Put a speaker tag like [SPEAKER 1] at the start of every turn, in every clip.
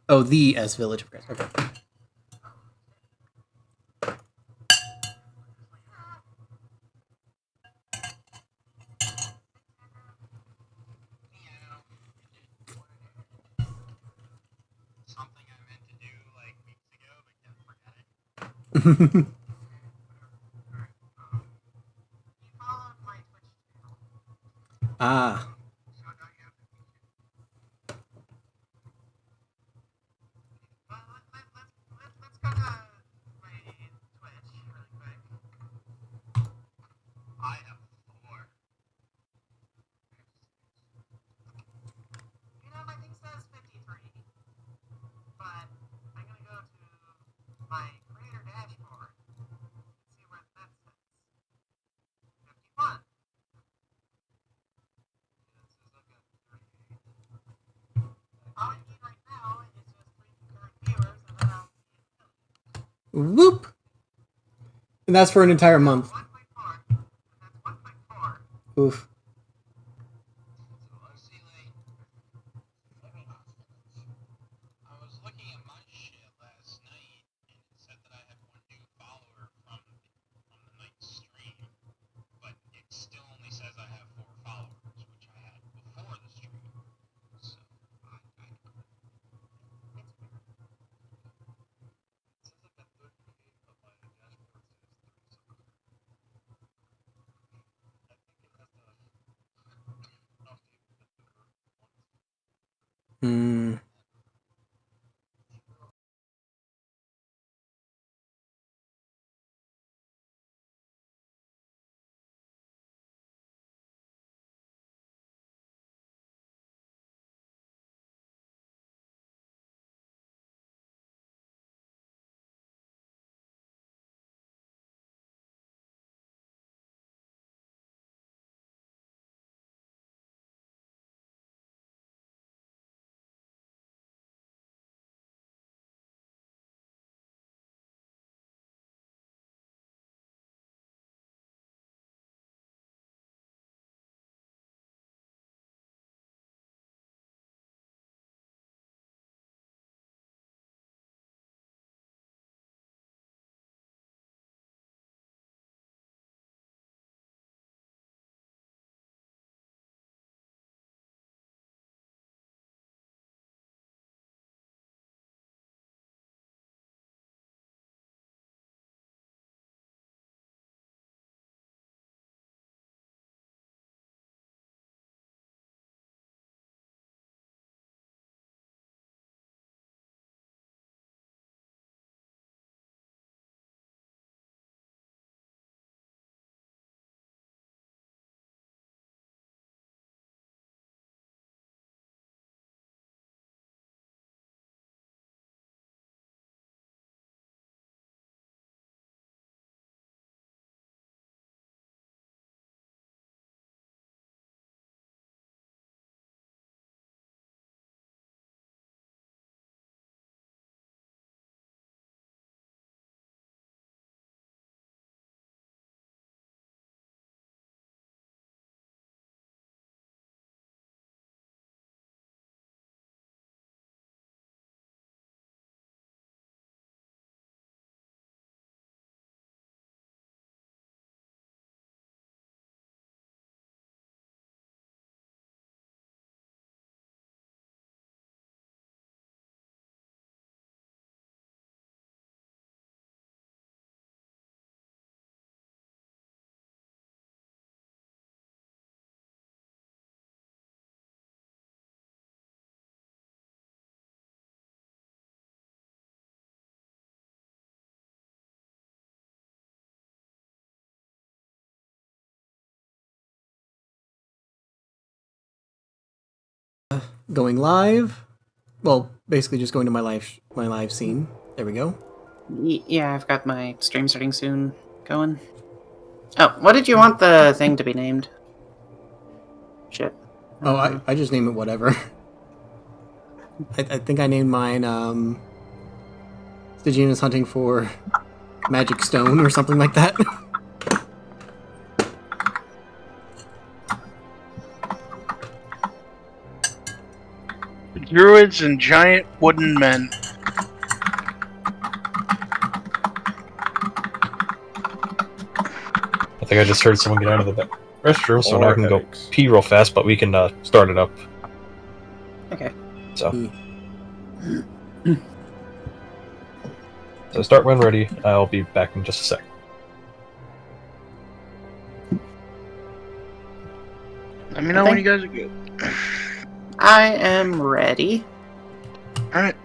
[SPEAKER 1] Oh, the S Village of Christ. Okay. Ah. Whoop! And that's for an entire month. Oof. Hmm. Going live. Well, basically just going to my live scene. There we go.
[SPEAKER 2] Yeah, I've got my stream starting soon going. Oh, what did you want the thing to be named? Shit.
[SPEAKER 1] Oh, I just name it whatever. I think I named mine Stygian hunting for magic stone or something like that.
[SPEAKER 3] Druids and giant wooden men.
[SPEAKER 4] I think I just heard someone get out of the restroom, so now I can
[SPEAKER 5] Headaches.
[SPEAKER 4] go pee real fast, but we can start it up.
[SPEAKER 2] Okay.
[SPEAKER 4] So start when ready. I'll be back in just a sec.
[SPEAKER 3] Let me know when you guys are good.
[SPEAKER 2] I am ready.
[SPEAKER 3] Alright.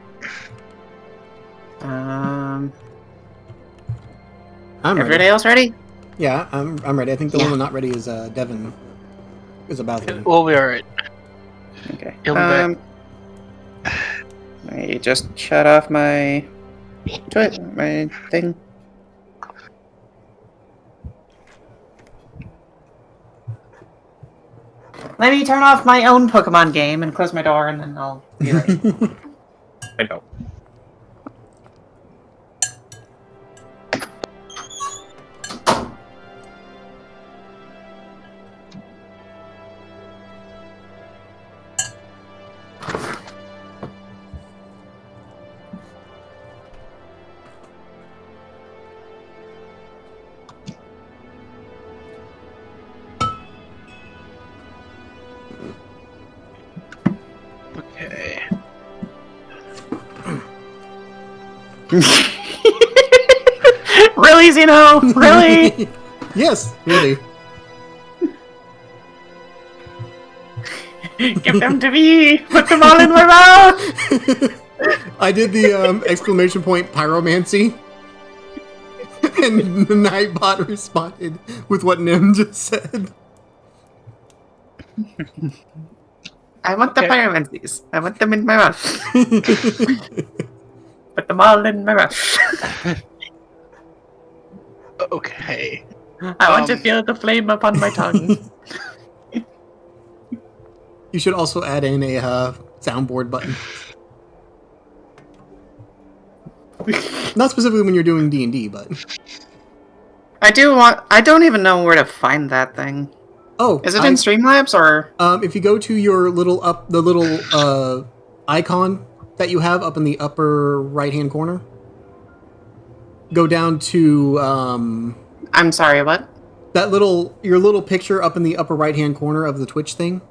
[SPEAKER 1] I'm
[SPEAKER 2] Everybody
[SPEAKER 1] ready.
[SPEAKER 2] else ready?
[SPEAKER 1] Yeah, I'm ready. I think the
[SPEAKER 2] Yeah.
[SPEAKER 1] one not ready is Devin. Is about to.
[SPEAKER 3] We'll be alright.
[SPEAKER 2] Okay.
[SPEAKER 3] He'll be back.
[SPEAKER 2] Let me just shut off my thing. Let me turn off my own Pokemon game and close my door, and then I'll be ready. I go.
[SPEAKER 3] Okay.
[SPEAKER 2] Really, Zino? Really?
[SPEAKER 1] Yes, really.
[SPEAKER 2] Give them to me! Put them all in my mouth!
[SPEAKER 1] I did the exclamation point pyromancy. And the Nightbot responded with what Nim just said.
[SPEAKER 2] I want the
[SPEAKER 3] Okay.
[SPEAKER 2] pyromancies. I want them in my mouth. Put them all in my mouth.
[SPEAKER 3] Okay.
[SPEAKER 2] I want to feel the flame upon my tongue.
[SPEAKER 1] You should also add in a soundboard button. Not specifically when you're doing D&D, but...
[SPEAKER 2] I don't even know where to find that thing.
[SPEAKER 1] Oh,
[SPEAKER 2] Is it in Streamlabs or?
[SPEAKER 1] if you go to your little icon that you have up in the upper right-hand corner, go down to
[SPEAKER 2] I'm sorry, what?
[SPEAKER 1] your little picture up in the upper right-hand corner of the Twitch thing.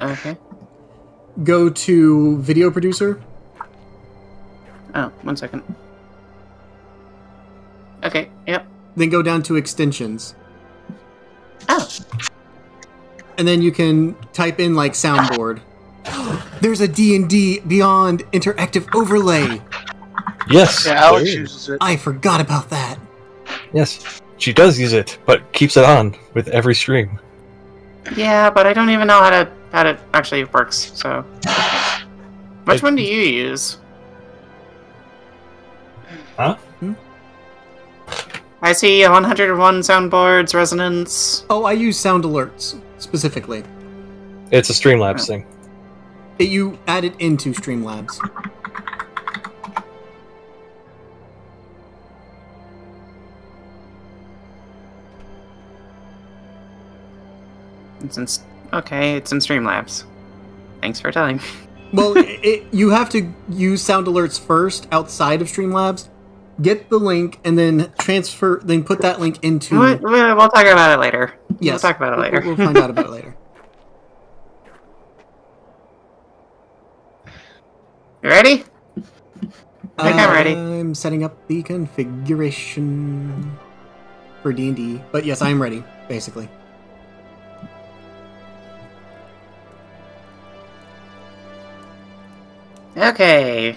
[SPEAKER 2] Okay.
[SPEAKER 1] Go to video producer.
[SPEAKER 2] Oh, 1 second. Okay, yep.
[SPEAKER 1] Then go down to extensions.
[SPEAKER 2] Oh.
[SPEAKER 1] And then you can type in like soundboard. There's a D&D Beyond interactive overlay.
[SPEAKER 4] Yes.
[SPEAKER 3] Yeah, Alex
[SPEAKER 4] there is.
[SPEAKER 3] uses it.
[SPEAKER 1] I forgot about that.
[SPEAKER 4] Yes. She does use it, but keeps it on with every stream.
[SPEAKER 2] Yeah, but I don't even know how it actually works, so. Which one do you use?
[SPEAKER 4] Huh?
[SPEAKER 2] I see 101 soundboards, resonance.
[SPEAKER 1] Oh, I use sound alerts specifically.
[SPEAKER 4] It's a Streamlabs thing.
[SPEAKER 1] You add it into Streamlabs.
[SPEAKER 2] It's in Streamlabs. Thanks for telling me.
[SPEAKER 1] Well, you have to use sound alerts first outside of Streamlabs. Get the link and then then put that link into.
[SPEAKER 2] We'll talk about it later.
[SPEAKER 1] Yes,
[SPEAKER 2] We'll talk about it later.
[SPEAKER 1] We'll find out about it later.
[SPEAKER 2] You ready? I think I'm ready.
[SPEAKER 1] I'm setting up the configuration for D&D, but yes, I'm ready. Basically.
[SPEAKER 2] Okay.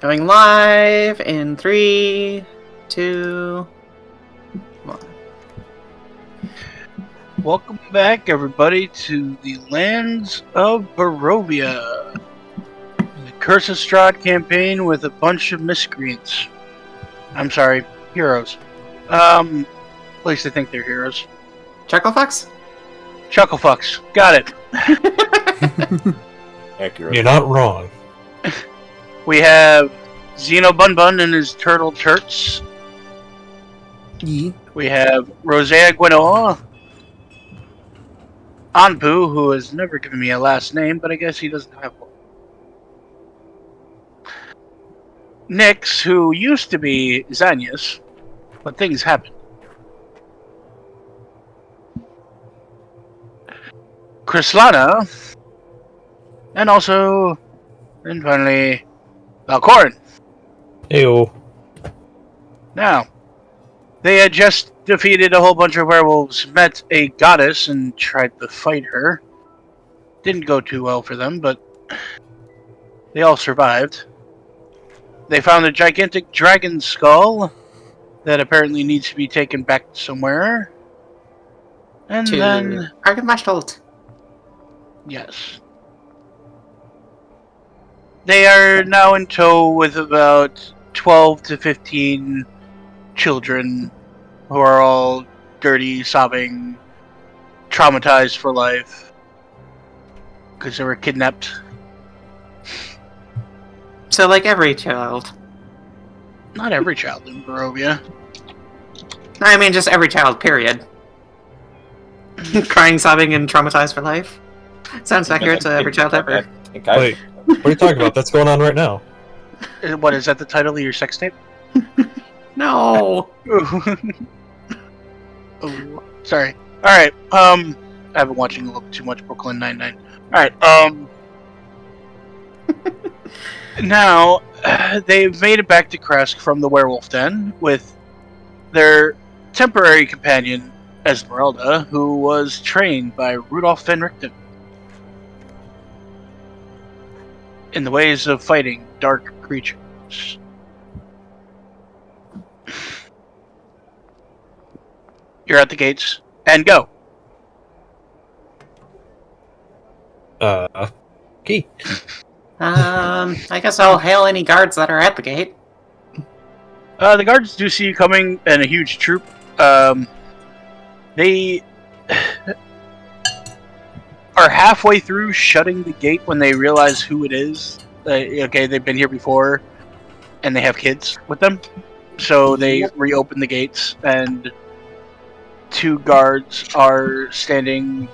[SPEAKER 2] Going live in 3, 2, 1.
[SPEAKER 3] Welcome back, everybody, to the lands of Barovia. The Curse of Strahd campaign with a bunch of miscreants. I'm sorry, heroes. At least I think they're heroes.
[SPEAKER 2] Chucklefox?
[SPEAKER 3] Chucklefucks. Got it.
[SPEAKER 5] Accurate.
[SPEAKER 4] You're not wrong.
[SPEAKER 3] We have Zino Bun Bun and his turtle turts.
[SPEAKER 1] Yee.
[SPEAKER 3] We have Rosea Gwenoa. Anpu, who has never given me a last name, but I guess he doesn't have one. Nyx, who used to be Xanius, but things happened. Krislana, and finally, Valcorin.
[SPEAKER 4] Ew.
[SPEAKER 3] Now, they had just defeated a whole bunch of werewolves, met a goddess, and tried to fight her. Didn't go too well for them, but they all survived. They found a gigantic dragon skull that apparently needs to be taken back somewhere. And
[SPEAKER 2] To
[SPEAKER 3] then...
[SPEAKER 2] Argenmachtalt.
[SPEAKER 3] Yes. They are now in tow with about 12 to 15 children who are all dirty, sobbing, traumatized for life because they were kidnapped.
[SPEAKER 2] So, like every child.
[SPEAKER 3] Not every child in Barovia.
[SPEAKER 2] I mean, just every child, period. Crying, sobbing, and traumatized for life. Sounds accurate to every child ever.
[SPEAKER 4] Wait, what are you talking about? That's going on right now.
[SPEAKER 3] What, is that the title of your sex tape?
[SPEAKER 2] No!
[SPEAKER 3] Oh, sorry. Alright, I've been watching a little too much Brooklyn Nine-Nine. Alright, now, they've made it back to Kresk from the werewolf den with their temporary companion, Esmeralda, who was trained by Rudolf van Richten in the ways of fighting dark creatures. You're at the gates, and go.
[SPEAKER 4] Key.
[SPEAKER 2] I guess I'll hail any guards that are at the gate.
[SPEAKER 3] The guards do see you coming in a huge troop. They are halfway through shutting the gate when they realize who it is. Okay, they've been here before, and they have kids with them. So they reopen the gates, and 2 guards are standing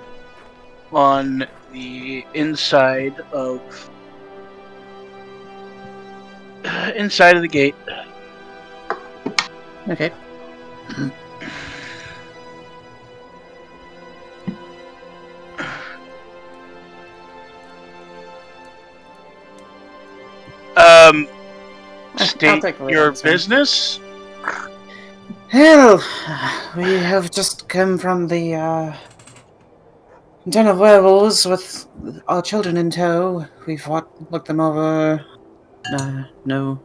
[SPEAKER 3] on the inside of the gate.
[SPEAKER 2] Okay.
[SPEAKER 3] State your business.
[SPEAKER 2] Well, we have just come from the den of werewolves with our children in tow. We've looked them over. No.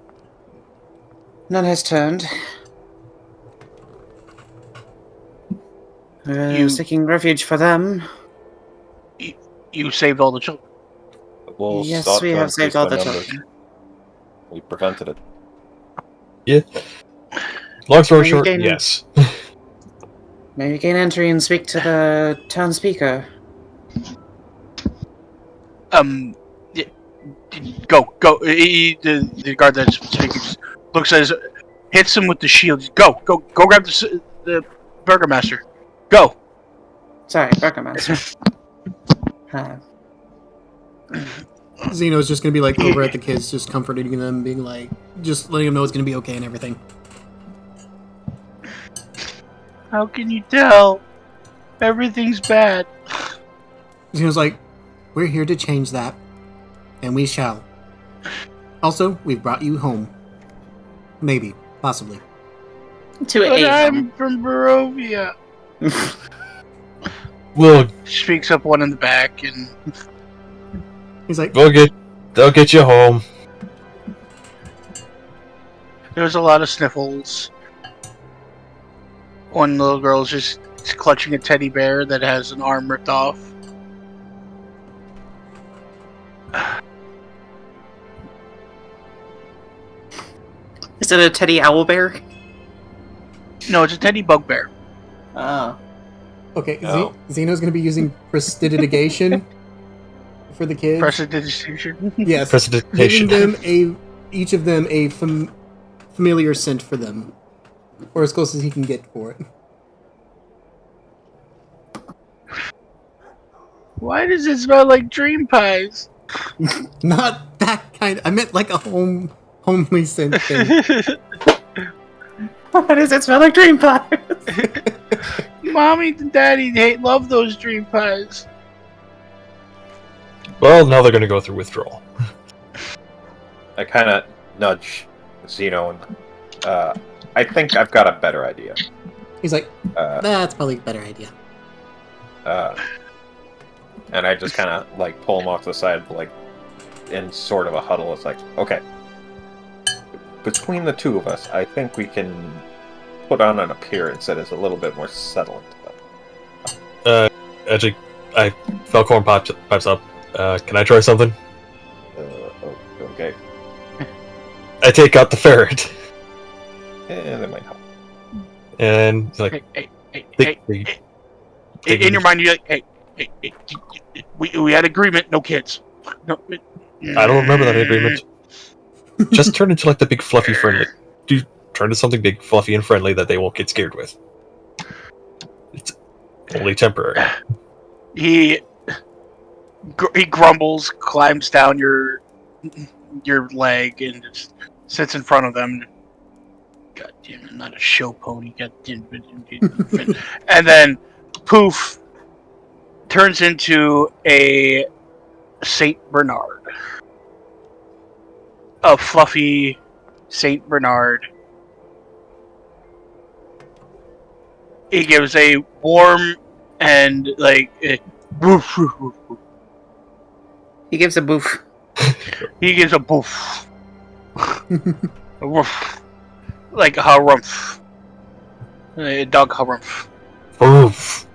[SPEAKER 2] None has turned. We're seeking refuge for them.
[SPEAKER 3] You saved all the children.
[SPEAKER 5] We'll
[SPEAKER 2] Yes,
[SPEAKER 5] start
[SPEAKER 2] we
[SPEAKER 5] to
[SPEAKER 2] have saved
[SPEAKER 5] increase
[SPEAKER 2] all
[SPEAKER 5] their
[SPEAKER 2] the
[SPEAKER 5] numbers.
[SPEAKER 2] children.
[SPEAKER 5] We prevented it.
[SPEAKER 4] Yeah. Long story
[SPEAKER 2] Maybe
[SPEAKER 4] short,
[SPEAKER 2] gain-
[SPEAKER 4] yes.
[SPEAKER 2] Maybe gain entry and speak to the town speaker.
[SPEAKER 3] Go. The guard that's speaking looks as hits him with the shield. Go grab the burgomaster. Go.
[SPEAKER 2] Sorry, Burgomaster.
[SPEAKER 1] Zeno's just gonna be like over at the kids, just comforting them, being like, just letting them know it's gonna be okay and everything.
[SPEAKER 3] How can you tell? Everything's bad.
[SPEAKER 1] Zeno's like, we're here to change that, and we shall. Also, we've brought you home. Maybe, possibly.
[SPEAKER 2] To
[SPEAKER 3] But
[SPEAKER 2] a
[SPEAKER 3] I'm from Barovia.
[SPEAKER 4] We'll
[SPEAKER 3] Speaks up one in the back, and
[SPEAKER 1] He's like,
[SPEAKER 4] they'll get you home.
[SPEAKER 3] there's a lot of sniffles. One little girl's just clutching a teddy bear that has an arm ripped off.
[SPEAKER 2] Is it a teddy owlbear?
[SPEAKER 3] No, it's a teddy bugbear.
[SPEAKER 2] Oh.
[SPEAKER 1] okay,
[SPEAKER 5] No.
[SPEAKER 1] Zeno's gonna be using prestidigitation for the kids.
[SPEAKER 3] Prestidigitation.
[SPEAKER 1] Yes,
[SPEAKER 4] Prestidigitation.
[SPEAKER 1] giving them each of them a familiar scent for them, or as close as he can get for it.
[SPEAKER 3] Why does it smell like dream pies?
[SPEAKER 1] Not that kind. I meant like a homely scent thing.
[SPEAKER 2] Why does it smell like dream pie?
[SPEAKER 3] Mommy and Daddy love those dream pies.
[SPEAKER 4] Well, now they're going to go through withdrawal.
[SPEAKER 5] I kind of nudge Zeno and I think I've got a better idea.
[SPEAKER 1] He's like, that's probably a better idea.
[SPEAKER 5] And I just kind of like pull him off the side, like in sort of a huddle. It's like, okay, between the two of us, I think we can put on an appearance that is a little bit more settled.
[SPEAKER 4] Actually, Falcorn pipes up. Can I try something?
[SPEAKER 5] Okay.
[SPEAKER 4] I take out the ferret.
[SPEAKER 5] That might help.
[SPEAKER 4] And it's like,
[SPEAKER 3] Hey. In your mind, you're like, hey, we had agreement, no kids. No,
[SPEAKER 4] I don't remember that agreement. Just turn into like the big fluffy friendly. Do turn into something big, fluffy, and friendly that they won't get scared with. It's only temporary.
[SPEAKER 3] He grumbles, climbs down your leg, and just sits in front of them. God damn it, not a show pony. God damn it. And then, poof, turns into a Saint Bernard. A fluffy Saint Bernard. He gives a warm and like woof, woof, woof, woof.
[SPEAKER 2] He gives a boof.
[SPEAKER 3] He gives a boof. A woof. Like a harumph. A dog harumph.
[SPEAKER 4] Oof.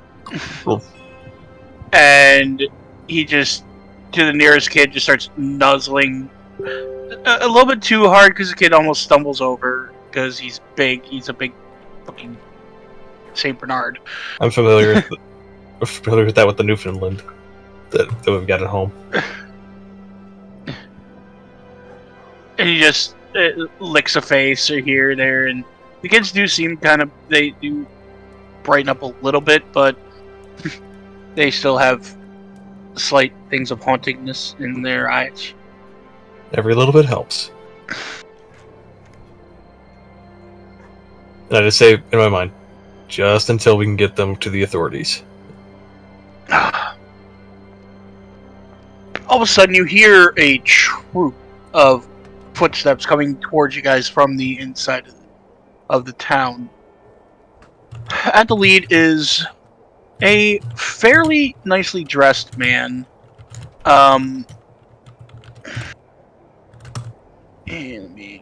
[SPEAKER 3] And he just, to the nearest kid, just starts nuzzling a little bit too hard because the kid almost stumbles over because he's big. He's a big fucking Saint Bernard.
[SPEAKER 4] I'm familiar with that with the Newfoundland that we've got at home.
[SPEAKER 3] And he just licks a face or here or there, and the kids do seem they do brighten up a little bit, but they still have slight things of hauntingness in their eyes.
[SPEAKER 4] Every little bit helps. And I just say in my mind, just until we can get them to the authorities.
[SPEAKER 3] All of a sudden, you hear a troop of footsteps coming towards you guys from the inside of the town. At the lead is a fairly nicely dressed man. Let me...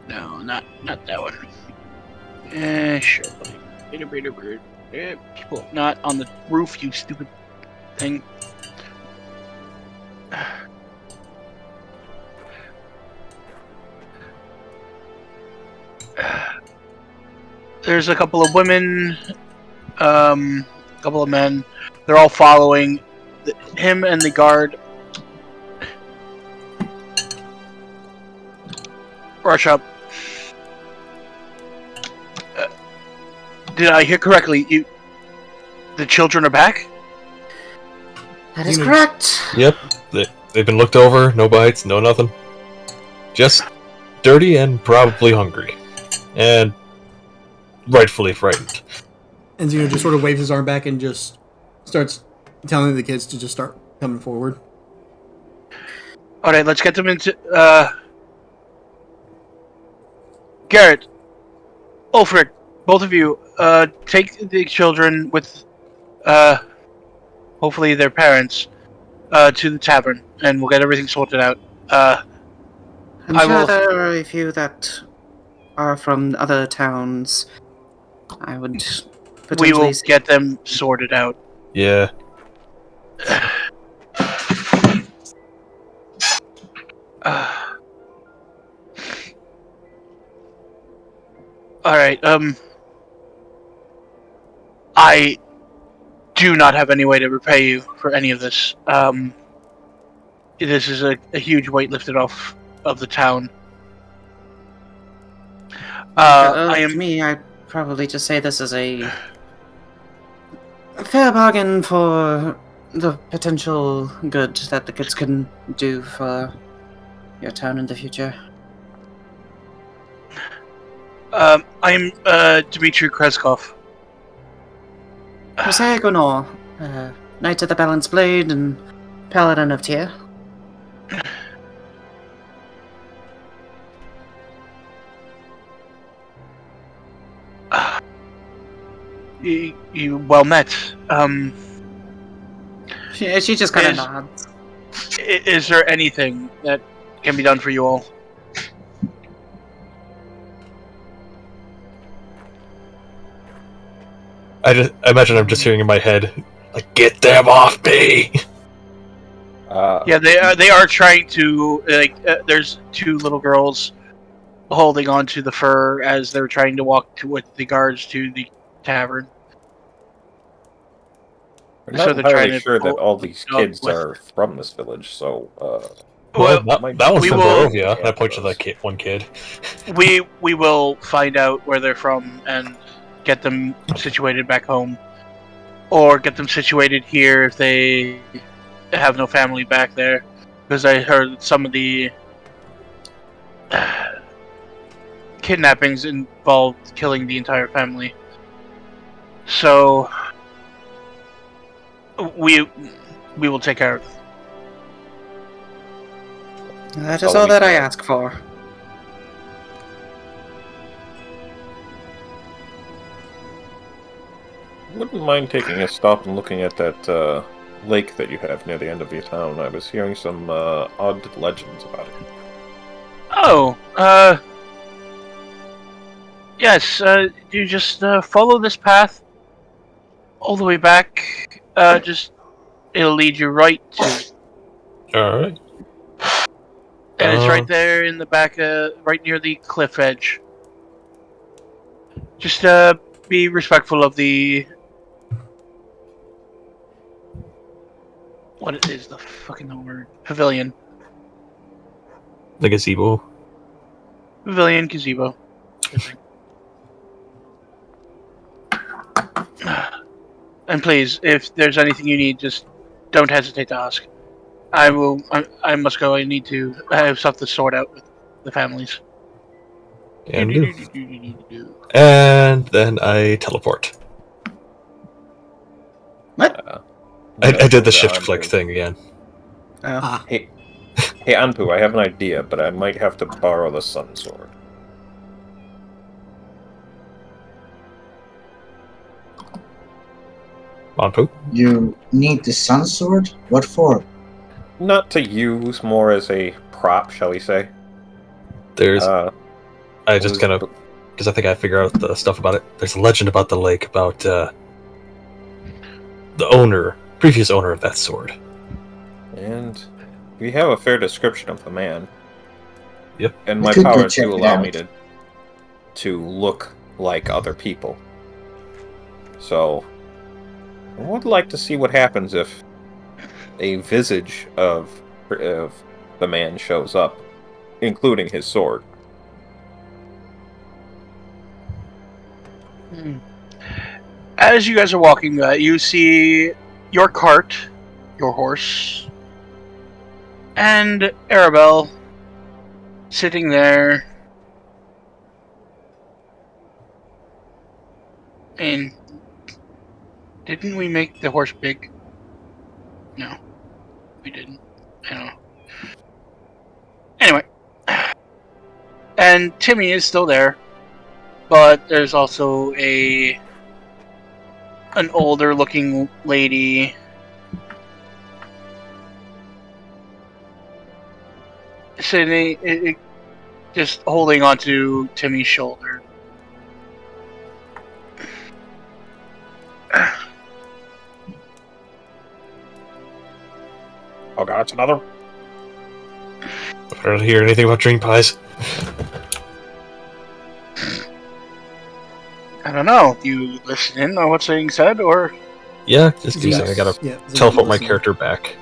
[SPEAKER 3] No, not that one. Sure, buddy. People not on the roof, you stupid thing. There's a couple of women, a couple of men. They're all following him and the guard. Rush up. Did I hear correctly? The children are back?
[SPEAKER 2] That is correct.
[SPEAKER 4] Yep, they've been looked over. No bites, no nothing. Just dirty and probably hungry, and rightfully frightened.
[SPEAKER 1] And Zino just sort of waves his arm back and just starts telling the kids to just start coming forward.
[SPEAKER 3] Alright, let's get them into... Garrett, Ulfric, both of you, take the children with, hopefully their parents, to the tavern, and we'll get everything sorted out.
[SPEAKER 2] I'm
[SPEAKER 3] I
[SPEAKER 2] sure
[SPEAKER 3] will-
[SPEAKER 2] there are a few that are from other towns. I would
[SPEAKER 3] We
[SPEAKER 2] potentially
[SPEAKER 3] will get them sorted out.
[SPEAKER 4] Yeah.
[SPEAKER 3] Alright, I do not have any way to repay you for any of this. This is a huge weight lifted off of the town.
[SPEAKER 2] To me, I'd probably just say this is a fair bargain for the potential good that the kids can do for your town in the future.
[SPEAKER 3] I'm Dmitry Kreskov.
[SPEAKER 2] Jose Gonor, Knight of the Balanced Blade and Paladin of Tyr.
[SPEAKER 3] You well met.
[SPEAKER 2] She just kind of
[SPEAKER 3] Is-
[SPEAKER 2] nods.
[SPEAKER 3] Is there anything that can be done for you all?
[SPEAKER 4] I imagine I'm just hearing in my head, like, get them off me!
[SPEAKER 3] Yeah, they are trying to there's two little girls holding on to the fur as they're trying to walk with the guards to the tavern.
[SPEAKER 5] We're
[SPEAKER 3] So
[SPEAKER 5] not
[SPEAKER 3] they're trying
[SPEAKER 5] entirely
[SPEAKER 3] to
[SPEAKER 5] sure that
[SPEAKER 3] pull
[SPEAKER 5] all these
[SPEAKER 3] up
[SPEAKER 5] kids
[SPEAKER 3] with-
[SPEAKER 5] are from this village, so
[SPEAKER 4] Well,
[SPEAKER 3] Well,
[SPEAKER 4] that one's
[SPEAKER 3] we
[SPEAKER 4] from
[SPEAKER 3] will-
[SPEAKER 4] Barovia. And I point to the one kid.
[SPEAKER 3] we will find out where they're from and get them situated back home, or get them situated here if they have no family back there. Because I heard some of the kidnappings involved killing the entire family. So we will take care of it.
[SPEAKER 2] That is
[SPEAKER 5] all
[SPEAKER 2] all
[SPEAKER 5] we
[SPEAKER 2] that I
[SPEAKER 5] can.
[SPEAKER 2] ask for.
[SPEAKER 5] wouldn't mind taking a stop and looking at that lake that you have near the end of your town. I was hearing some odd legends about it.
[SPEAKER 3] Oh, yes, you just follow this path all the way back. It'll lead you right to,
[SPEAKER 4] Alright.
[SPEAKER 3] and it's right there in the back, right near the cliff edge. Just, be respectful of the... What is the fucking word? Pavilion.
[SPEAKER 4] The gazebo.
[SPEAKER 3] Pavilion, gazebo. And please, if there's anything you need, just don't hesitate to ask. I I must go. I have stuff to sort out with the families.
[SPEAKER 4] And and then I teleport. I did the shift click thing again.
[SPEAKER 2] Oh.
[SPEAKER 1] Ah,
[SPEAKER 5] Hey, Anpu, I have an idea, but I might have to borrow the Sun Sword.
[SPEAKER 4] Monpu?
[SPEAKER 6] You need the sun sword? What for?
[SPEAKER 5] Not to use, more as a prop, shall we say.
[SPEAKER 4] There's.
[SPEAKER 5] Uh,
[SPEAKER 4] I just kind of. Because I think I figure out the stuff about it. There's a legend about the lake about the previous owner of that sword.
[SPEAKER 5] And we have a fair description of the man.
[SPEAKER 4] Yep.
[SPEAKER 5] And
[SPEAKER 6] We
[SPEAKER 5] my
[SPEAKER 6] could go
[SPEAKER 5] powers
[SPEAKER 6] check
[SPEAKER 5] do
[SPEAKER 6] it
[SPEAKER 5] allow
[SPEAKER 6] out.
[SPEAKER 5] me to look like other people. So, I would like to see what happens if a visage of the man shows up, including his sword.
[SPEAKER 3] As you guys are walking, you see your cart, your horse, and Arabelle sitting there. And didn't we make the horse big? No, we didn't. I don't know. Anyway, and Timmy is still there, but there's also an older-looking lady sitting, just holding onto Timmy's shoulder.
[SPEAKER 5] Oh god, it's another.
[SPEAKER 4] I don't hear anything about dream pies.
[SPEAKER 3] I don't know. Do you listen in on what's being said, or?
[SPEAKER 4] Yeah, just do
[SPEAKER 1] Yes.
[SPEAKER 4] something. I gotta
[SPEAKER 1] yeah, Zino
[SPEAKER 4] teleport my
[SPEAKER 1] listening.
[SPEAKER 4] character back.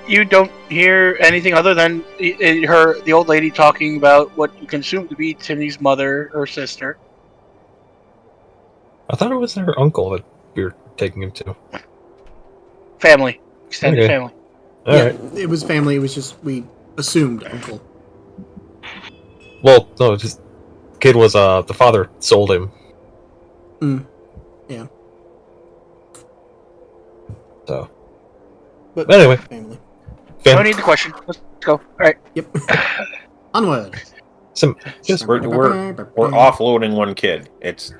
[SPEAKER 3] You don't hear anything other than the old lady talking about what you can assume to be Timmy's mother or sister.
[SPEAKER 4] I thought it was her uncle that we were taking him to.
[SPEAKER 3] Family. Extended
[SPEAKER 4] Okay.
[SPEAKER 3] family.
[SPEAKER 4] Alright.
[SPEAKER 1] It was family. It was just we assumed uncle.
[SPEAKER 4] Well, no, just kid was the father sold him.
[SPEAKER 1] Yeah.
[SPEAKER 4] So
[SPEAKER 1] But
[SPEAKER 4] anyway,
[SPEAKER 1] family.
[SPEAKER 3] Don't need the question. Let's go. All right.
[SPEAKER 1] Yep. Onward.
[SPEAKER 4] some
[SPEAKER 5] Yes, we're offloading one kid. This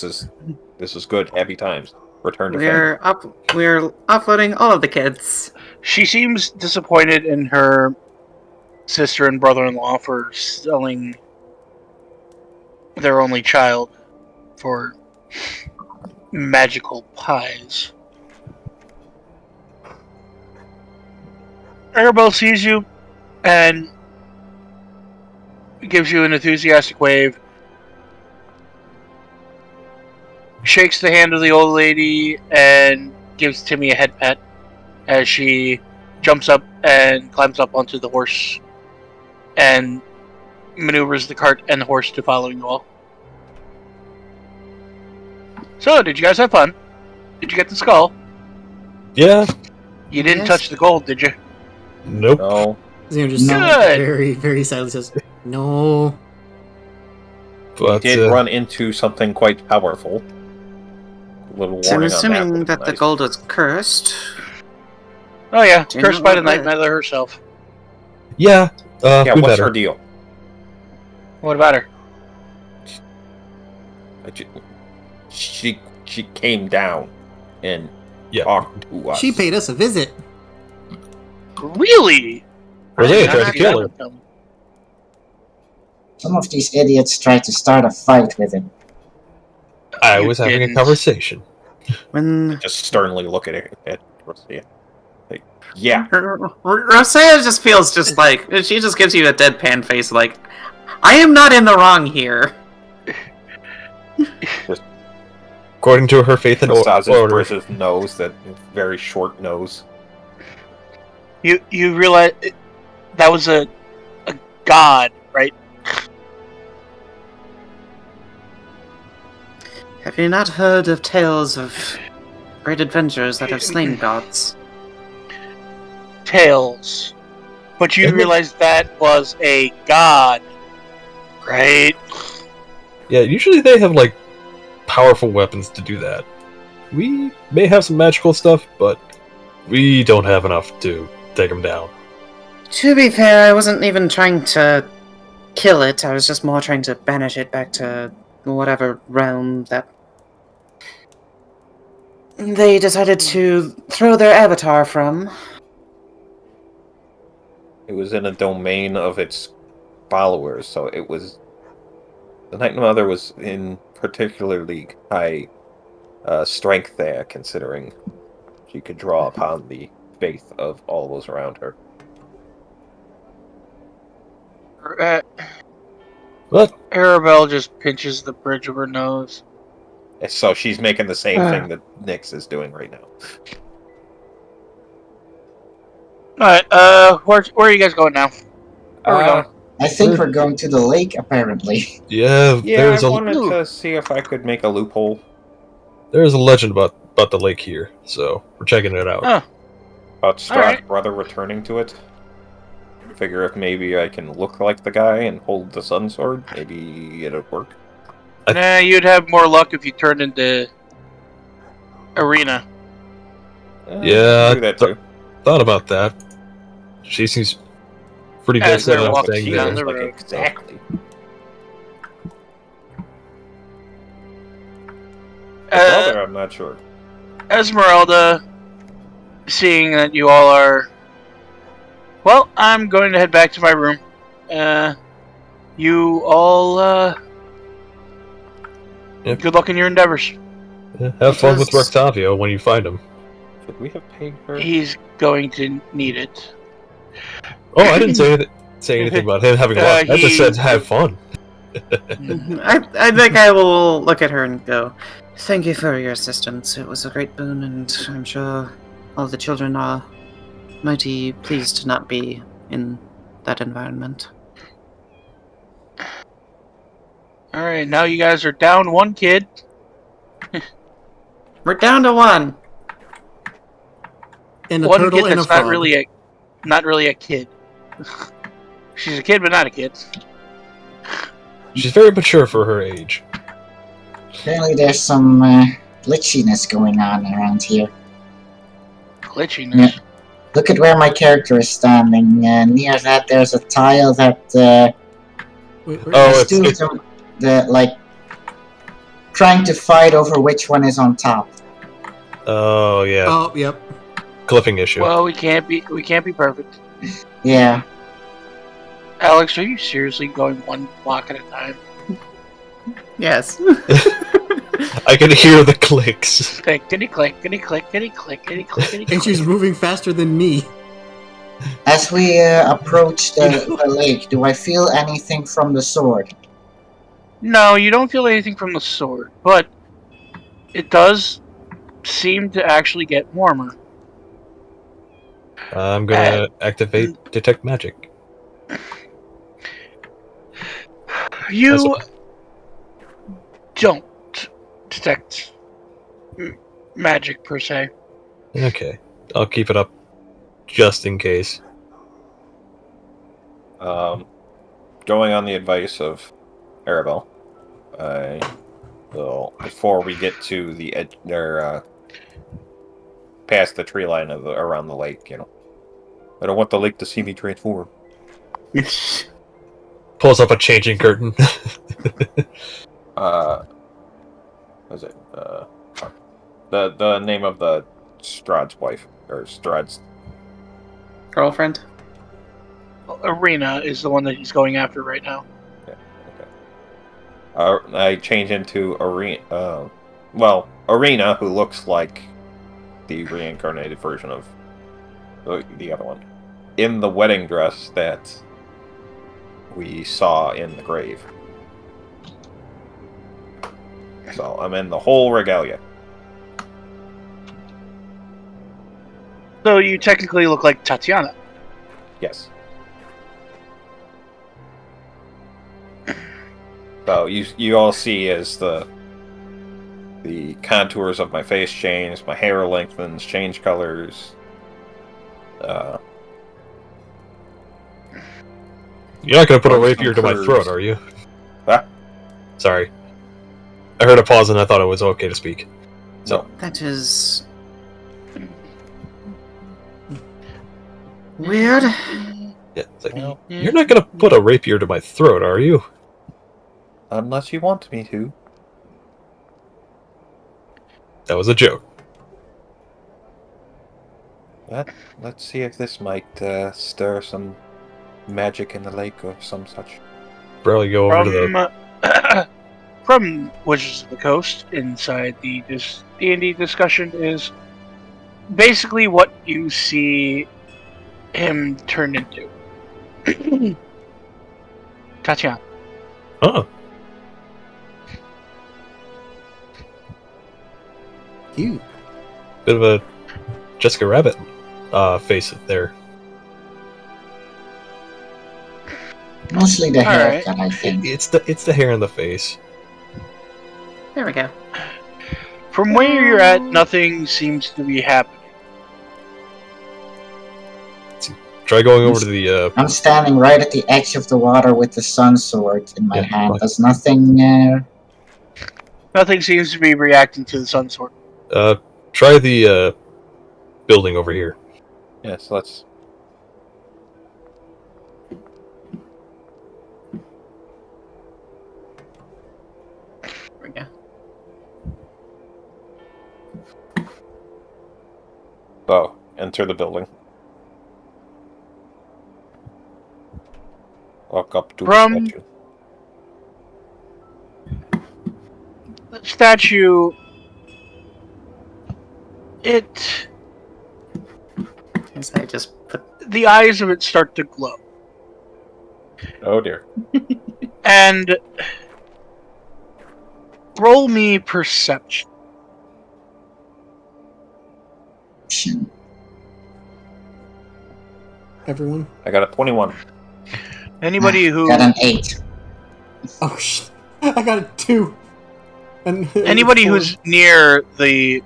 [SPEAKER 5] is good. Happy times. Return to family.
[SPEAKER 2] We're offloading all of the kids.
[SPEAKER 3] She seems disappointed in her sister and brother-in-law for selling their only child for magical pies. Arabelle sees you and gives you an enthusiastic wave. Shakes the hand of the old lady and gives Timmy a head pat as she jumps up and climbs up onto the horse and maneuvers the cart and the horse to follow you all. So, did you guys have fun? Did you get the skull?
[SPEAKER 4] yeah.
[SPEAKER 3] You didn't
[SPEAKER 2] Yes.
[SPEAKER 3] touch the gold, did you?
[SPEAKER 4] Nope.
[SPEAKER 5] No.
[SPEAKER 1] Zino just
[SPEAKER 3] Good.
[SPEAKER 1] very, very sadly says, "No."
[SPEAKER 4] But
[SPEAKER 5] Did run into something quite powerful. A little
[SPEAKER 2] So I'm
[SPEAKER 5] warning on
[SPEAKER 2] assuming
[SPEAKER 5] that.
[SPEAKER 2] that the gold was cursed.
[SPEAKER 3] Oh yeah,
[SPEAKER 2] Do you
[SPEAKER 3] cursed
[SPEAKER 2] know
[SPEAKER 3] by the
[SPEAKER 2] what
[SPEAKER 3] Night Mother herself.
[SPEAKER 4] yeah.
[SPEAKER 5] Yeah,
[SPEAKER 4] we
[SPEAKER 5] what's
[SPEAKER 4] better.
[SPEAKER 5] her deal?
[SPEAKER 3] What about her?
[SPEAKER 5] She came down and
[SPEAKER 4] Yeah.
[SPEAKER 5] talked to us.
[SPEAKER 1] She paid us a visit.
[SPEAKER 3] Really?
[SPEAKER 4] Rosea
[SPEAKER 3] I did
[SPEAKER 4] tried
[SPEAKER 3] not
[SPEAKER 4] to
[SPEAKER 3] see
[SPEAKER 4] kill
[SPEAKER 3] that
[SPEAKER 4] her.
[SPEAKER 3] coming.
[SPEAKER 6] Some of these idiots tried to start a fight with him.
[SPEAKER 4] I
[SPEAKER 3] You
[SPEAKER 4] was having
[SPEAKER 3] didn't.
[SPEAKER 4] a conversation.
[SPEAKER 2] When
[SPEAKER 5] Just sternly look at it. At Rosia. Like, yeah.
[SPEAKER 2] Rosea just feels just like she just gives you a deadpan face, like I am not in the wrong here.
[SPEAKER 4] According to her faith and
[SPEAKER 5] Massages
[SPEAKER 4] order.
[SPEAKER 5] Briz's nose, that very short nose.
[SPEAKER 3] You realize that was a god, right?
[SPEAKER 2] Have you not heard of tales of great adventures that have slain gods?
[SPEAKER 3] Tails. But you
[SPEAKER 4] Isn't it-
[SPEAKER 3] realize that was a god, right?
[SPEAKER 4] Yeah, usually they have like powerful weapons to do that. We may have some magical stuff, but we don't have enough to take them down.
[SPEAKER 2] To be fair, I wasn't even trying to kill it. I was just more trying to banish it back to whatever realm that they decided to throw their avatar from.
[SPEAKER 5] It was in a domain of its followers, so it was. The Night Mother was in particularly high strength there, considering she could draw upon the faith of all those around her.
[SPEAKER 4] But
[SPEAKER 3] Arabelle just pinches the bridge of her nose.
[SPEAKER 5] And so she's making the same thing that Nyx is doing right now.
[SPEAKER 3] Alright, where are you guys going now? Where are we going?
[SPEAKER 6] I think we're going to the lake, apparently.
[SPEAKER 4] yeah,
[SPEAKER 5] Yeah,
[SPEAKER 4] there's
[SPEAKER 5] I
[SPEAKER 4] a
[SPEAKER 5] wanted to see if I could make a loophole.
[SPEAKER 4] there's a legend about the lake here, so we're checking it out.
[SPEAKER 3] Oh,
[SPEAKER 5] About Strahd's
[SPEAKER 3] Alright.
[SPEAKER 5] brother returning to it. Figure if maybe I can look like the guy and hold the sun sword, maybe it'll work.
[SPEAKER 3] nah, you'd have more luck if you turned into Arena.
[SPEAKER 4] Yeah,
[SPEAKER 5] do that too.
[SPEAKER 4] Thought about that. She seems pretty dead
[SPEAKER 3] As
[SPEAKER 4] set
[SPEAKER 3] they're
[SPEAKER 4] on
[SPEAKER 3] walking
[SPEAKER 4] staying
[SPEAKER 3] down
[SPEAKER 4] there.
[SPEAKER 3] the
[SPEAKER 5] Like,
[SPEAKER 3] road.
[SPEAKER 5] exactly. The brother, I'm not sure.
[SPEAKER 3] Esmeralda, seeing that you all are... Well, I'm going to head back to my room. You all,
[SPEAKER 4] Yep.
[SPEAKER 3] good luck in your endeavors.
[SPEAKER 4] Yeah, have fun with
[SPEAKER 2] Just-
[SPEAKER 4] Rectavio when you find him.
[SPEAKER 5] Should we have paid her?
[SPEAKER 3] He's going to need it.
[SPEAKER 4] Oh, I didn't say anything about him having luck. I just said have fun.
[SPEAKER 2] I think I will look at her and go, thank you for your assistance. It was a great boon, and I'm sure all the children are mighty pleased to not be in that environment.
[SPEAKER 3] Alright, now you guys are down one kid.
[SPEAKER 2] We're down to one.
[SPEAKER 1] And a
[SPEAKER 3] One
[SPEAKER 1] turtle
[SPEAKER 3] kid
[SPEAKER 1] and a
[SPEAKER 3] that's
[SPEAKER 1] frog.
[SPEAKER 3] not really a kid. She's a kid, but not a kid.
[SPEAKER 4] She's very mature for her age.
[SPEAKER 6] Apparently there's some glitchiness going on around here.
[SPEAKER 3] Glitchiness.
[SPEAKER 6] Yeah. Look at where my character is standing. Near that there's a tile that
[SPEAKER 1] Wait,
[SPEAKER 4] Oh,
[SPEAKER 6] there's
[SPEAKER 4] it's-
[SPEAKER 6] two of them that like trying to fight over which one is on top.
[SPEAKER 4] Oh yeah,
[SPEAKER 1] Oh, yep.
[SPEAKER 4] clipping issue.
[SPEAKER 3] Well, we can't be perfect.
[SPEAKER 6] Yeah.
[SPEAKER 3] Alex, are you seriously going one block at a time?
[SPEAKER 2] Yes.
[SPEAKER 4] I can hear the clicks.
[SPEAKER 3] Click, diddy click, diddy click, diddy click, diddy click, diddy
[SPEAKER 1] And she's
[SPEAKER 3] click.
[SPEAKER 1] moving faster than me.
[SPEAKER 6] As we approach the lake, do I feel anything from the sword?
[SPEAKER 3] No, you don't feel anything from the sword, but it does seem to actually get warmer.
[SPEAKER 4] I'm gonna activate detect magic.
[SPEAKER 3] You don't detect magic per se.
[SPEAKER 4] Okay, I'll keep it up just in case.
[SPEAKER 5] Going on the advice of Arabelle, I will, before we get to the edge, or past the tree line of around the lake, I don't want the lake to see me transform.
[SPEAKER 4] Pulls up a changing curtain.
[SPEAKER 5] What is it? The name of the Strahd's wife, or Strahd's.
[SPEAKER 2] Girlfriend.
[SPEAKER 3] Arena is the one that he's going after right now.
[SPEAKER 5] I change into Arena. Arena, who looks like the reincarnated version of the other one, in the wedding dress that we saw in the grave. So I'm in the whole regalia.
[SPEAKER 3] So you technically look like Tatiana.
[SPEAKER 5] Yes. So you all see as the contours of my face change, my hair lengthens, change colors.
[SPEAKER 4] You're not gonna put a
[SPEAKER 5] Some
[SPEAKER 4] rapier to my
[SPEAKER 5] curves.
[SPEAKER 4] throat, are you?
[SPEAKER 5] Huh?
[SPEAKER 4] Sorry. I heard a pause and I thought it was okay to speak.
[SPEAKER 5] So
[SPEAKER 2] That is weird.
[SPEAKER 4] Yeah, it's like,
[SPEAKER 5] Well,
[SPEAKER 4] you're not gonna put a rapier to my throat, are you?
[SPEAKER 5] unless you want me to.
[SPEAKER 4] That was a joke.
[SPEAKER 5] Let's see if this might stir some magic in the lake or some such.
[SPEAKER 4] Probably go over to the.
[SPEAKER 3] From Wizards of the Coast, inside the D&D discussion is basically what you see him turn into. Tatiana.
[SPEAKER 4] Oh,
[SPEAKER 1] You.
[SPEAKER 4] bit of a Jessica Rabbit face there.
[SPEAKER 6] Mostly the
[SPEAKER 3] Alright.
[SPEAKER 6] haircut, I think.
[SPEAKER 4] It's the hair in the face.
[SPEAKER 2] There we go.
[SPEAKER 3] From where you're at, nothing seems to be happening.
[SPEAKER 4] Try going over to the.
[SPEAKER 6] I'm standing right at the edge of the water with the sun sword in my
[SPEAKER 4] Yeah,
[SPEAKER 6] hand.
[SPEAKER 4] fine.
[SPEAKER 6] Does nothing
[SPEAKER 3] Nothing seems to be reacting to the sun sword.
[SPEAKER 4] Try the building over here.
[SPEAKER 5] Yes, let's.
[SPEAKER 2] There we go.
[SPEAKER 5] Oh, enter the building. Walk up to
[SPEAKER 3] From-
[SPEAKER 5] the statue.
[SPEAKER 3] The statue, it...
[SPEAKER 2] As I just put
[SPEAKER 3] the eyes of it start to glow.
[SPEAKER 5] Oh dear.
[SPEAKER 3] And roll me perception.
[SPEAKER 1] Everyone?
[SPEAKER 5] I got a 21.
[SPEAKER 3] Anybody who
[SPEAKER 6] got an 8.
[SPEAKER 1] Oh, shit. I got a 2. And
[SPEAKER 3] anybody
[SPEAKER 1] four.
[SPEAKER 3] who's near the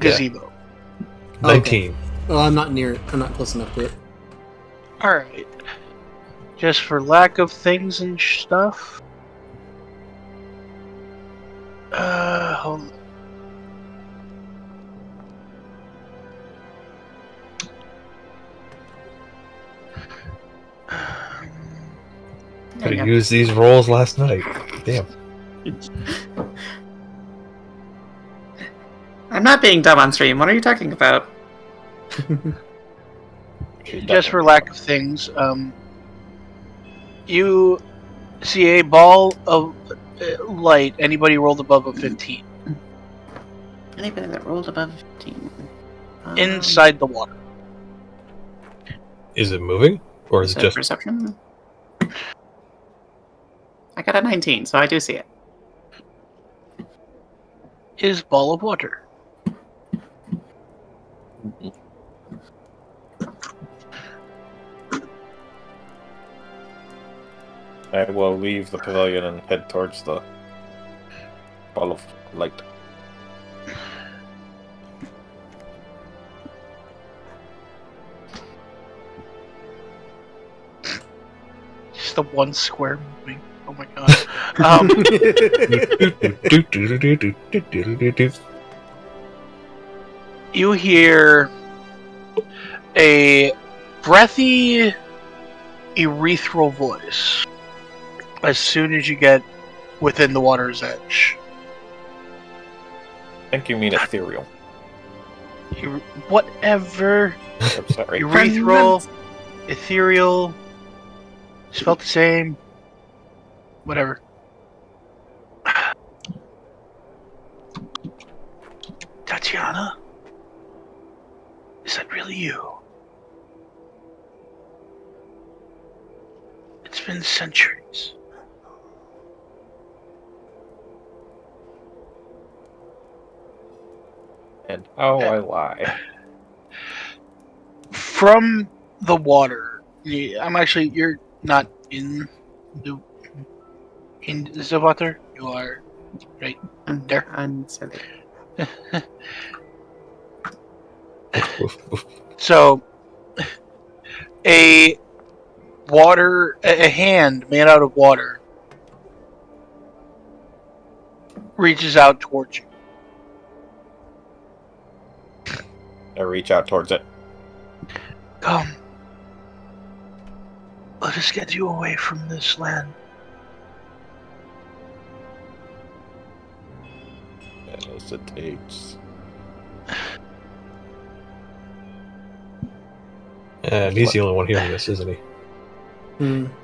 [SPEAKER 3] gazebo.
[SPEAKER 4] 19.
[SPEAKER 1] Well, I'm not near it. I'm not close enough to it.
[SPEAKER 3] Alright. Just for lack of things and stuff. Hold on.
[SPEAKER 4] Could have used these rolls last night. Damn.
[SPEAKER 2] I'm not being dumb on stream. What are you talking about?
[SPEAKER 3] Just for lack of things, you see a ball of light. Anybody rolled above a 15
[SPEAKER 2] Anybody that rolled above 15.
[SPEAKER 3] inside the water.
[SPEAKER 4] Is it moving? Or is
[SPEAKER 2] Is
[SPEAKER 4] it
[SPEAKER 2] it
[SPEAKER 4] just...
[SPEAKER 2] perception? I got a 19, so I do see it.
[SPEAKER 3] Is ball of water.
[SPEAKER 5] I will leave the pavilion and head towards the ball of light.
[SPEAKER 3] Just the one square moving. Oh my god. You hear a breathy, ethereal voice as soon as you get within the water's edge.
[SPEAKER 5] I think you mean ethereal.
[SPEAKER 3] Whatever.
[SPEAKER 5] I'm sorry.
[SPEAKER 3] Ethereal, spelled the same. Whatever. Tatiana? Is that really you? It's been centuries.
[SPEAKER 5] And how I lie.
[SPEAKER 3] From the water, you're not in the water. You are right there.
[SPEAKER 2] Unsilly.
[SPEAKER 3] So, a hand made out of water reaches out towards you.
[SPEAKER 5] I reach out towards it.
[SPEAKER 3] Come. Let us get you away from this land.
[SPEAKER 5] As it takes.
[SPEAKER 4] And he's the only one hearing this, isn't he?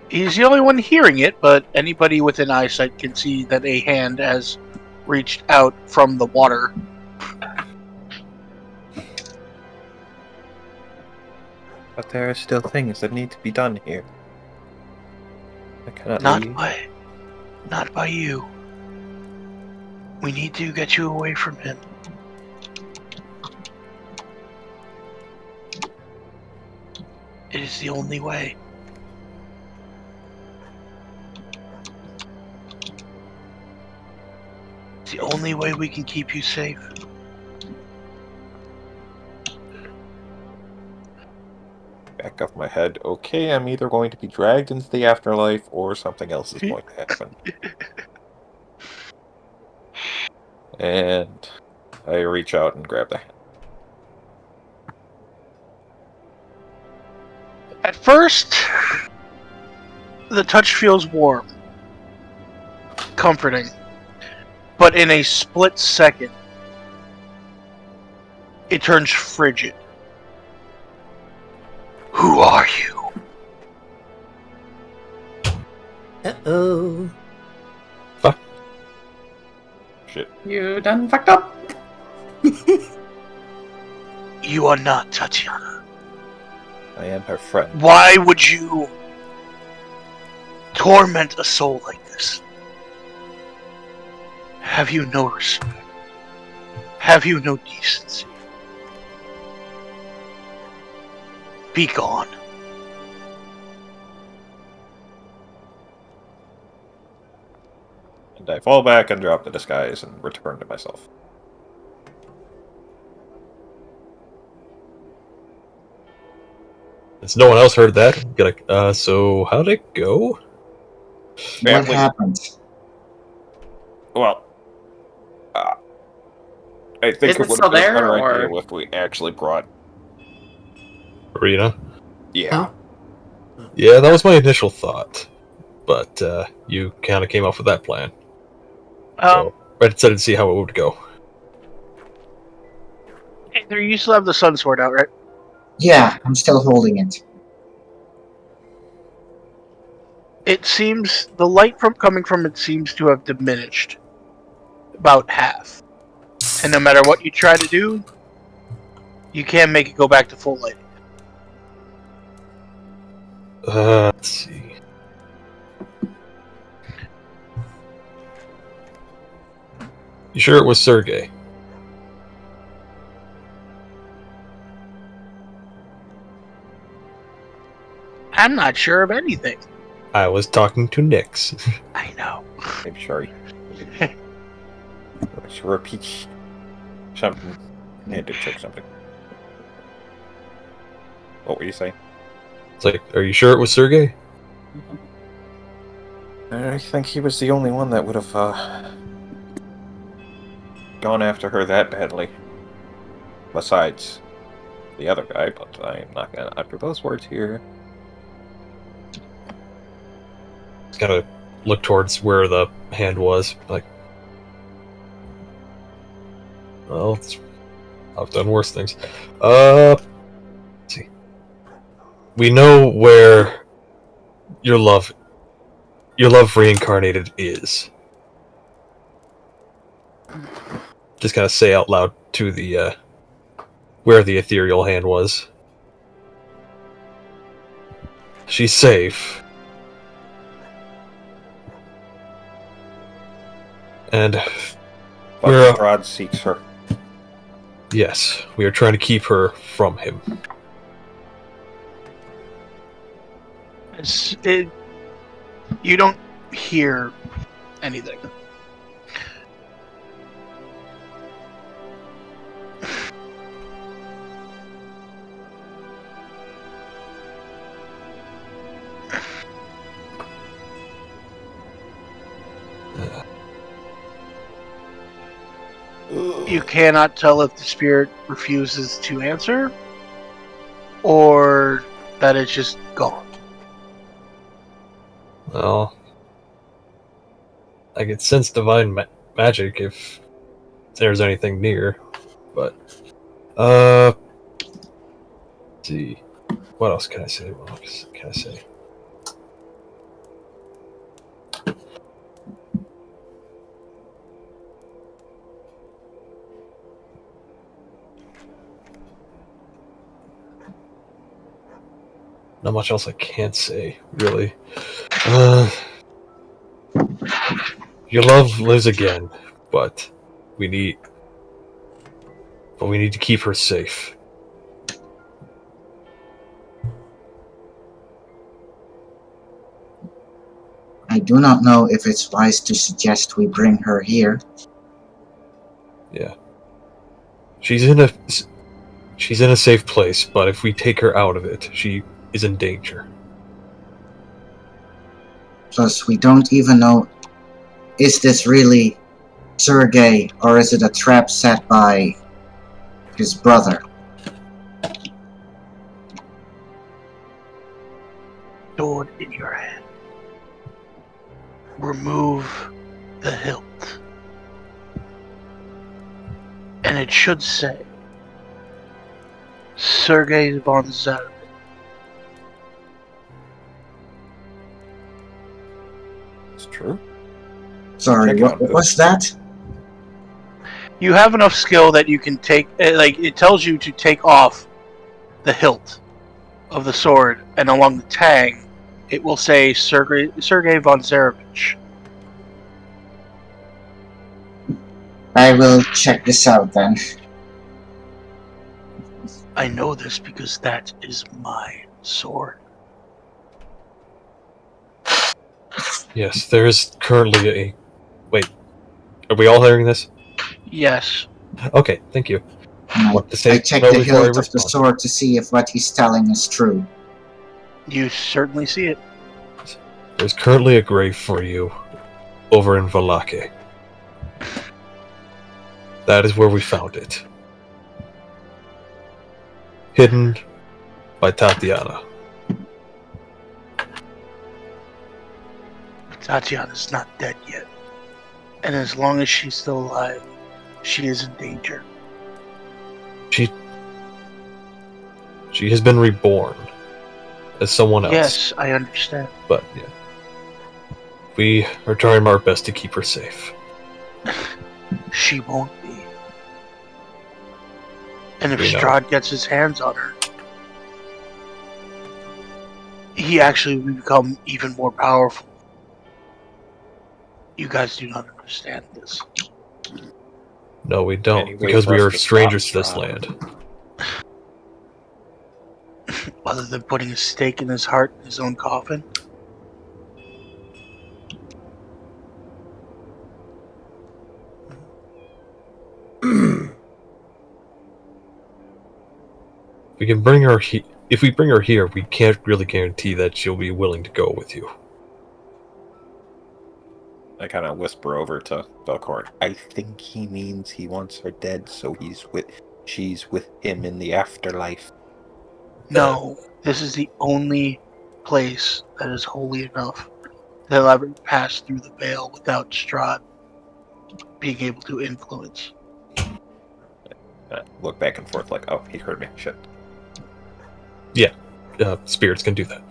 [SPEAKER 3] He's the only one hearing it, but anybody within eyesight can see that a hand has reached out from the water.
[SPEAKER 5] But there are still things that need to be done here. I cannot
[SPEAKER 3] Not
[SPEAKER 5] leave.
[SPEAKER 3] not by you. We need to get you away from him. It is the only way. It's the only way we can keep you safe.
[SPEAKER 5] Back of my head. Okay, I'm either going to be dragged into the afterlife or something else is going to happen. And I reach out and grab the hand.
[SPEAKER 3] At first, the touch feels warm, comforting, but in a split second, it turns frigid. Who are you?
[SPEAKER 1] Uh-oh.
[SPEAKER 5] Shit.
[SPEAKER 2] You done fucked up?
[SPEAKER 3] You are not Tatiana.
[SPEAKER 5] I am her friend.
[SPEAKER 3] Why would you torment a soul like this? Have you no respect? Have you no decency? Be gone.
[SPEAKER 5] And I fall back and drop the disguise and return to myself.
[SPEAKER 4] Since no one else heard that, I'm gonna, so how'd it go?
[SPEAKER 6] What
[SPEAKER 5] Family-
[SPEAKER 6] happened?
[SPEAKER 5] Well, I think
[SPEAKER 2] Is
[SPEAKER 5] it
[SPEAKER 2] it
[SPEAKER 5] would
[SPEAKER 2] still
[SPEAKER 5] have been a
[SPEAKER 2] there,
[SPEAKER 5] better
[SPEAKER 2] or-
[SPEAKER 5] idea if we actually brought.
[SPEAKER 4] Arena?
[SPEAKER 5] Yeah.
[SPEAKER 1] Huh?
[SPEAKER 4] Yeah, that was my initial thought. But, you kind of came up with that plan. So, I decided to see how it would go.
[SPEAKER 3] Aether, you still have the sun sword out, right?
[SPEAKER 6] Yeah, I'm still holding it.
[SPEAKER 3] It seems the light coming from it seems to have diminished about half. And no matter what you try to do, you can't make it go back to full light.
[SPEAKER 4] Let's see. You sure it was Sergey?
[SPEAKER 3] I'm not sure of anything.
[SPEAKER 4] I was talking to Nix.
[SPEAKER 3] I know.
[SPEAKER 5] I'm sorry. Let's repeat something. I had to check something. What were you saying?
[SPEAKER 4] It's like, are you sure it was Sergey?
[SPEAKER 5] I think he was the only one that would have gone after her that badly. Besides the other guy, but I'm not gonna utter those words here.
[SPEAKER 4] Kind of look towards where the hand was, like, well, I've done worse things. Let's see. We know where your love reincarnated is. Just kind of say out loud to the, where the ethereal hand was. She's safe. And
[SPEAKER 5] But Strahd seeks her.
[SPEAKER 4] yes, we are trying to keep her from him.
[SPEAKER 3] You don't hear anything. You cannot tell if the spirit refuses to answer or that it's just gone.
[SPEAKER 4] Well, I could sense divine magic if there's anything near, but let's see, what else can I say? What else can I say? Not much else I can't say, really. Your love lives again, but we need to keep her safe.
[SPEAKER 6] I do not know if it's wise to suggest we bring her here.
[SPEAKER 4] Yeah. She's in a safe place, but if we take her out of it, she is in danger.
[SPEAKER 6] Plus, we don't even know, is this really Sergey, or is it a trap set by his brother?
[SPEAKER 3] Sword in your hand. Remove the hilt. And it should say Sergei von Zarevich.
[SPEAKER 5] It's true.
[SPEAKER 6] Sorry,
[SPEAKER 5] Check it out.
[SPEAKER 6] what was that?
[SPEAKER 3] You have enough skill that you can take, it tells you to take off the hilt of the sword, and along the tag, it will say Sergei von Zarevich.
[SPEAKER 6] I will check this out then.
[SPEAKER 3] I know this because that is my sword.
[SPEAKER 4] Yes, there is currently a... Wait, are we all hearing this?
[SPEAKER 3] Yes.
[SPEAKER 4] Okay, thank you.
[SPEAKER 6] And
[SPEAKER 4] What to say
[SPEAKER 6] I check
[SPEAKER 4] before
[SPEAKER 6] the
[SPEAKER 4] I
[SPEAKER 6] hilt of the
[SPEAKER 4] respond?
[SPEAKER 6] sword to see if what he's telling is true.
[SPEAKER 3] You certainly see it.
[SPEAKER 4] There's currently a grave for you over in Valake. That is where we found it. Hidden by Tatiana.
[SPEAKER 3] Tatiana's not dead yet. And as long as she's still alive, she is in danger.
[SPEAKER 4] She has been reborn as someone else.
[SPEAKER 3] Yes, I understand.
[SPEAKER 4] But, yeah. We are trying our best to keep her safe.
[SPEAKER 3] She won't be. And if
[SPEAKER 4] We know.
[SPEAKER 3] Strahd gets his hands on her, he actually will become even more powerful. You guys do not understand this.
[SPEAKER 4] No, we don't,
[SPEAKER 5] Any way
[SPEAKER 4] because
[SPEAKER 5] for
[SPEAKER 4] we
[SPEAKER 5] us
[SPEAKER 4] are
[SPEAKER 5] to
[SPEAKER 4] strangers to
[SPEAKER 5] stop
[SPEAKER 4] this
[SPEAKER 5] Strahd?
[SPEAKER 4] land.
[SPEAKER 3] Other than putting a stake in his heart in his own coffin.
[SPEAKER 4] We can bring her if we bring her here, we can't really guarantee that she'll be willing to go with you.
[SPEAKER 5] I kind of whisper over to Belcourt. I think he means he wants her dead, so she's with him in the afterlife.
[SPEAKER 3] No, this is the only place that is holy enough that will ever pass through the veil without Strahd being able to influence.
[SPEAKER 5] I look back and forth like, oh, he heard me. Shit.
[SPEAKER 4] Spirits can do that.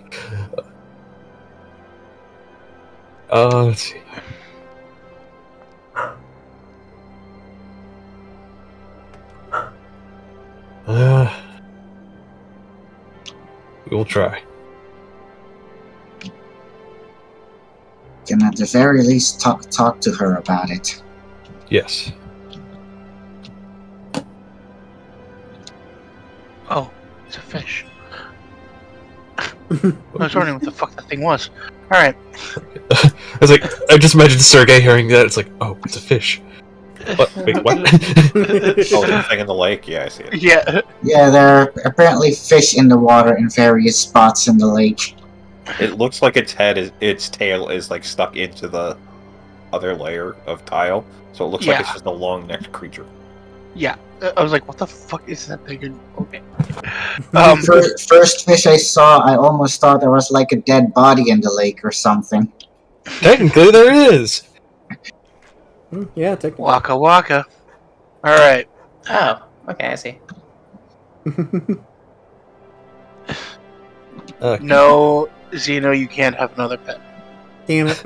[SPEAKER 4] Let's see. We will try.
[SPEAKER 6] Can at the very least talk to her about it.
[SPEAKER 4] Yes.
[SPEAKER 3] Oh, it's a fish. I was wondering what the fuck that thing was. Alright.
[SPEAKER 4] I was like, I just imagined Sergei hearing that. It's like, oh, it's a fish. What? Wait, what?
[SPEAKER 5] Oh, the thing in the lake? Yeah, I see it.
[SPEAKER 3] Yeah.
[SPEAKER 6] Yeah, there are apparently fish in the water in various spots in the lake.
[SPEAKER 5] It looks like its tail is like stuck into the other layer of tile, so it looks like it's
[SPEAKER 3] Yeah.
[SPEAKER 5] just a long-necked creature.
[SPEAKER 3] Yeah. I was like, what the fuck is that thing? Okay.
[SPEAKER 6] First fish I saw, I almost thought there was like a dead body in the lake or something.
[SPEAKER 4] Technically, there is.
[SPEAKER 1] Yeah, technically.
[SPEAKER 3] Waka waka. Alright.
[SPEAKER 2] Oh, okay, I see.
[SPEAKER 3] No, Zeno, you can't have another pet.
[SPEAKER 1] Damn it.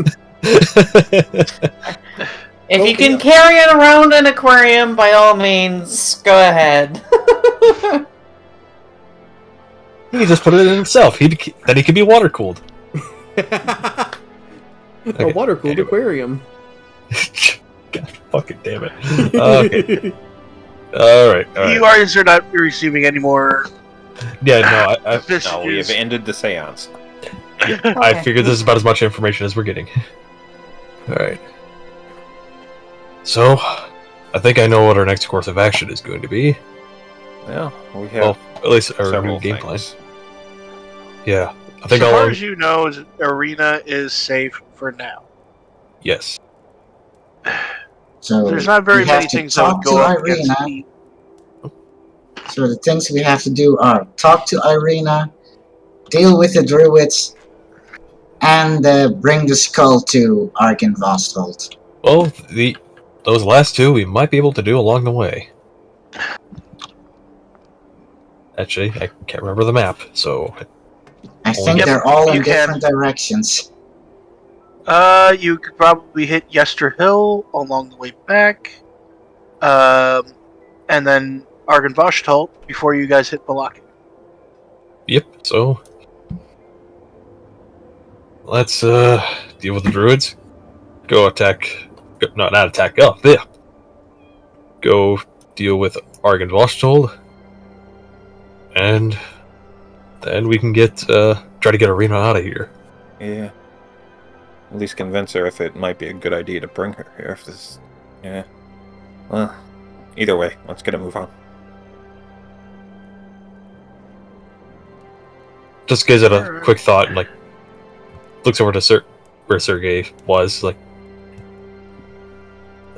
[SPEAKER 2] If you can carry it around an aquarium, by all means, go ahead.
[SPEAKER 4] He can just put it in himself. Then he can be water cooled.
[SPEAKER 1] A
[SPEAKER 4] Okay,
[SPEAKER 1] water cooled
[SPEAKER 4] anyway.
[SPEAKER 1] aquarium.
[SPEAKER 4] God fucking damn it. Okay. Alright.
[SPEAKER 3] You guys are not receiving any more
[SPEAKER 4] Yeah, no, I
[SPEAKER 3] messages.
[SPEAKER 5] No, we have ended the seance.
[SPEAKER 4] I figured this is about as much information as we're getting. Alright. So, I think I know what our next course of action is going to be.
[SPEAKER 5] Well, we have
[SPEAKER 4] Well, at least our new
[SPEAKER 5] several
[SPEAKER 4] game plan.
[SPEAKER 5] things.
[SPEAKER 4] Yeah. I
[SPEAKER 3] So
[SPEAKER 4] think
[SPEAKER 3] far
[SPEAKER 4] I'll...
[SPEAKER 3] as you know, Arena is safe for now.
[SPEAKER 4] Yes.
[SPEAKER 6] So
[SPEAKER 3] There's not very
[SPEAKER 6] we have
[SPEAKER 3] many
[SPEAKER 6] to
[SPEAKER 3] things that would
[SPEAKER 6] talk to
[SPEAKER 3] go up against
[SPEAKER 6] Irina.
[SPEAKER 3] me.
[SPEAKER 6] So the things we have to do are talk to Irina, deal with the druids, and bring the skull to Argon Vostold.
[SPEAKER 4] Well, those last two we might be able to do along the way. Actually, I can't remember the map, so...
[SPEAKER 6] I think
[SPEAKER 3] Yep,
[SPEAKER 6] they're all in
[SPEAKER 3] you can.
[SPEAKER 6] different directions.
[SPEAKER 3] You could probably hit Yester Hill along the way back. And then Argon Voshtolt before you guys hit Balaki.
[SPEAKER 4] Yep, so... Let's, deal with the druids. Go attack... No, not attack. Oh, yeah. Go deal with Argon Vostold. And... then we can get, try to get Arena out of here.
[SPEAKER 5] Yeah. At least convince her if it might be a good idea to bring her here. If this, yeah. Well, either way, let's get a move on.
[SPEAKER 4] just gives it a quick thought and like looks over to where Sergey was, like,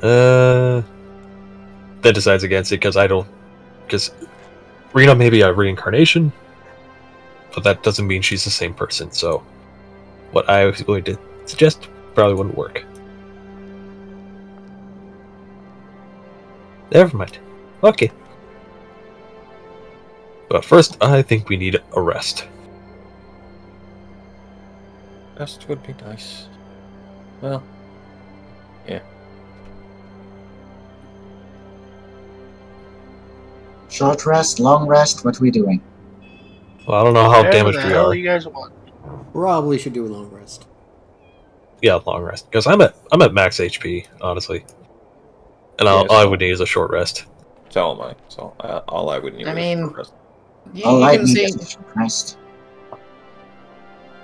[SPEAKER 4] then decides against it because Rena may be a reincarnation, but that doesn't mean she's the same person. So, what I was going to suggest probably wouldn't work. Never mind. Okay. But first, I think we need a rest.
[SPEAKER 5] Rest would be nice. Well, yeah.
[SPEAKER 6] Short rest, long rest, what we doing?
[SPEAKER 4] Well, I don't know how
[SPEAKER 3] Whatever
[SPEAKER 4] damaged
[SPEAKER 3] the
[SPEAKER 4] we
[SPEAKER 3] hell
[SPEAKER 4] are.
[SPEAKER 3] you guys want.
[SPEAKER 1] Probably should do a long rest.
[SPEAKER 4] Yeah, long rest. Because I'm at max HP, honestly. And all I would need is a short rest.
[SPEAKER 5] So am I. So all I would need
[SPEAKER 2] I
[SPEAKER 5] is
[SPEAKER 2] mean,
[SPEAKER 5] short rest.
[SPEAKER 6] All
[SPEAKER 2] you
[SPEAKER 6] I
[SPEAKER 2] can
[SPEAKER 6] need
[SPEAKER 2] see
[SPEAKER 6] is a short rest.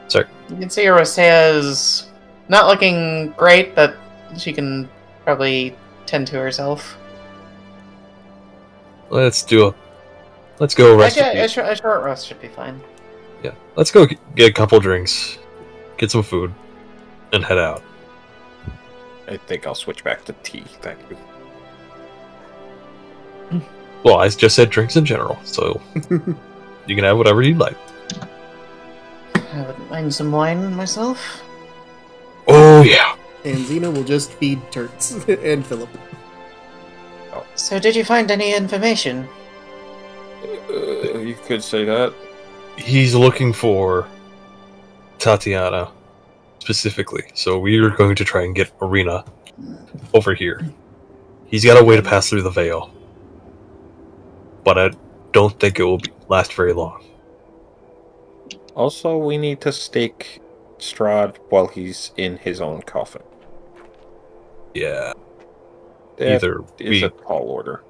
[SPEAKER 4] Sorry.
[SPEAKER 2] you can see Rosea's not looking great, but she can probably tend to herself.
[SPEAKER 4] Let's go rest.
[SPEAKER 2] A short rest should be fine.
[SPEAKER 4] Yeah, let's go get a couple drinks, get some food, and head out.
[SPEAKER 5] I think I'll switch back to tea. Thank you.
[SPEAKER 4] Well, I just said drinks in general, so you can have whatever you'd like.
[SPEAKER 2] I wouldn't mind some wine myself.
[SPEAKER 4] Oh yeah.
[SPEAKER 1] And Zino will just feed Turts and Philip.
[SPEAKER 2] So, did you find any information?
[SPEAKER 5] You could say that.
[SPEAKER 4] He's looking for Tatiana specifically, so we are going to try and get Arena over here. He's got a way to pass through the veil, but I don't think it will last very long.
[SPEAKER 5] Also, we need to stake Strahd while he's in his own coffin.
[SPEAKER 4] Yeah.
[SPEAKER 5] That
[SPEAKER 4] Either
[SPEAKER 5] is a tall order.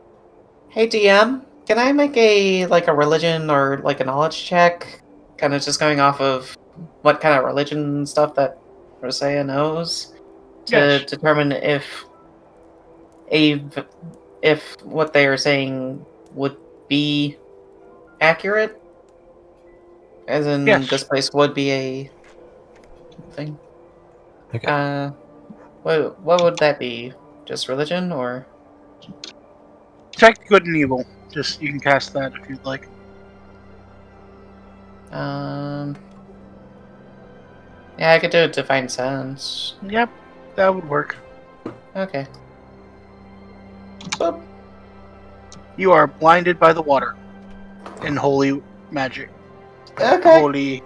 [SPEAKER 2] Hey DM, can I make a religion or like a knowledge check? Kind of just going off of what kind of religion stuff that Rosea knows to
[SPEAKER 3] Yes.
[SPEAKER 2] determine if what they are saying would be accurate. As in,
[SPEAKER 3] Yes.
[SPEAKER 2] this place would be a thing.
[SPEAKER 4] Okay.
[SPEAKER 2] What would that be? Just religion, or?
[SPEAKER 3] Detect good and evil. Just you can cast that if you'd like.
[SPEAKER 2] Yeah, I could do it to find sense.
[SPEAKER 3] Yep, that would work.
[SPEAKER 2] Okay. Boop.
[SPEAKER 3] You are blinded by the water and holy magic.
[SPEAKER 2] Okay.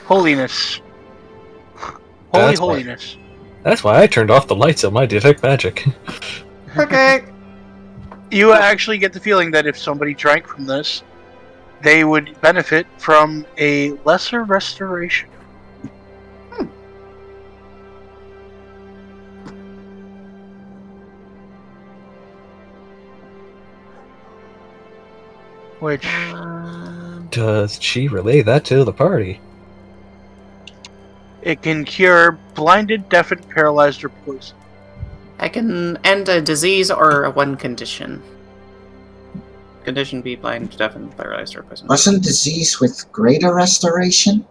[SPEAKER 3] Holiness.
[SPEAKER 4] That's why-
[SPEAKER 3] Holiness.
[SPEAKER 4] That's why I turned off the lights on my detect magic.
[SPEAKER 2] Okay.
[SPEAKER 3] You actually get the feeling that if somebody drank from this, they would benefit from a lesser restoration. Which
[SPEAKER 4] Does she relay that to the party?
[SPEAKER 3] it can cure blinded, deafened, paralyzed, or poisoned.
[SPEAKER 2] I can end a disease or a one condition. Condition be blind, deafened, paralyzed, or poisoned.
[SPEAKER 6] Wasn't disease with greater restoration?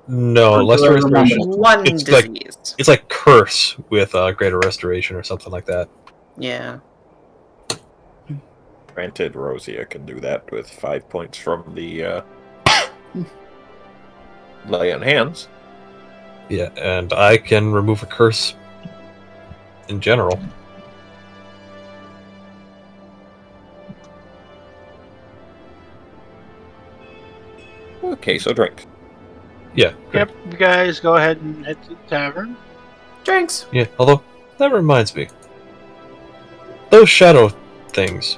[SPEAKER 4] No,
[SPEAKER 6] Or do
[SPEAKER 4] lesser
[SPEAKER 6] I remember?
[SPEAKER 4] restoration.
[SPEAKER 2] One
[SPEAKER 4] It's like-
[SPEAKER 2] disease.
[SPEAKER 4] It's like curse with greater restoration or something like that.
[SPEAKER 2] Yeah.
[SPEAKER 5] Granted, Rosia can do that with 5 points from the lay on hands.
[SPEAKER 4] Yeah, and I can remove a curse in general.
[SPEAKER 5] Okay, so drink.
[SPEAKER 4] Yeah.
[SPEAKER 3] Yep, you guys go ahead and head to the tavern.
[SPEAKER 2] Drinks.
[SPEAKER 4] Yeah, although, that reminds me. Those shadow things.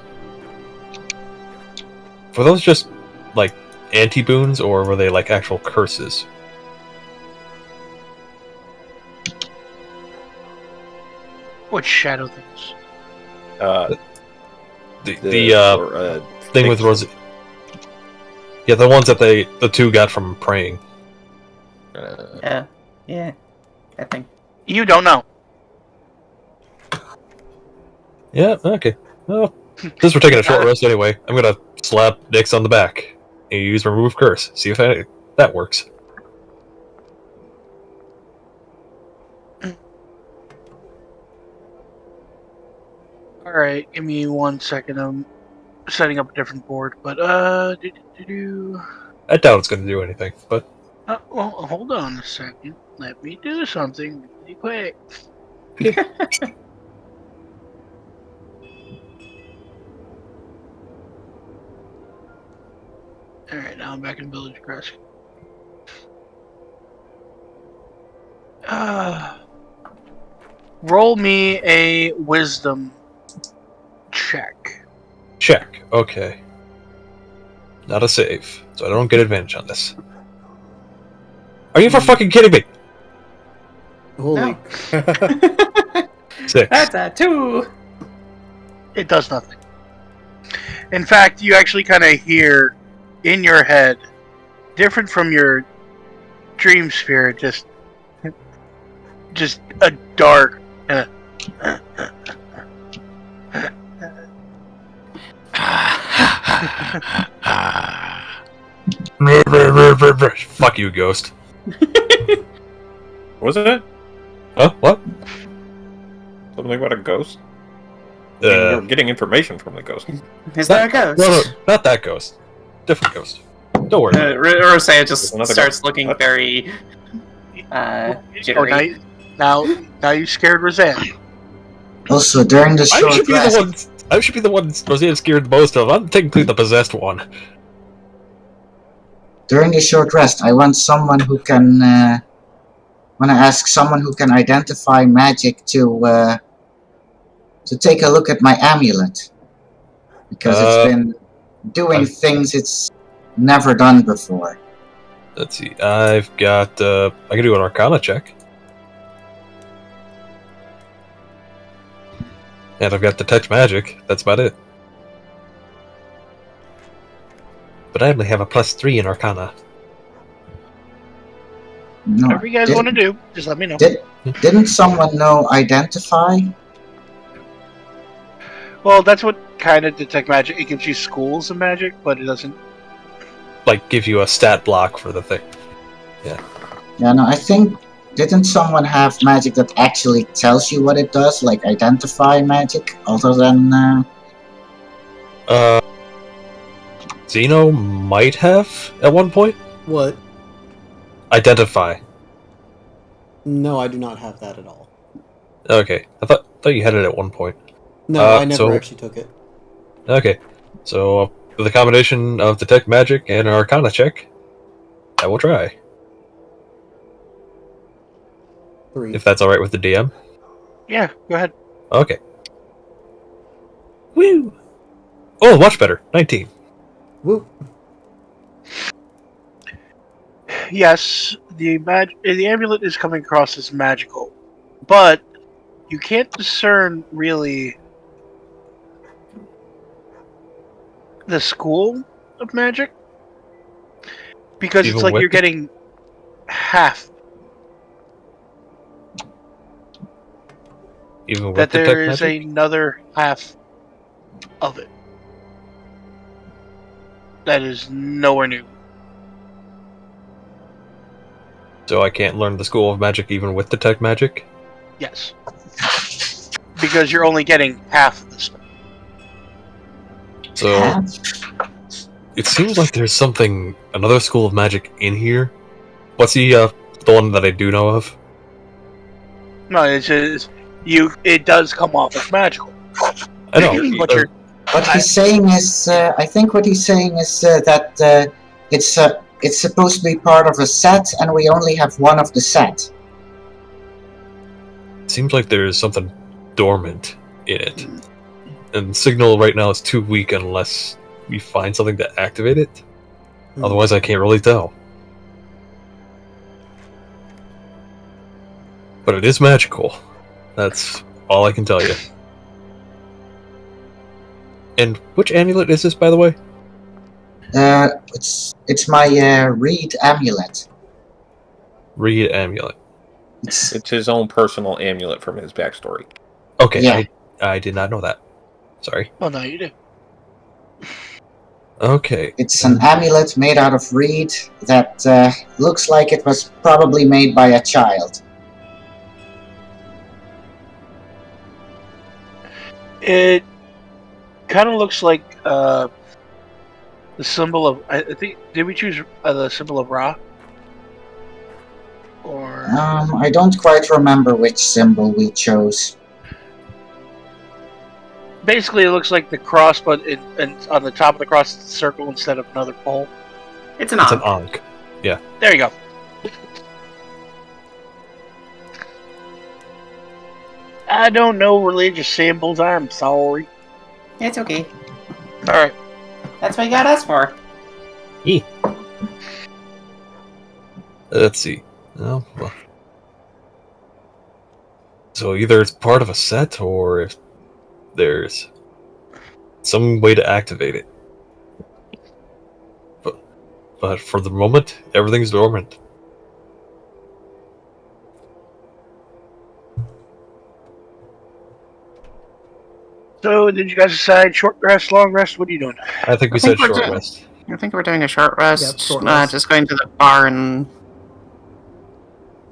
[SPEAKER 4] Were those just, like, anti-boons, or were they, like, actual curses?
[SPEAKER 3] What shadow things?
[SPEAKER 4] The thing with Rosie. Yeah, the ones that the two got from praying.
[SPEAKER 2] Yeah. I think.
[SPEAKER 3] You don't know.
[SPEAKER 4] Yeah, okay. Well, since we're taking a short rest anyway, I'm gonna slap Nix on the back and use remove curse. See if That works.
[SPEAKER 3] Alright, give me 1 second. I'm setting up a different board, but
[SPEAKER 4] I doubt it's going to do anything, but
[SPEAKER 3] well, hold on a second. Let me do something really quick. Alright, now I'm back in Village Crest. Roll me a wisdom check.
[SPEAKER 4] check. Okay. Not a save, so I don't get advantage on this. Are you for fucking kidding me?
[SPEAKER 1] Holy.
[SPEAKER 2] No.
[SPEAKER 4] 6.
[SPEAKER 2] That's a 2.
[SPEAKER 3] It does nothing. In fact, you actually kind of hear in your head, different from your dream sphere, just a dark kind of.
[SPEAKER 4] Fuck you, ghost.
[SPEAKER 5] Was it?
[SPEAKER 4] Huh? What?
[SPEAKER 5] Something about a ghost? I mean, you're
[SPEAKER 4] Uh,
[SPEAKER 5] getting information from the ghost.
[SPEAKER 2] Is there a ghost?
[SPEAKER 4] no, not that ghost. Different ghost. Don't worry.
[SPEAKER 2] Rosea just
[SPEAKER 5] There's another
[SPEAKER 2] starts
[SPEAKER 5] ghost.
[SPEAKER 2] looking
[SPEAKER 5] What?
[SPEAKER 2] very
[SPEAKER 3] Oh,
[SPEAKER 2] jittery.
[SPEAKER 3] now you scared Roseanne.
[SPEAKER 6] Also, during the
[SPEAKER 4] I
[SPEAKER 6] short
[SPEAKER 4] should be
[SPEAKER 6] rest,
[SPEAKER 4] the one. I should be the one Roseanne's scared the most of. I'm technically the possessed one.
[SPEAKER 6] during the short rest, I want someone who can. Want to ask someone who can identify magic to take a look at my amulet, because it's been doing things it's never done before.
[SPEAKER 4] Let's see. I've got. I can do an Arcana check, and I've got detect magic. That's about it. But I only have a +3 in Arcana.
[SPEAKER 6] No,
[SPEAKER 3] Whatever you guys want to do, just let me know.
[SPEAKER 6] Didn't someone know identify?
[SPEAKER 3] Well, that's what kind of detect magic. It gives you schools of magic, but it doesn't.
[SPEAKER 4] Like, give you a stat block for the thing.
[SPEAKER 6] Yeah, no, I think didn't someone have magic that actually tells you what it does, like identify magic, other than?
[SPEAKER 4] Zino might have at one point.
[SPEAKER 1] What?
[SPEAKER 4] Identify.
[SPEAKER 1] No, I do not have that at all.
[SPEAKER 4] Okay, I thought you had it at one point.
[SPEAKER 1] No, I never
[SPEAKER 4] so-
[SPEAKER 1] actually took it.
[SPEAKER 4] Okay, so with a combination of detect magic and an Arcana check, I will try.
[SPEAKER 1] 3.
[SPEAKER 4] If that's all right with the DM.
[SPEAKER 3] Yeah, go ahead.
[SPEAKER 4] Okay. Woo! Oh, much better. 19.
[SPEAKER 1] Whoop.
[SPEAKER 3] Yes, the amulet is coming across as magical, but you can't discern really the school of magic because
[SPEAKER 4] Even
[SPEAKER 3] it's like
[SPEAKER 4] with
[SPEAKER 3] you're
[SPEAKER 4] the-
[SPEAKER 3] getting half.
[SPEAKER 4] Even with
[SPEAKER 3] That
[SPEAKER 4] detect
[SPEAKER 3] there is
[SPEAKER 4] magic?
[SPEAKER 3] another half of it that is nowhere new.
[SPEAKER 4] So I can't learn the school of magic even with detect magic?
[SPEAKER 3] Yes, because you're only getting half of the stuff.
[SPEAKER 4] So it seems like there's another school of magic in here. What's the one that I do know of?
[SPEAKER 3] No, it's just it does come off as magical.
[SPEAKER 4] I know.
[SPEAKER 3] But you're
[SPEAKER 6] What he's saying is, I think what he's saying is that it's supposed to be part of a set, and we only have one of the set.
[SPEAKER 4] Seems like there's something dormant in it. And signal right now is too weak unless we find something to activate it. Otherwise, I can't really tell. But it is magical. That's all I can tell you. And which amulet is this, by the way?
[SPEAKER 6] It's my reed amulet.
[SPEAKER 4] Reed amulet.
[SPEAKER 5] It's his own personal amulet from his backstory.
[SPEAKER 4] Okay,
[SPEAKER 6] Yeah.
[SPEAKER 4] I did not know that. Sorry.
[SPEAKER 3] well, no, you do.
[SPEAKER 4] Okay.
[SPEAKER 6] It's an amulet made out of reed that looks like it was probably made by a child.
[SPEAKER 3] It kind of looks like the symbol of. I think did we choose the symbol of Ra? Or
[SPEAKER 6] I don't quite remember which symbol we chose.
[SPEAKER 3] basically, it looks like the cross, but on the top of the cross, it's a circle instead of another pole.
[SPEAKER 2] It's an
[SPEAKER 4] It's an
[SPEAKER 2] Ankh.
[SPEAKER 4] Ankh. Yeah.
[SPEAKER 3] There you go. I don't know religious symbols. I'm sorry.
[SPEAKER 2] It's okay.
[SPEAKER 3] All right.
[SPEAKER 2] That's what you got us for.
[SPEAKER 4] Let's see. Oh, well. So either it's part of a set, or if there's some way to activate it. But for the moment, everything's dormant.
[SPEAKER 3] So, did you guys decide short rest, long rest? What are you doing?
[SPEAKER 4] I think we
[SPEAKER 2] I think
[SPEAKER 4] said
[SPEAKER 2] we're
[SPEAKER 4] short
[SPEAKER 2] good.
[SPEAKER 4] rest.
[SPEAKER 2] I think we're doing a short rest.
[SPEAKER 1] Yep, short rest.
[SPEAKER 2] Just going to the bar and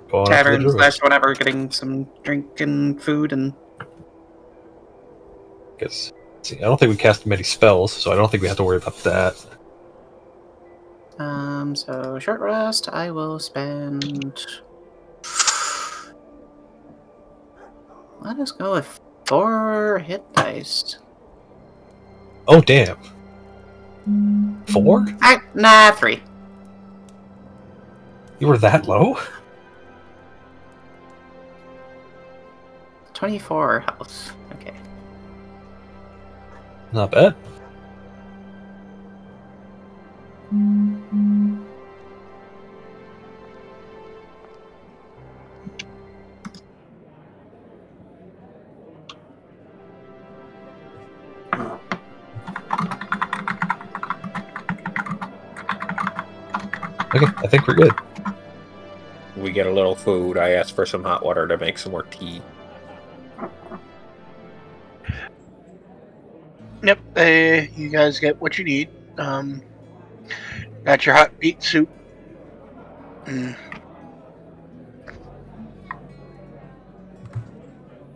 [SPEAKER 4] Go on after the
[SPEAKER 2] tavern
[SPEAKER 4] druids.
[SPEAKER 2] / whatever, getting some drink and food and.
[SPEAKER 4] Because, see, I don't think we cast many spells, so I don't think we have to worry about that.
[SPEAKER 2] So short rest, I will spend. Let us go with 4 hit dice.
[SPEAKER 4] Oh, damn. 4?
[SPEAKER 2] Nah, 3.
[SPEAKER 4] You were that low?
[SPEAKER 2] 24 health. Okay.
[SPEAKER 4] Not bad. Okay, I think we're good.
[SPEAKER 5] We get a little food. I ask for some hot water to make some more tea.
[SPEAKER 3] Yep. You guys get what you need. Got your hot beet soup. Mm.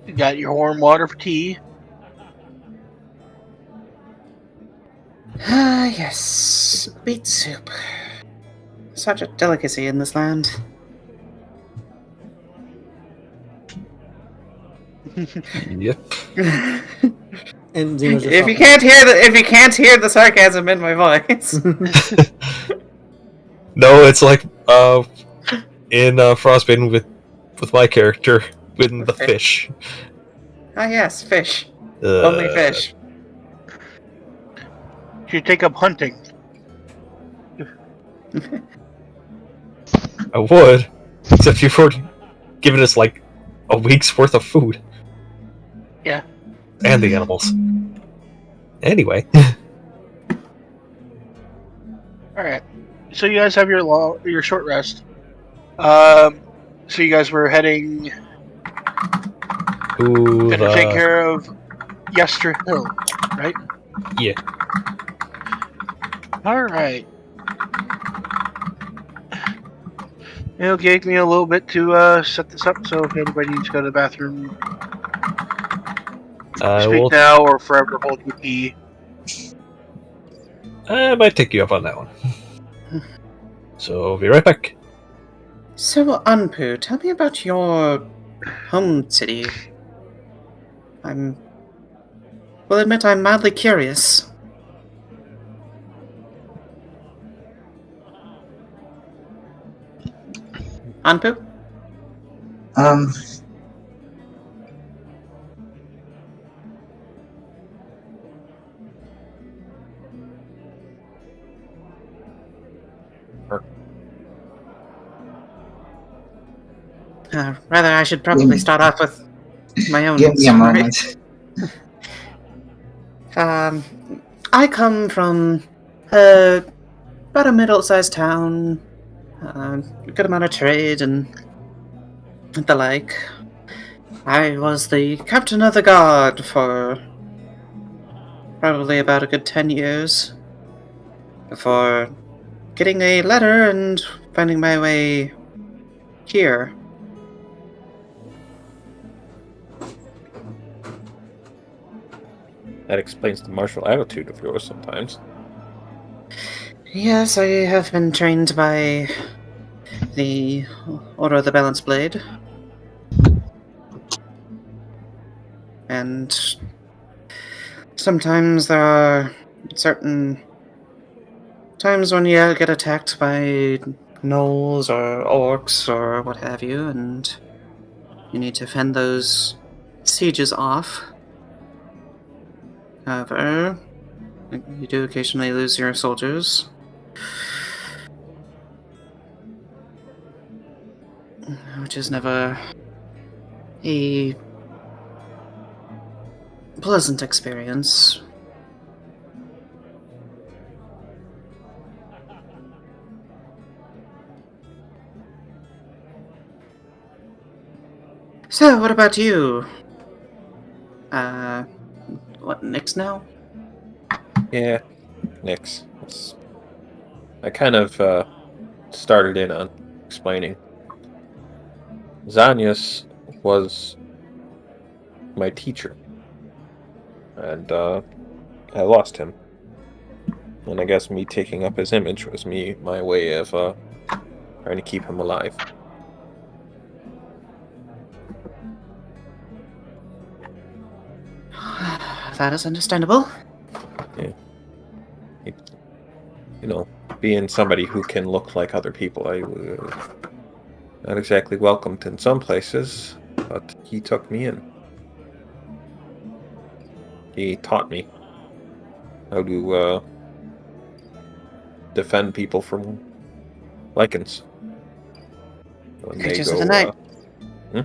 [SPEAKER 3] You got your warm water for tea.
[SPEAKER 2] Ah, yes. Beet soup. Such a delicacy in this land.
[SPEAKER 4] Yep.
[SPEAKER 1] And Zeno's just
[SPEAKER 2] If you
[SPEAKER 1] talking.
[SPEAKER 2] can't hear the sarcasm in my voice.
[SPEAKER 4] No, it's like in Frostbane with my character with the
[SPEAKER 2] Okay.
[SPEAKER 4] fish.
[SPEAKER 2] Ah, yes, fish. Only fish.
[SPEAKER 3] You take up hunting.
[SPEAKER 4] I would, except you've already given us like a week's worth of food.
[SPEAKER 3] Yeah.
[SPEAKER 4] And the animals. Anyway.
[SPEAKER 3] All right. So you guys have your short rest. So you guys were heading
[SPEAKER 4] Ooh,
[SPEAKER 3] to take care of Yester Hill, right?
[SPEAKER 4] Yeah.
[SPEAKER 3] All right. It'll take me a little bit to set this up, so if anybody needs to go to the bathroom, speak
[SPEAKER 4] will,
[SPEAKER 3] now or forever hold your pee.
[SPEAKER 4] I might take you up on that one. So, be right back.
[SPEAKER 2] So, Anpu, tell me about your home city. Will admit I'm madly curious. Anpu? Rather, I should probably start off with my own
[SPEAKER 6] Give me a
[SPEAKER 2] story.
[SPEAKER 6] moment.
[SPEAKER 2] I come from about a middle-sized town, a good amount of trade and the like. I was the captain of the guard for probably about a good 10 years. before getting a letter and finding my way here.
[SPEAKER 5] That explains the martial attitude of yours sometimes.
[SPEAKER 2] Yes, I have been trained by the Order of the Balanced Blade. And sometimes there are certain times when you get attacked by gnolls or orcs or what have you, and you need to fend those sieges off. However, you do occasionally lose your soldiers. Which is never a pleasant experience. So, what about you? What, Nyx now?
[SPEAKER 5] Yeah, Nyx. I kind of started in on explaining. Zanius was my teacher, and I lost him. And I guess me taking up his image was my way of trying to keep him alive.
[SPEAKER 2] That is understandable.
[SPEAKER 5] Yeah. You know, being somebody who can look like other people, I not exactly welcomed in some places, but he took me in. He taught me how to defend people from Lycans. When
[SPEAKER 2] Creatures of the night.
[SPEAKER 5] Hmm?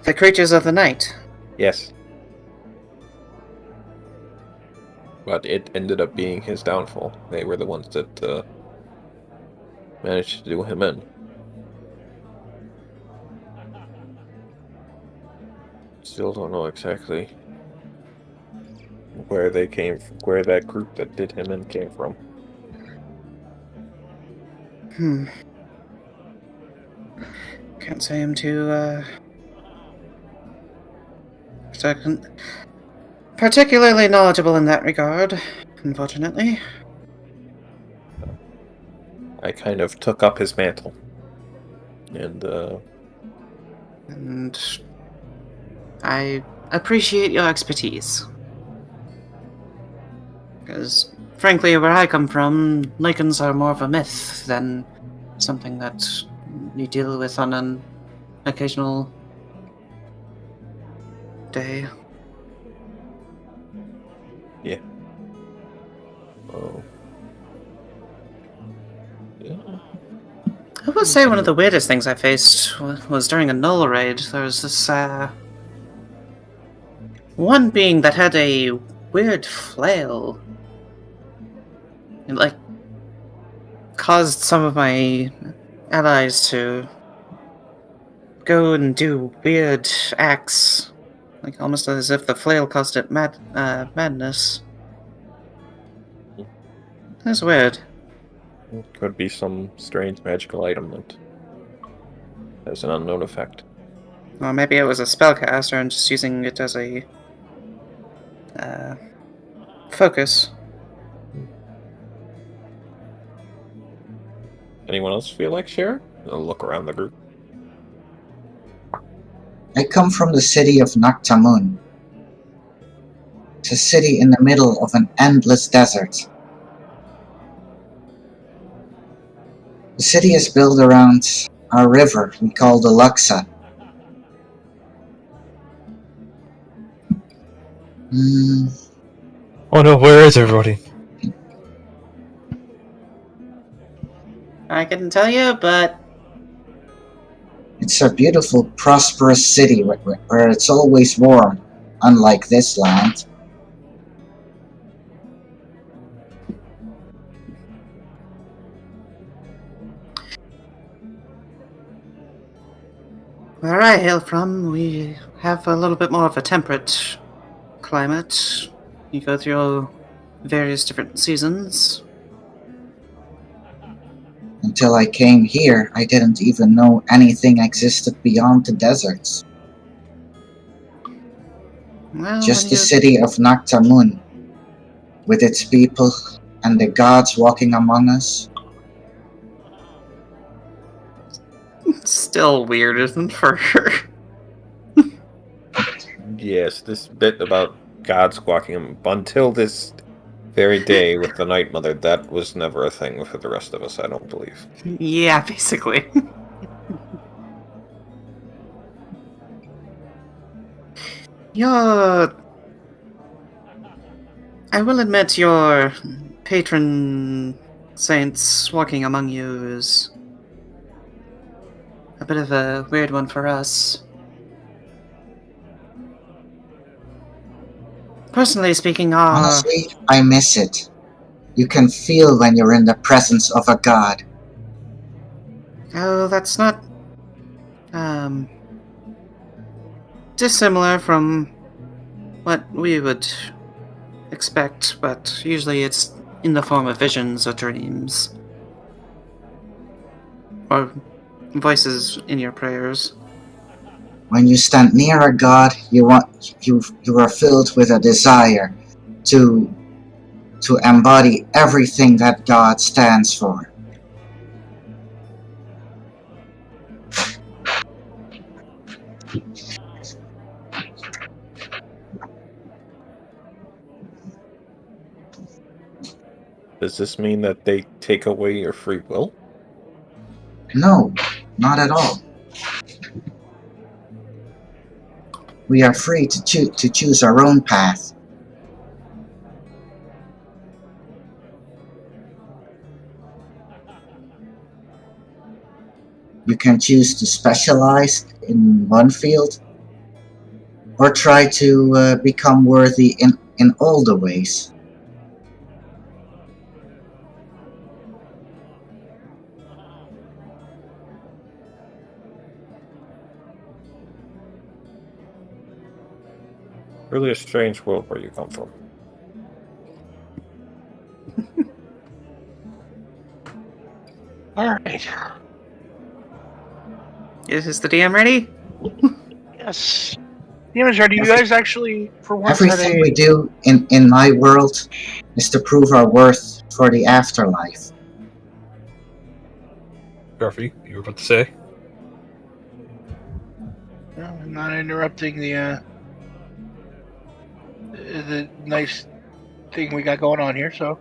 [SPEAKER 2] The creatures of the night.
[SPEAKER 5] Yes. But it ended up being his downfall. They were the ones that managed to do him in. Still don't know exactly where they came from, where that group that did him in came from.
[SPEAKER 2] Can't say I'm too, particularly knowledgeable in that regard, unfortunately.
[SPEAKER 5] I kind of took up his mantle.
[SPEAKER 2] And I appreciate your expertise. Because, frankly, where I come from, Lycans are more of a myth than something that you deal with on an occasional day.
[SPEAKER 5] Yeah. Oh. Yeah.
[SPEAKER 2] I will say one of the weirdest things I faced was during a null raid. There was this, one being that had a weird flail. It, like, caused some of my allies to go and do weird acts. Like, almost as if the flail caused it madness. That's weird.
[SPEAKER 5] Could be some strange magical item that has an unknown effect.
[SPEAKER 2] Or maybe it was a spellcaster and just using it as a focus.
[SPEAKER 5] Anyone else feel like sharing? I'll look around the group.
[SPEAKER 6] I come from the city of Naktamun. It's a city in the middle of an endless desert. The city is built around a river we call the Luxa.
[SPEAKER 4] Oh no, where is everybody?
[SPEAKER 2] I couldn't tell you, but
[SPEAKER 6] It's a beautiful, prosperous city where it's always warm, unlike this land.
[SPEAKER 2] where I hail from, we have a little bit more of a temperate climate. You go through various different seasons.
[SPEAKER 6] Until I came here, I didn't even know anything existed beyond the deserts.
[SPEAKER 2] Well,
[SPEAKER 6] Just
[SPEAKER 2] when
[SPEAKER 6] the
[SPEAKER 2] you
[SPEAKER 6] city of Naktamun, with its people and the gods walking among us.
[SPEAKER 2] still weird, isn't for her?
[SPEAKER 5] Yes, this bit about God squawking him until this very day with the Night Mother, that was never a thing for the rest of us, I don't believe.
[SPEAKER 2] Yeah, basically. Your... I will admit your patron saints walking among you is a bit of a weird one for us. Personally speaking,
[SPEAKER 6] Honestly, I miss it. You can feel when you're in the presence of a god.
[SPEAKER 2] oh, that's not dissimilar from what we would expect, but usually it's in the form of visions or dreams. Or voices in your prayers.
[SPEAKER 6] When you stand near a god, you are filled with a desire to embody everything that God stands for.
[SPEAKER 5] Does this mean that they take away your free will?
[SPEAKER 6] No, not at all. We are free to choose our own path. You can choose to specialize in one field or try to become worthy in all the ways.
[SPEAKER 5] Really a strange world where you come from.
[SPEAKER 3] Alright.
[SPEAKER 2] Is the DM ready?
[SPEAKER 3] Yes. Demons ready. You guys actually, for once, had
[SPEAKER 6] Everything
[SPEAKER 3] a...
[SPEAKER 6] we do in my world is to prove our worth for the afterlife.
[SPEAKER 4] Garfy, you were about to say?
[SPEAKER 3] No, I'm not interrupting the nice thing we got going on here, so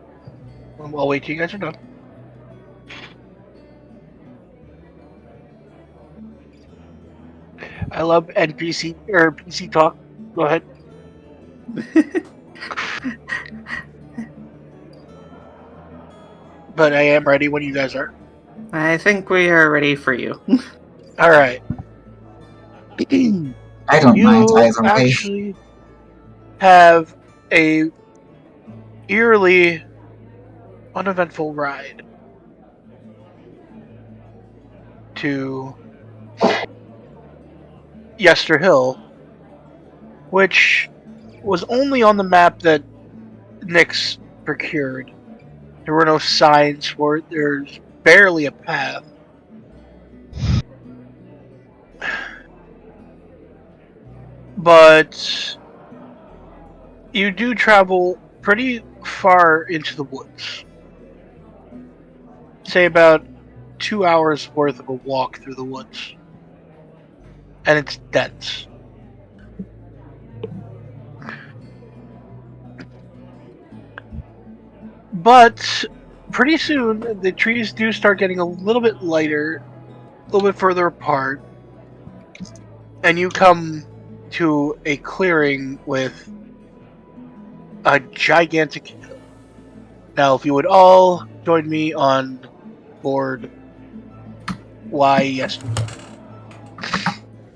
[SPEAKER 3] I'll wait till you guys are done. I love NPC or PC talk. Go ahead. But I am ready when you guys are.
[SPEAKER 2] I think we are ready for you.
[SPEAKER 3] All right.
[SPEAKER 6] I don't mind
[SPEAKER 3] You
[SPEAKER 6] either way.
[SPEAKER 3] actually have a eerily uneventful ride to Yester Hill, which was only on the map that Nyx procured. There were no signs for it. There's barely a path. But you do travel pretty far into the woods. Say about 2 hours worth of a walk through the woods. And it's dense. But pretty soon the trees do start getting a little bit lighter, a little bit further apart, and you come to a clearing with a gigantic hill. Now, if you would all join me on board, why yesterday?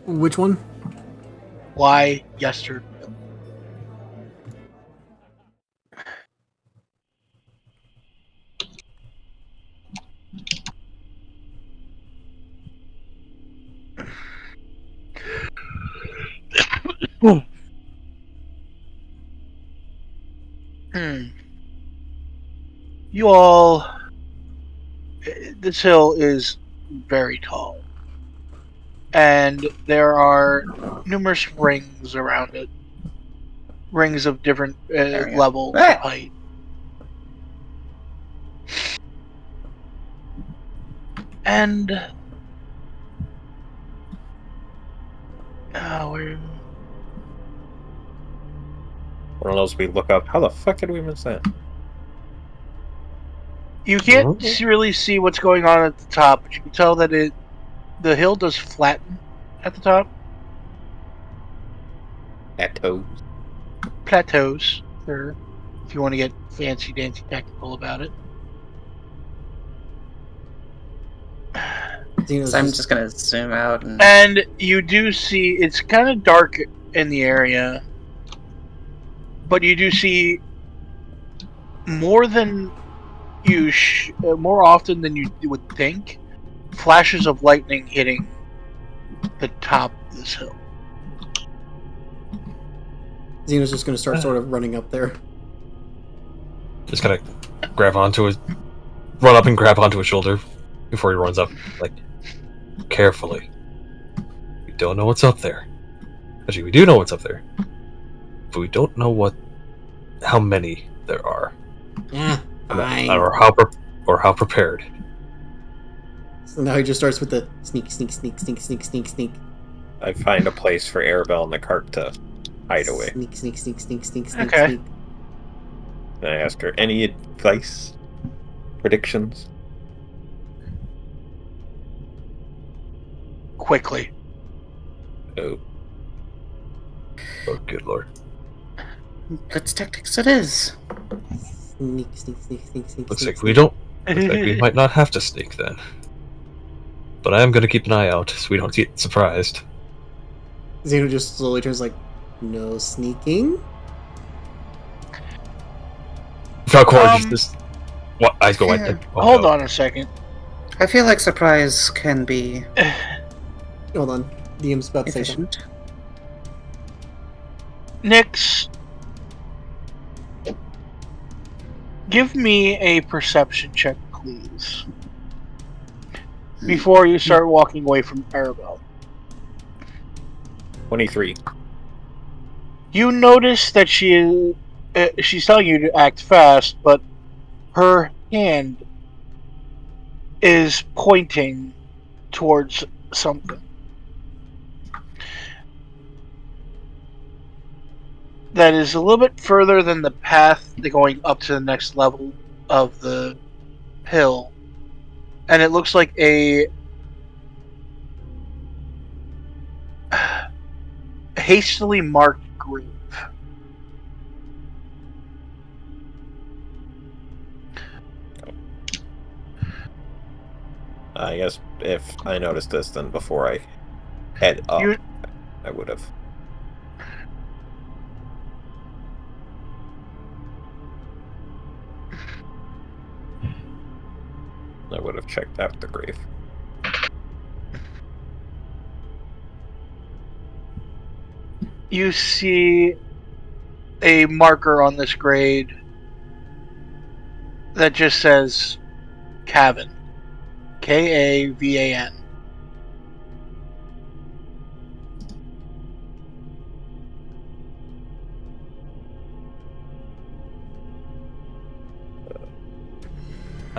[SPEAKER 1] Which one?
[SPEAKER 3] Why yesterday? You all, this hill is very tall, and there are numerous rings around it. Rings of different
[SPEAKER 2] There we go.
[SPEAKER 3] levels
[SPEAKER 2] Ah!
[SPEAKER 3] of height. And where?
[SPEAKER 5] One of those we look up. How the fuck did we miss that?
[SPEAKER 3] You can't really see what's going on at the top, but you can tell that the hill does flatten at the top. Plateaus, sure, if you want to get fancy dancy technical about it.
[SPEAKER 1] Zeno's
[SPEAKER 2] So I'm just gonna zoom out and
[SPEAKER 3] And you do see it's kind of dark in the area, but you do see more than more often than you would think, flashes of lightning hitting the top of this hill.
[SPEAKER 1] Zeno's just going to start sort of running up there.
[SPEAKER 4] Just kind of run up and grab onto his shoulder before he runs up. Like, carefully. We don't know what's up there. Actually, we do know what's up there. But we don't know how many there are.
[SPEAKER 1] Yeah, fine.
[SPEAKER 4] Or how prepared.
[SPEAKER 1] So now he just starts with the sneak, sneak, sneak, sneak, sneak, sneak, sneak.
[SPEAKER 5] I find a place for Arabelle in the cart to hide away.
[SPEAKER 1] Sneak, sneak, sneak, sneak, sneak, sneak,
[SPEAKER 3] Okay.
[SPEAKER 1] sneak.
[SPEAKER 5] And I ask her, any advice? Predictions?
[SPEAKER 3] Quickly.
[SPEAKER 5] Oh.
[SPEAKER 4] Oh, good lord.
[SPEAKER 2] that's tactics it is.
[SPEAKER 1] Sneak, sneak, sneak, sneak, sneak.
[SPEAKER 4] Looks
[SPEAKER 1] sneak,
[SPEAKER 4] like we
[SPEAKER 1] sneak.
[SPEAKER 4] don't. Looks like we might not have to sneak then. But I am going to keep an eye out so we don't get surprised.
[SPEAKER 1] Zeno just slowly turns like, no sneaking?
[SPEAKER 4] Falcor just what eyes go wide. Oh,
[SPEAKER 3] Hold
[SPEAKER 4] no.
[SPEAKER 3] on a second.
[SPEAKER 2] I feel like surprise can be
[SPEAKER 1] Hold on. DM's about to say something.
[SPEAKER 2] efficient.
[SPEAKER 3] Nix, give me a perception check, please. Before you start walking away from Arabelle.
[SPEAKER 5] 23.
[SPEAKER 3] You notice that she's telling you to act fast, but her hand is pointing towards something. That is a little bit further than the path going up to the next level of the hill. And it looks like a hastily marked grave.
[SPEAKER 5] I guess if I noticed this, then before I head up, I would have. I would have checked out the grave.
[SPEAKER 3] You see a marker on this grade that just says Cavan. Kavan.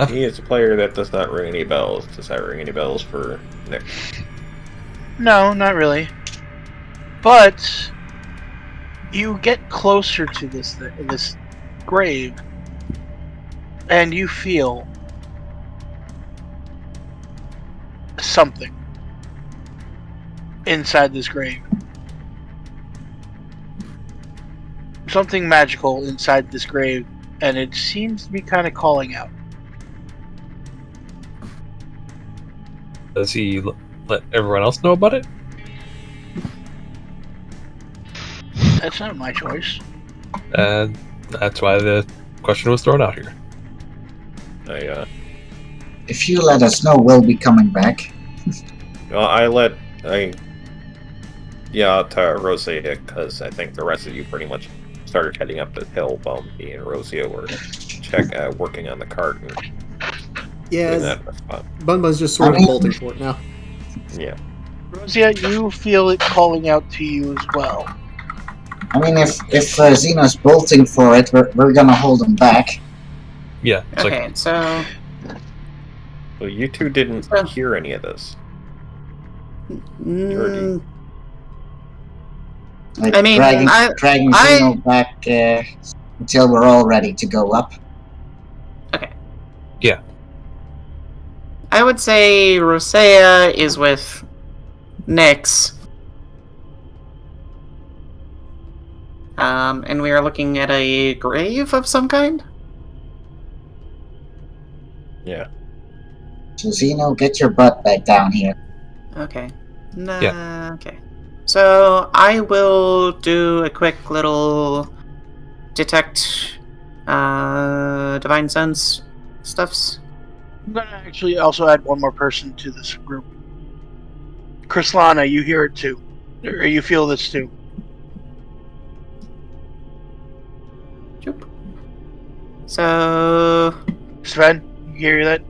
[SPEAKER 5] He is a player that does not ring any bells. Does that ring any bells for Nick?
[SPEAKER 3] No, not really. But you get closer to this grave, and you feel something inside this grave. Something magical inside this grave, and it seems to be kind of calling out.
[SPEAKER 4] Does he let everyone else know about it?
[SPEAKER 3] That's not my choice.
[SPEAKER 4] And that's why the question was thrown out here.
[SPEAKER 6] If you let us know, we'll be coming back.
[SPEAKER 5] Well, I'll tell Rosie because I think the rest of you pretty much started heading up the hill while me and Rosie were working on the cart. And
[SPEAKER 1] Yeah,
[SPEAKER 5] Leave that in the spot.
[SPEAKER 1] Bun Bun's just sort of bolting for it now.
[SPEAKER 5] Yeah.
[SPEAKER 3] Rosia, you feel it calling out to you as well.
[SPEAKER 6] I mean, if Zeno's bolting for it, we're gonna hold him back.
[SPEAKER 4] Yeah. It's
[SPEAKER 2] Okay,
[SPEAKER 4] like
[SPEAKER 2] so
[SPEAKER 5] So you two didn't
[SPEAKER 2] So-
[SPEAKER 5] hear any of this. Already-
[SPEAKER 6] Like
[SPEAKER 2] I mean,
[SPEAKER 6] dragging Zeno back until we're all ready to go up.
[SPEAKER 2] I would say Rosea is with Nyx. And we are looking at a grave of some kind?
[SPEAKER 5] Yeah.
[SPEAKER 6] So Zeno, get your butt back down here.
[SPEAKER 2] Okay. Nah,
[SPEAKER 4] Yeah.
[SPEAKER 2] okay. So I will do a quick little detect divine sense stuffs.
[SPEAKER 3] I'm gonna actually also add one more person to this group. Krislana, you hear it too. Or you feel this too.
[SPEAKER 2] Choop. So
[SPEAKER 3] Sven, you hear that?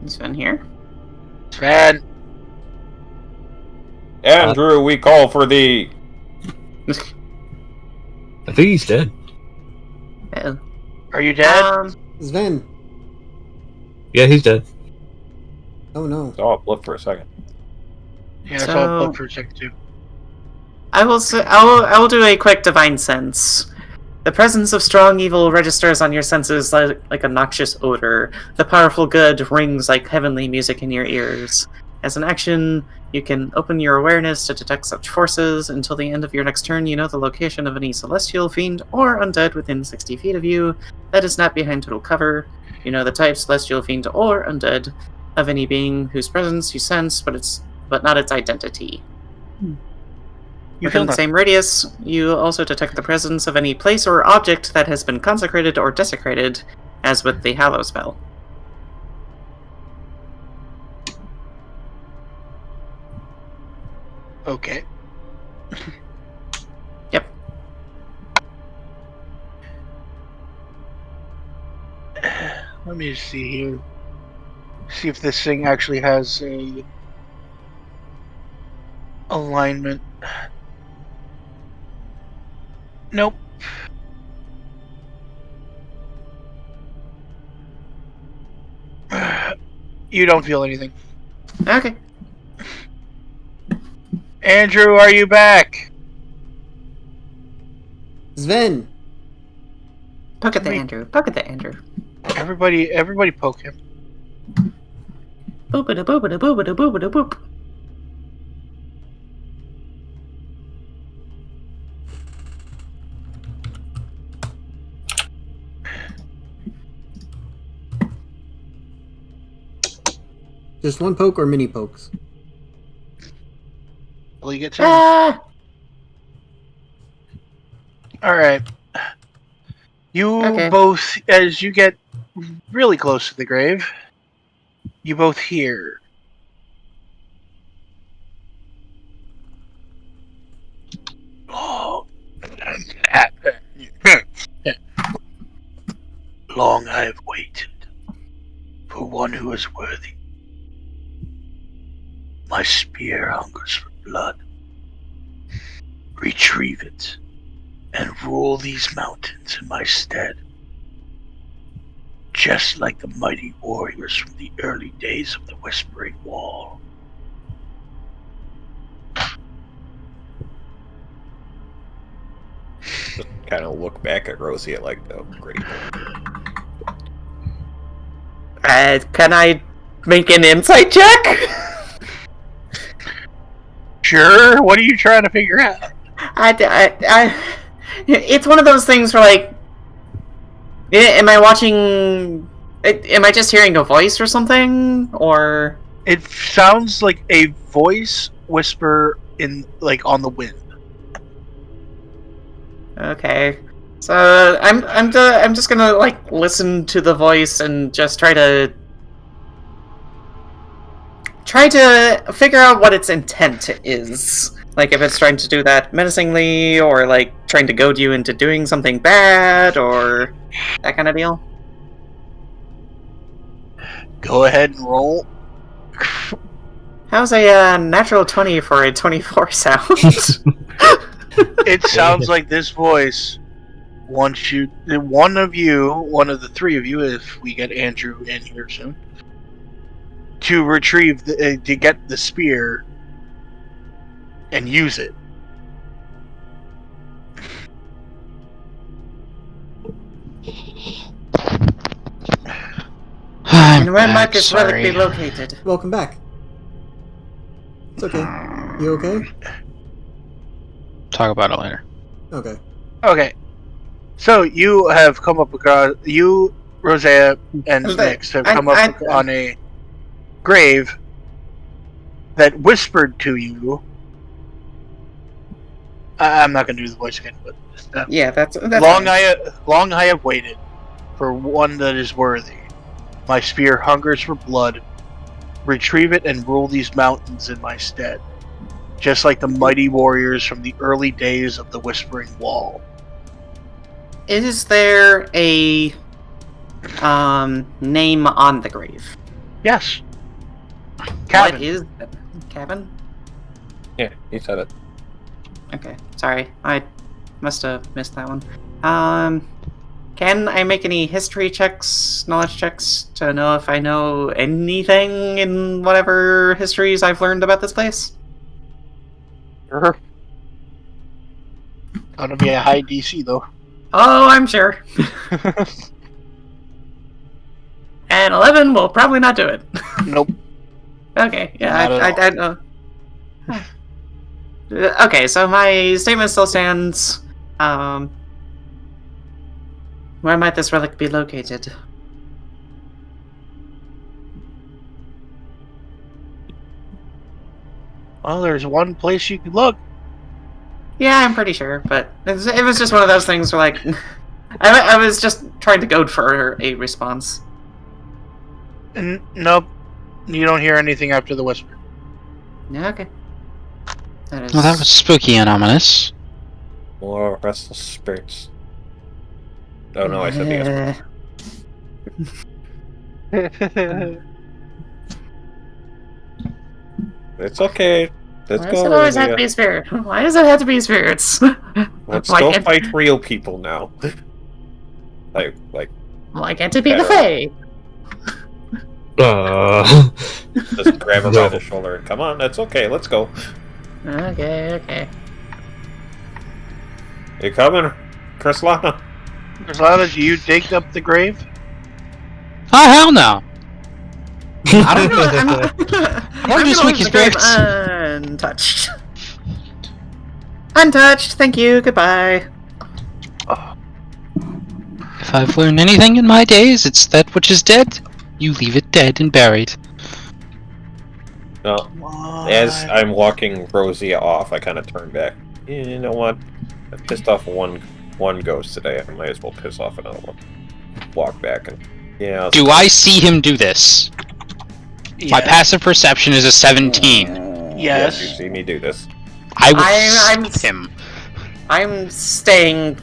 [SPEAKER 2] this one here.
[SPEAKER 3] Sven!
[SPEAKER 5] Andrew, we call for thee.
[SPEAKER 4] I think he's dead.
[SPEAKER 2] Oh.
[SPEAKER 3] Are you dead?
[SPEAKER 1] Sven.
[SPEAKER 4] Yeah, he's dead.
[SPEAKER 1] Oh no.
[SPEAKER 5] Saw it blip for a second.
[SPEAKER 3] Yeah, I saw it
[SPEAKER 2] so-
[SPEAKER 3] blip for a second too.
[SPEAKER 2] I will do a quick divine sense. The presence of strong evil registers on your senses like a noxious odor. The powerful good rings like heavenly music in your ears. As an action, you can open your awareness to detect such forces. Until the end of your next turn, you know the location of any celestial, fiend, or undead within 60 feet of you that is not behind total cover. You know the type, celestial, fiend, or undead, of any being whose presence you sense, but not its identity.
[SPEAKER 3] You
[SPEAKER 2] Within
[SPEAKER 3] feel
[SPEAKER 2] the
[SPEAKER 3] nothing.
[SPEAKER 2] same radius, you also detect the presence of any place or object that has been consecrated or desecrated, as with the Hallow spell.
[SPEAKER 3] Okay.
[SPEAKER 2] Yep.
[SPEAKER 3] Let me see here. See if this thing actually has a alignment. Nope. You don't feel anything.
[SPEAKER 2] Okay.
[SPEAKER 3] Andrew, are you back?
[SPEAKER 1] Sven.
[SPEAKER 2] Poke at the
[SPEAKER 3] Wait.
[SPEAKER 2] Andrew. Poke at the Andrew.
[SPEAKER 3] Everybody poke him.
[SPEAKER 2] Boopity boopity boopity boopity boop.
[SPEAKER 1] Just one poke or mini pokes?
[SPEAKER 3] Will you get to him?
[SPEAKER 2] Ah!
[SPEAKER 3] Alright. You
[SPEAKER 2] Okay.
[SPEAKER 3] both, as you get really close to the grave, you both hear. Long, long I have waited for one who is worthy. My spear hungers for blood. Retrieve it and rule these mountains in my stead. Just like the mighty warriors from the early days of the Whispering Wall.
[SPEAKER 5] Just kind of look back at Rosie like, oh, great.
[SPEAKER 2] Can I make an insight check?
[SPEAKER 3] Sure, what are you trying to figure out?
[SPEAKER 2] It's one of those things where, like, am I watching? Am I just hearing a voice or something, or?
[SPEAKER 3] It sounds like a voice whisper in, like, on the wind.
[SPEAKER 2] Okay, so I'm just gonna like listen to the voice and just try to figure out what its intent is. Like if it's trying to do that menacingly, or like trying to goad you into doing something bad, or that kind of deal.
[SPEAKER 3] Go ahead and roll.
[SPEAKER 2] How's a natural 20 for a 24 sound?
[SPEAKER 3] It sounds like this voice wants you, one of the three of you, if we get Andrew in here soon, to retrieve, to get the spear and use it.
[SPEAKER 2] And where might this relic be located?
[SPEAKER 1] Welcome back. It's okay. You okay?
[SPEAKER 7] Talk about it later.
[SPEAKER 1] Okay.
[SPEAKER 3] Okay. So you have come up across, you, Rosea, and Nyx have come up on a grave that whispered to you. I'm not going to do the voice again, but
[SPEAKER 2] Yeah, that's
[SPEAKER 3] long I have waited for one that is worthy. My spear hungers for blood. Retrieve it and rule these mountains in my stead, just like the mighty warriors from the early days of the Whispering Wall.
[SPEAKER 2] Is there a name on the grave?
[SPEAKER 3] Yes. Cabin.
[SPEAKER 2] What is it? Cabin?
[SPEAKER 5] Yeah, he said it.
[SPEAKER 2] Okay, sorry. I must have missed that one. Can I make any history checks, knowledge checks, to know if I know anything in whatever histories I've learned about this place?
[SPEAKER 3] Sure. Gonna be a high DC though.
[SPEAKER 2] Oh, I'm sure. And 11 will probably not do it.
[SPEAKER 3] Nope.
[SPEAKER 2] Okay, yeah,
[SPEAKER 3] Not at
[SPEAKER 2] I know. Okay, so my statement still stands. Where might this relic be located?
[SPEAKER 3] Well, there's one place you could look.
[SPEAKER 2] Yeah, I'm pretty sure, but it was just one of those things where, like, I was just trying to goad for a response.
[SPEAKER 3] Nope. You don't hear anything after the whisper.
[SPEAKER 2] Yeah, okay. That
[SPEAKER 7] Well, that was spooky and ominous.
[SPEAKER 5] More restless spirits. Oh no, I said the S. It's okay. Let's
[SPEAKER 2] Why
[SPEAKER 5] go.
[SPEAKER 2] does it always have
[SPEAKER 5] Olivia.
[SPEAKER 2] to be a spirit? Why does it have to be spirits?
[SPEAKER 5] Let's
[SPEAKER 2] Why
[SPEAKER 5] go
[SPEAKER 2] can't-
[SPEAKER 5] fight real people now. like,
[SPEAKER 2] Why can't it be the
[SPEAKER 5] Better.
[SPEAKER 2] Fae?
[SPEAKER 5] just grab her by the shoulder and come on. That's okay. Let's go.
[SPEAKER 2] Okay.
[SPEAKER 5] You coming, Krislana?
[SPEAKER 3] Roslana, do you dig up the grave?
[SPEAKER 7] Oh, hell no! I don't know.
[SPEAKER 2] I'm
[SPEAKER 7] Or just
[SPEAKER 2] gonna
[SPEAKER 7] wiki
[SPEAKER 2] leave the grave
[SPEAKER 7] spirits.
[SPEAKER 2] untouched. Untouched, thank you, goodbye.
[SPEAKER 7] If I've learned anything in my days, it's that which is dead, you leave it dead and buried.
[SPEAKER 5] No. As I'm walking Rosia off, I kind of turn back. You know what? I pissed off one ghost today. I might as well piss off another one. Walk back and yeah.
[SPEAKER 7] Do I see him do this? My passive perception is a 17.
[SPEAKER 5] Yes, you
[SPEAKER 3] Yes.
[SPEAKER 5] see me do this.
[SPEAKER 7] I will
[SPEAKER 2] I'm-
[SPEAKER 7] shoot him.
[SPEAKER 2] I'm staying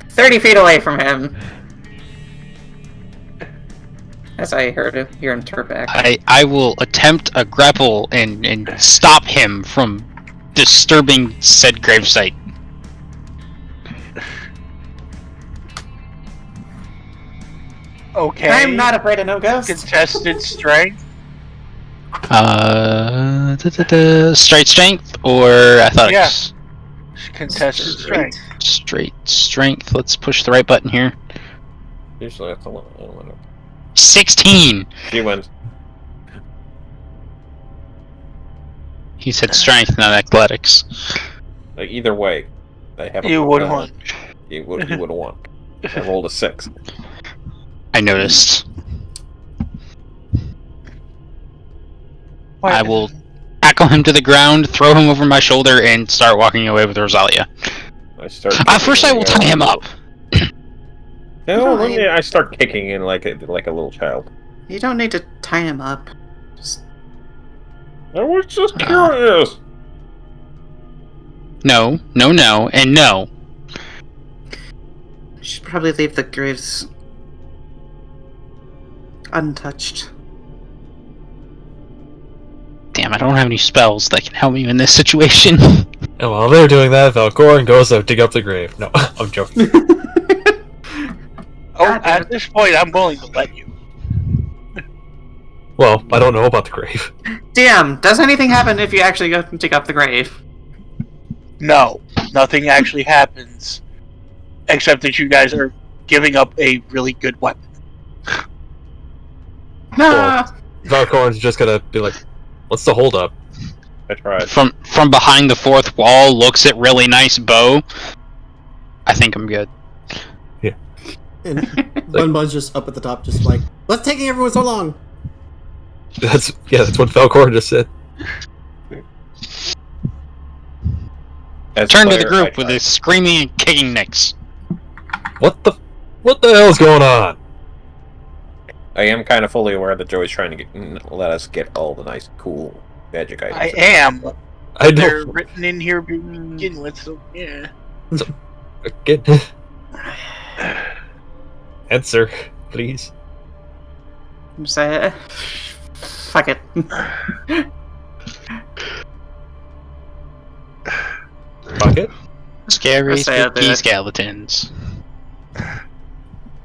[SPEAKER 2] 30 feet away from him. As I hear him turn back.
[SPEAKER 7] I will attempt a grapple and stop him from disturbing said gravesite.
[SPEAKER 3] Okay.
[SPEAKER 2] I'm not afraid of no ghosts.
[SPEAKER 3] Contested strength.
[SPEAKER 7] Straight strength or athletics?
[SPEAKER 3] Contested strength.
[SPEAKER 7] Straight strength. Let's push the right button here.
[SPEAKER 5] Usually that's a little. I don't know.
[SPEAKER 7] 16!
[SPEAKER 5] She wins.
[SPEAKER 7] He said strength, not athletics.
[SPEAKER 5] Like, either way, I have.
[SPEAKER 3] You would want.
[SPEAKER 5] You would have won. I rolled a 6.
[SPEAKER 7] I noticed. I will tackle him to the ground, throw him over my shoulder, and start walking away with Rosalia.
[SPEAKER 5] I start.
[SPEAKER 7] First I will tie him up.
[SPEAKER 5] No, I start kicking in like a little child.
[SPEAKER 2] You don't need to tie him up. Just
[SPEAKER 5] I was just curious.
[SPEAKER 7] No, and no.
[SPEAKER 2] you should probably leave the graves untouched.
[SPEAKER 7] Damn, I don't have any spells that can help me in this situation.
[SPEAKER 4] And while they're doing that, Valkorin goes to dig up the grave. No, I'm joking.
[SPEAKER 3] At this point, I'm willing to let you.
[SPEAKER 4] Well, I don't know about the grave.
[SPEAKER 2] DM, does anything happen if you actually go and dig up the grave?
[SPEAKER 3] No, nothing actually happens, except that you guys are giving up a really good weapon.
[SPEAKER 2] No.
[SPEAKER 4] Well, Valkorin's just gonna be like, "What's the holdup?"
[SPEAKER 5] I tried.
[SPEAKER 7] From behind the fourth wall, looks at really nice bow. I think I'm good.
[SPEAKER 1] And Bunbun's just up at the top, just like, what's taking everyone so long?
[SPEAKER 4] That's what Valkorin just said.
[SPEAKER 5] As
[SPEAKER 7] Turn to
[SPEAKER 5] player,
[SPEAKER 7] the group
[SPEAKER 5] I
[SPEAKER 7] with
[SPEAKER 5] tried.
[SPEAKER 7] his screaming and kicking necks.
[SPEAKER 4] What the hell's going on?
[SPEAKER 5] I am kind of fully aware that Joey's trying to let us get all the nice, cool magic items.
[SPEAKER 3] I am.
[SPEAKER 4] I
[SPEAKER 3] They're
[SPEAKER 4] don't
[SPEAKER 3] written in here to begin with, so yeah.
[SPEAKER 4] get. Answer, please.
[SPEAKER 2] Say, fuck it.
[SPEAKER 4] Bucket?
[SPEAKER 7] Scary,
[SPEAKER 2] Rosalia, do
[SPEAKER 7] spooky
[SPEAKER 2] it.
[SPEAKER 7] skeletons.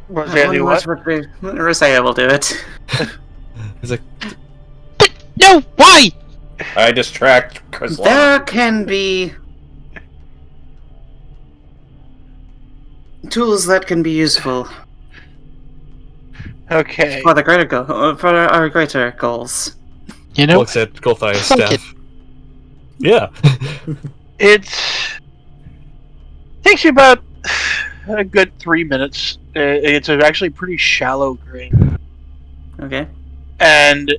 [SPEAKER 3] Rosalia, what?
[SPEAKER 2] Rosalia will do it.
[SPEAKER 4] He's like,
[SPEAKER 7] No, why?
[SPEAKER 5] I distract because
[SPEAKER 2] There can be tools that can be useful
[SPEAKER 3] Okay.
[SPEAKER 2] for the greater goal, for our greater goals.
[SPEAKER 7] You know,
[SPEAKER 4] looks at Golthiah's
[SPEAKER 7] fuck
[SPEAKER 4] staff. Yeah.
[SPEAKER 3] Takes you about a good 3 minutes. It's actually pretty shallow grave.
[SPEAKER 2] Okay.
[SPEAKER 3] And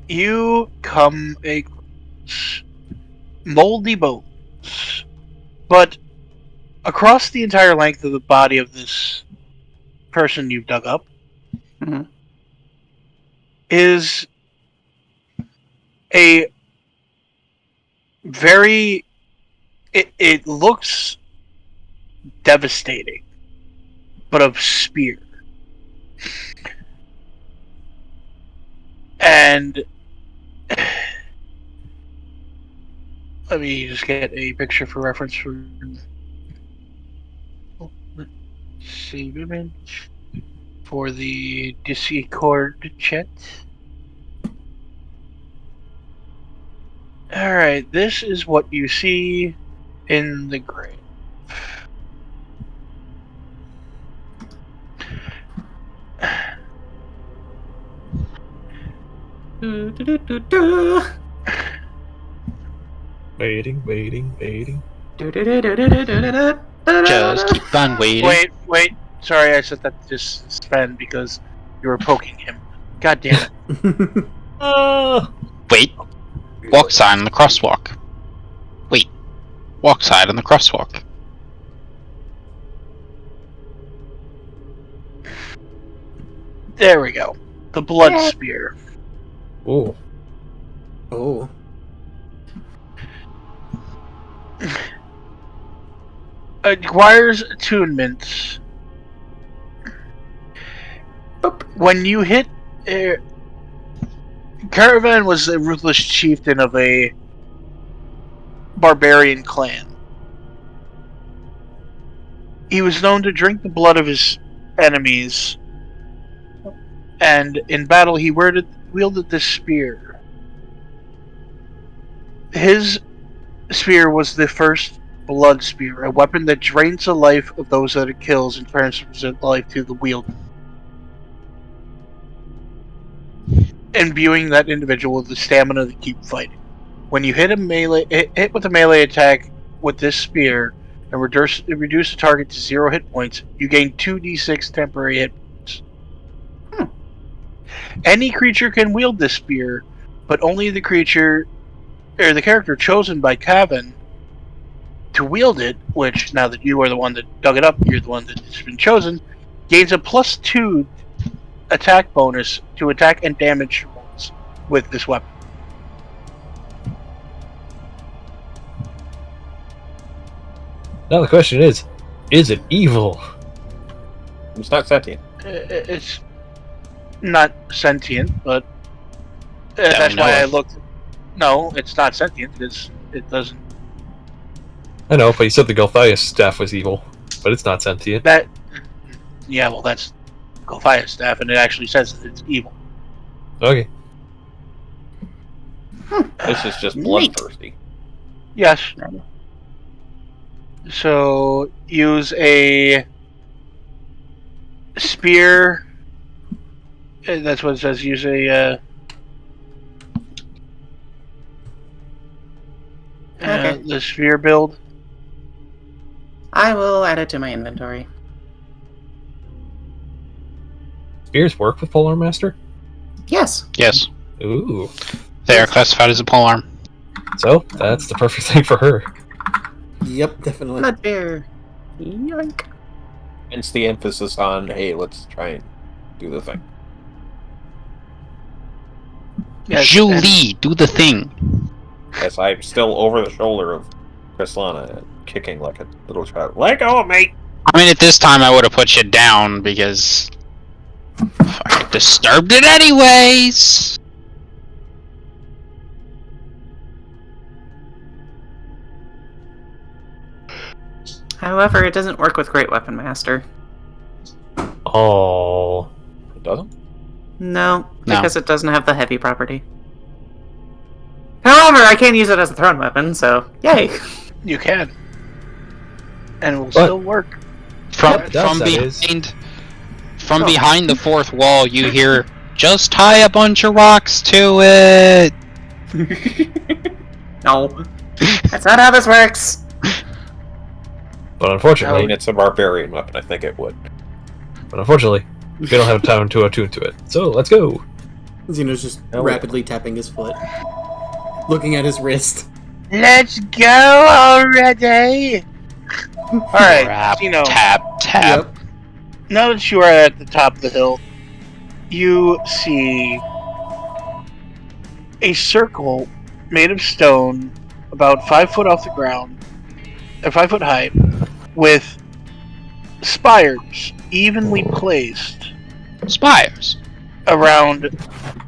[SPEAKER 3] you come across moldy bones. But across the entire length of the body of this person you've dug up
[SPEAKER 2] Mhm.
[SPEAKER 3] is a very... It looks devastating, but of spear. And let me just get a picture for reference for save image for the Discord chat. Alright, this is what you see in the grave.
[SPEAKER 4] Waiting.
[SPEAKER 7] just keep on waiting.
[SPEAKER 3] Wait. Sorry, I said that to suspend because you were poking him. God damn it.
[SPEAKER 7] Wait. Walk sign on the crosswalk. Wait. Walk side on the crosswalk.
[SPEAKER 3] There we go. The blood spear.
[SPEAKER 4] Ooh.
[SPEAKER 1] Oh.
[SPEAKER 3] Acquires attunement. When you hit... Caravan was a ruthless chieftain of a barbarian clan. He was known to drink the blood of his enemies, and in battle he wielded this spear. His spear was the first blood spear, a weapon that drains the life of those that it kills and transfers its life to the wielder, imbuing that individual with the stamina to keep fighting. When you hit with a melee attack with this spear and reduce the target to 0 hit points, you gain 2d6 temporary hit points. Any creature can wield this spear, but only the creature or the character chosen by Cavan to wield it, which now that you are the one that dug it up, you're the one that's been chosen, gains a +2 attack bonus to attack and damage rolls with this weapon.
[SPEAKER 4] Now the question is it evil?
[SPEAKER 5] It's not sentient.
[SPEAKER 3] It's not sentient, but That's
[SPEAKER 7] know
[SPEAKER 3] why I
[SPEAKER 7] of.
[SPEAKER 3] looked. No, it's not sentient. It doesn't.
[SPEAKER 4] I know, but you said the Golthias staff was evil, but it's not sentient.
[SPEAKER 3] That. Yeah, well, that's Goliath's staff, and it actually says that it's evil.
[SPEAKER 4] Okay.
[SPEAKER 5] This is just
[SPEAKER 2] Neat.
[SPEAKER 5] bloodthirsty.
[SPEAKER 3] Yes. So use a spear. That's what it says. Use a.
[SPEAKER 2] Okay.
[SPEAKER 3] The sphere build.
[SPEAKER 2] I will add it to my inventory.
[SPEAKER 4] Spears work with Polearm Master?
[SPEAKER 2] Yes.
[SPEAKER 7] Yes,
[SPEAKER 4] Ooh.
[SPEAKER 7] they are classified as a polearm.
[SPEAKER 4] So, that's the perfect thing for her.
[SPEAKER 1] Yep, definitely.
[SPEAKER 2] Blood beer. Yoink.
[SPEAKER 5] Hence the emphasis on, hey, let's try and do the thing.
[SPEAKER 3] Yes,
[SPEAKER 7] Julie, do the thing.
[SPEAKER 5] As I'm still over the shoulder of Krislana and kicking like a little child. Let go of me!
[SPEAKER 7] I mean, at this time, I would have put you down because I disturbed it anyways.
[SPEAKER 2] However, it doesn't work with Great Weapon Master.
[SPEAKER 4] Oh.
[SPEAKER 5] It doesn't?
[SPEAKER 2] No,
[SPEAKER 7] No.
[SPEAKER 2] because it doesn't have the heavy property. However, I can use it as a thrown weapon, so yay!
[SPEAKER 3] You can, and it will still work.
[SPEAKER 7] From
[SPEAKER 4] Yep, it does,
[SPEAKER 7] from
[SPEAKER 4] that is.
[SPEAKER 7] behind the fourth wall, you hear, "Just tie a bunch of rocks to it."
[SPEAKER 2] No. That's not how this works!
[SPEAKER 4] But
[SPEAKER 5] I
[SPEAKER 4] unfortunately,
[SPEAKER 5] mean, it's a barbarian weapon. I think it would.
[SPEAKER 4] we don't have time to attune to it. So, let's go.
[SPEAKER 1] Zeno's just
[SPEAKER 5] Oh.
[SPEAKER 1] rapidly tapping his foot, looking at his wrist.
[SPEAKER 3] Let's go already. All right,
[SPEAKER 7] Tap,
[SPEAKER 3] Zino.
[SPEAKER 7] tap.
[SPEAKER 1] Yep.
[SPEAKER 3] Now that you are at the top of the hill, you see a circle made of stone, about 5 foot off the ground, or 5 foot high, with spires evenly placed
[SPEAKER 7] Spires.
[SPEAKER 3] around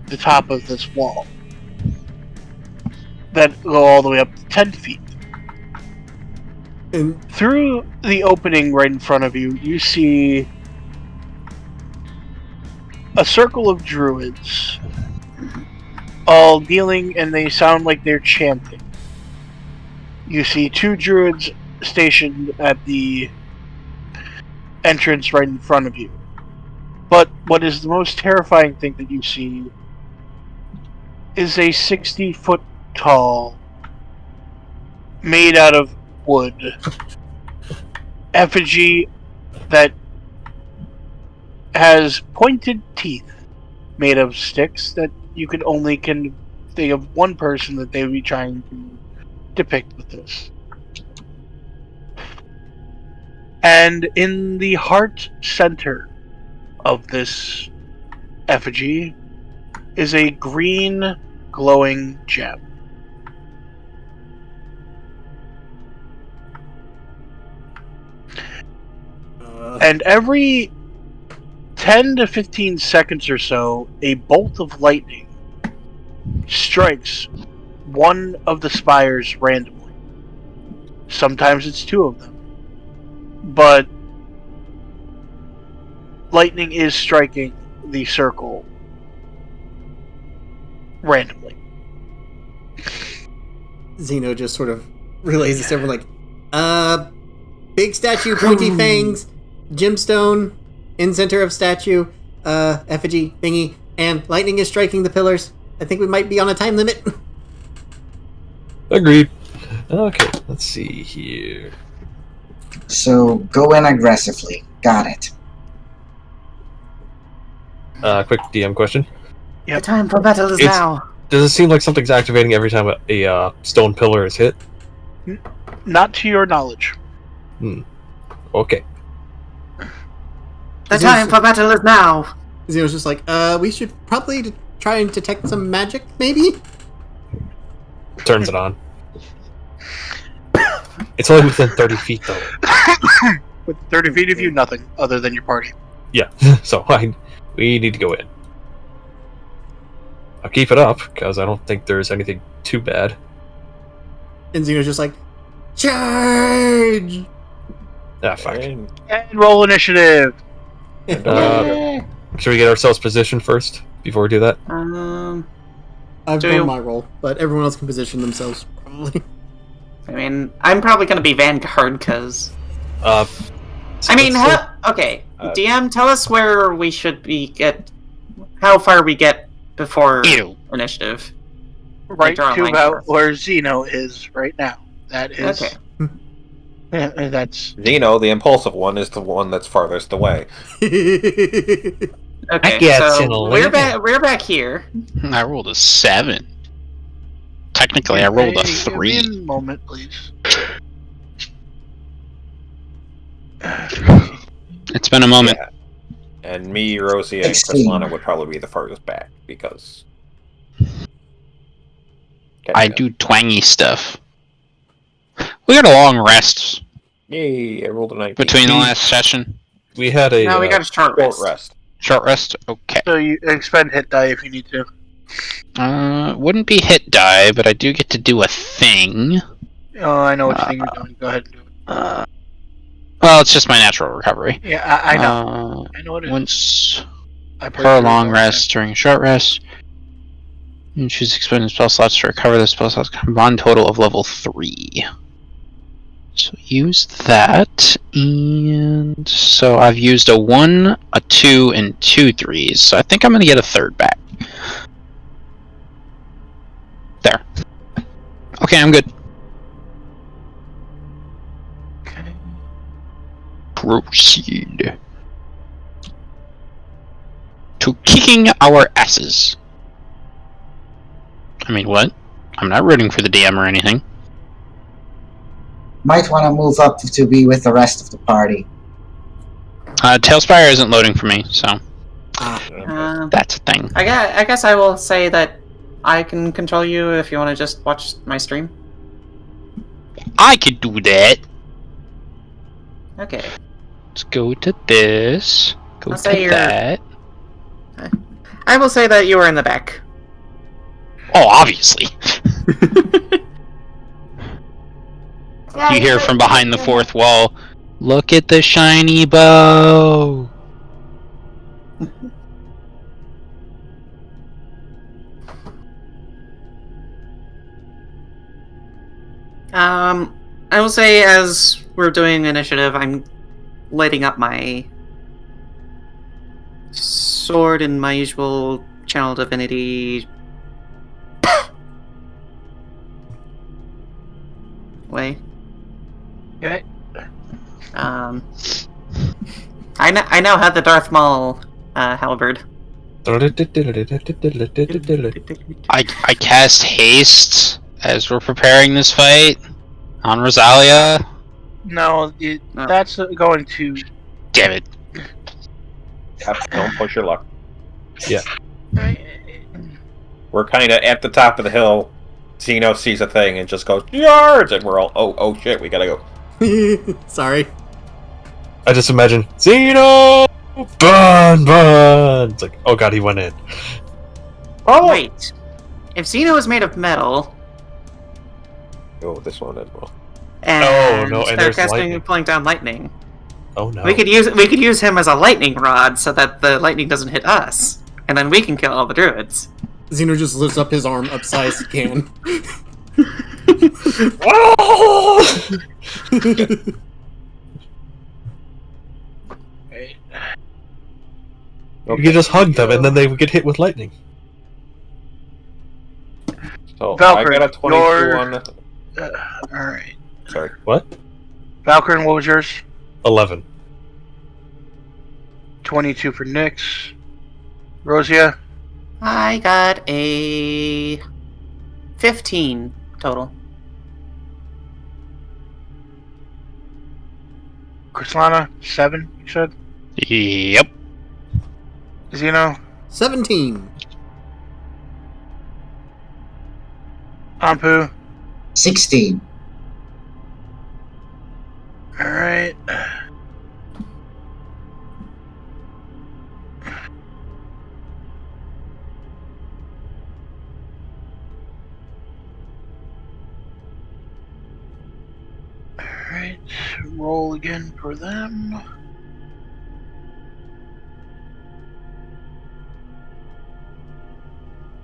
[SPEAKER 3] the top of this wall that go all the way up to 10 feet.
[SPEAKER 1] And
[SPEAKER 3] Through the opening right in front of you, you see a circle of druids, all kneeling, and they sound like they're chanting. You see 2 druids stationed at the entrance right in front of you. But what is the most terrifying thing that you see is a 60-foot tall, made out of wood, effigy that has pointed teeth made of sticks that you could only think of one person that they would be trying to depict with this. And in the heart center of this effigy is a green glowing gem. And every 10 to 15 seconds or so, a bolt of lightning strikes one of the spires randomly. Sometimes it's 2 of them. But lightning is striking the circle randomly.
[SPEAKER 1] Zeno just sort of relays this over like, big statue, pointy fangs, gemstone, in center of statue, effigy thingy, and lightning is striking the pillars. I think we might be on a time limit.
[SPEAKER 4] Agreed. Okay, let's see here.
[SPEAKER 6] So go in aggressively. Got it.
[SPEAKER 4] Quick DM question.
[SPEAKER 2] The time for battle is
[SPEAKER 4] It's-
[SPEAKER 2] now.
[SPEAKER 4] Does it seem like something's activating every time a stone pillar is hit?
[SPEAKER 3] Not to your knowledge.
[SPEAKER 4] Okay.
[SPEAKER 2] The time for battle is now.
[SPEAKER 1] Zeno's just like, we should probably try and detect some magic, maybe?
[SPEAKER 4] Turns it on. It's only within 30 feet, though.
[SPEAKER 3] With 30 feet of you, nothing other than your party.
[SPEAKER 4] Yeah, so we need to go in. I'll keep it up, because I don't think there's anything too bad.
[SPEAKER 1] And Zeno's just like, charge!
[SPEAKER 4] Ah, fuck.
[SPEAKER 5] And
[SPEAKER 3] And roll initiative.
[SPEAKER 4] Should we get ourselves positioned first, before we do that?
[SPEAKER 1] I've
[SPEAKER 2] Do
[SPEAKER 1] done
[SPEAKER 2] you-
[SPEAKER 1] my roll, but everyone else can position themselves, probably.
[SPEAKER 2] I mean, I'm probably gonna be Vanguard, because...
[SPEAKER 4] I mean,
[SPEAKER 2] okay, DM, tell us where we should be how far we get before
[SPEAKER 7] Ew.
[SPEAKER 2] initiative.
[SPEAKER 3] Right
[SPEAKER 2] draw a
[SPEAKER 3] to
[SPEAKER 2] line
[SPEAKER 3] about
[SPEAKER 2] first.
[SPEAKER 3] where Zeno is right now. That is.
[SPEAKER 2] Okay.
[SPEAKER 3] That's.
[SPEAKER 5] Zeno, the impulsive one, is the one that's farthest away.
[SPEAKER 2] Okay,
[SPEAKER 7] gets in a
[SPEAKER 2] so
[SPEAKER 7] little.
[SPEAKER 2] we're back here.
[SPEAKER 7] I rolled a 7. Technically, I rolled a
[SPEAKER 3] Give me
[SPEAKER 7] 3.
[SPEAKER 3] a moment, please.
[SPEAKER 7] It's been a moment.
[SPEAKER 5] Yeah. And me, Rosie, and
[SPEAKER 6] 16.
[SPEAKER 5] Krislana would probably be the farthest back, because...
[SPEAKER 7] I do twangy stuff. We had a long rest
[SPEAKER 5] Yay, I rolled a 19.
[SPEAKER 7] between the last session.
[SPEAKER 4] we had a...
[SPEAKER 2] No, we got a short
[SPEAKER 5] Short
[SPEAKER 2] rest.
[SPEAKER 5] rest.
[SPEAKER 7] Short rest? Okay.
[SPEAKER 3] So you expend hit die if you need to.
[SPEAKER 7] Wouldn't be hit die, but I do get to do a thing.
[SPEAKER 3] Oh, I know what you think you're doing. Go ahead and do it.
[SPEAKER 7] Well, it's just my natural recovery.
[SPEAKER 3] Yeah, I know. I know what it is.
[SPEAKER 7] Once
[SPEAKER 3] I played
[SPEAKER 7] per
[SPEAKER 3] through it
[SPEAKER 7] long
[SPEAKER 3] last
[SPEAKER 7] rest during a short rest, you choose expended spell slots to recover the spell slots combined total of level 3. So use that, and so I've used a 1, a 2, and 2 3s, so I think I'm going to get a third back. There. Okay, I'm good.
[SPEAKER 3] Okay.
[SPEAKER 7] Proceed to kicking our asses. I mean, what? I'm not rooting for the DM or anything.
[SPEAKER 6] Might want to move up to be with the rest of the party.
[SPEAKER 7] Tailspire isn't loading for me, so
[SPEAKER 2] Uh,
[SPEAKER 7] that's a thing.
[SPEAKER 2] I guess I will say that I can control you if you want to just watch my stream.
[SPEAKER 7] I could do that.
[SPEAKER 2] Okay.
[SPEAKER 7] Let's go to this. Go
[SPEAKER 2] I'll say
[SPEAKER 7] to
[SPEAKER 2] you're-
[SPEAKER 7] that.
[SPEAKER 2] I will say that you were in the back.
[SPEAKER 7] Oh, obviously. You hear from behind the fourth wall, look at the shiny bow.
[SPEAKER 2] I will say as we're doing initiative, I'm lighting up my sword in my usual channel divinity way.
[SPEAKER 3] Okay.
[SPEAKER 2] I now have the Darth Maul halberd.
[SPEAKER 7] I cast haste as we're preparing this fight on Rosalia.
[SPEAKER 3] No,
[SPEAKER 2] No.
[SPEAKER 3] that's going to.
[SPEAKER 7] Damn it.
[SPEAKER 5] Yep, don't push your luck.
[SPEAKER 4] Yeah.
[SPEAKER 5] We're kind of at the top of the hill. Zeno sees a thing and just goes, yards! And we're all, oh shit, we gotta go.
[SPEAKER 1] Sorry.
[SPEAKER 4] I just imagine, Zeno! Burn! It's like, oh god, he went in.
[SPEAKER 5] Oh!
[SPEAKER 2] Wait, if Zeno is made of metal
[SPEAKER 5] Oh, this one as well.
[SPEAKER 2] and
[SPEAKER 4] no, and
[SPEAKER 2] they're
[SPEAKER 4] there's
[SPEAKER 2] casting
[SPEAKER 4] lightning.
[SPEAKER 2] pulling down lightning,
[SPEAKER 4] Oh no.
[SPEAKER 2] we could use him as a lightning rod so that the lightning doesn't hit us, and then we can kill all the druids.
[SPEAKER 1] Zeno just lifts up his arm upsized can.
[SPEAKER 4] You could just hug them and then they would get hit with lightning.
[SPEAKER 5] So,
[SPEAKER 3] Valkyrie,
[SPEAKER 5] I got a 22
[SPEAKER 3] your-
[SPEAKER 5] on the...
[SPEAKER 3] Alright.
[SPEAKER 5] Sorry.
[SPEAKER 4] What?
[SPEAKER 3] Valkyrie, what was yours?
[SPEAKER 4] 11.
[SPEAKER 3] 22 for Nyx. Rosia?
[SPEAKER 2] I got a 15 total.
[SPEAKER 3] Krislana? 7, you said?
[SPEAKER 7] Yep.
[SPEAKER 3] Zeno?
[SPEAKER 1] 17.
[SPEAKER 3] Ampu?
[SPEAKER 6] 16.
[SPEAKER 3] Alright. Alright, roll again for them.